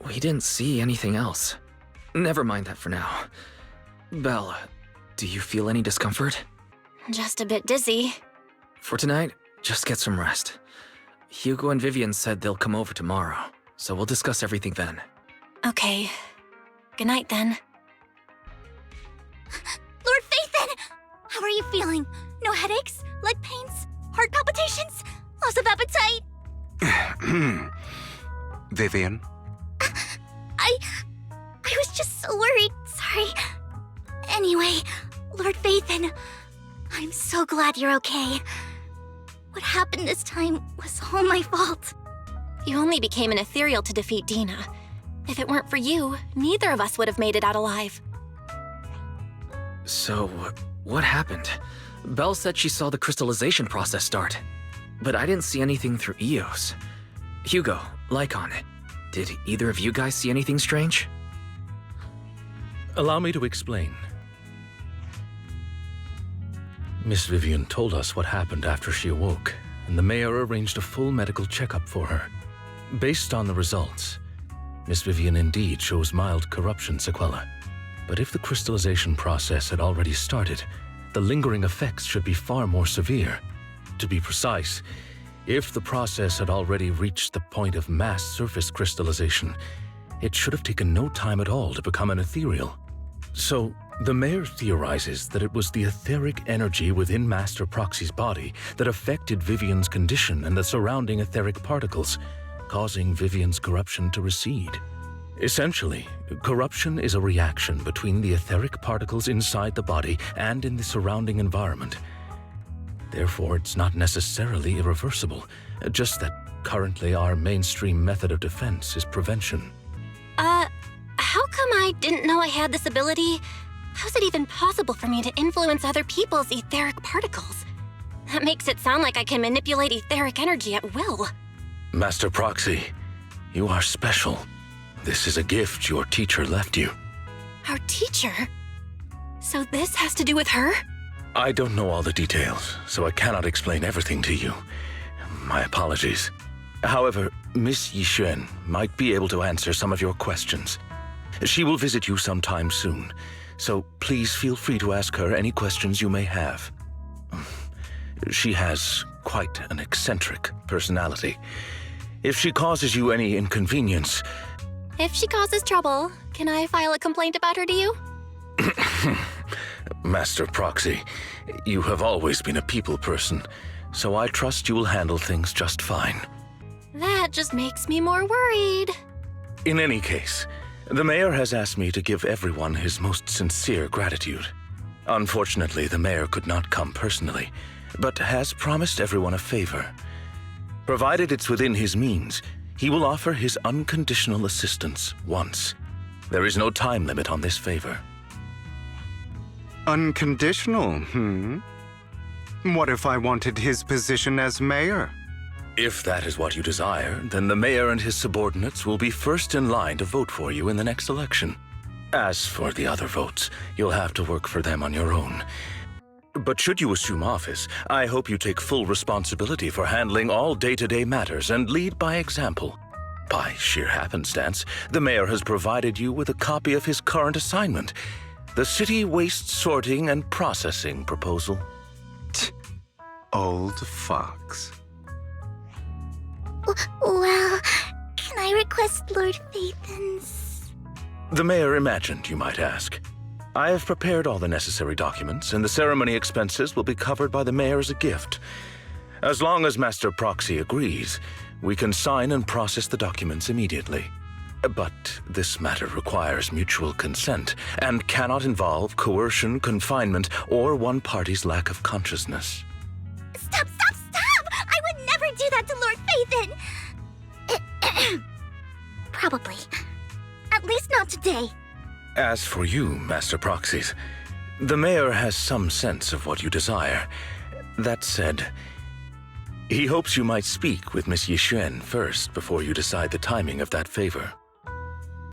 We didn't see anything else. Never mind that for now. Belle, do you feel any discomfort? Just a bit dizzy. For tonight, just get some rest. Hugo and Vivian said they'll come over tomorrow, so we'll discuss everything then. Okay. Good night, then. Lord Phaethon! How are you feeling? No headaches? Leg pains? Heart palpitations? Loss of appetite? Vivian? I was just so worried. Sorry. Anyway, Lord Phaethon, I'm so glad you're okay. What happened this time was all my fault. You only became an ethereal to defeat Dina. If it weren't for you, neither of us would have made it out alive. So, what happened? Belle said she saw the crystallization process start, but I didn't see anything through Eos. Hugo, Lycon, did either of you guys see anything strange? Allow me to explain. Miss Vivian told us what happened after she awoke, and the mayor arranged a full medical checkup for her. Based on the results, Miss Vivian indeed shows mild corruption sequelae. But if the crystallization process had already started, the lingering effects should be far more severe. To be precise, if the process had already reached the point of mass surface crystallization, it should have taken no time at all to become an ethereal. So, the mayor theorizes that it was the etheric energy within Master Proxy's body that affected Vivian's condition and the surrounding etheric particles, causing Vivian's corruption to recede. Essentially, corruption is a reaction between the etheric particles inside the body and in the surrounding environment. Therefore, it's not necessarily irreversible, just that currently our mainstream method of defense is prevention. How come I didn't know I had this ability? How's it even possible for me to influence other people's etheric particles? That makes it sound like I can manipulate etheric energy at will. Master Proxy, you are special. This is a gift your teacher left you. Our teacher? So this has to do with her? I don't know all the details, so I cannot explain everything to you. My apologies. However, Miss Yixuan might be able to answer some of your questions. She will visit you sometime soon, so please feel free to ask her any questions you may have. She has quite an eccentric personality. If she causes you any inconvenience... If she causes trouble, can I file a complaint about her to you? Master Proxy, you have always been a people person, so I trust you will handle things just fine. That just makes me more worried. In any case, the mayor has asked me to give everyone his most sincere gratitude. Unfortunately, the mayor could not come personally, but has promised everyone a favor. Provided it's within his means, he will offer his unconditional assistance once. There is no time limit on this favor. Unconditional, What if I wanted his position as mayor? If that is what you desire, then the mayor and his subordinates will be first in line to vote for you in the next election. As for the other votes, you'll have to work for them on your own. But should you assume office, I hope you take full responsibility for handling all day-to-day matters and lead by example. By sheer happenstance, the mayor has provided you with a copy of his current assignment, the City Waste Sorting and Processing proposal. Old fox. Well, can I request Lord Phaethon's? The mayor imagined you might ask. I have prepared all the necessary documents, and the ceremony expenses will be covered by the mayor as a gift. As long as Master Proxy agrees, we can sign and process the documents immediately. But this matter requires mutual consent and cannot involve coercion, confinement, or one party's lack of consciousness. Stop! I would never do that to Lord Phaethon! Probably. At least not today. As for you, Master Proxies, the mayor has some sense of what you desire. That said, he hopes you might speak with Miss Yixuan first before you decide the timing of that favor.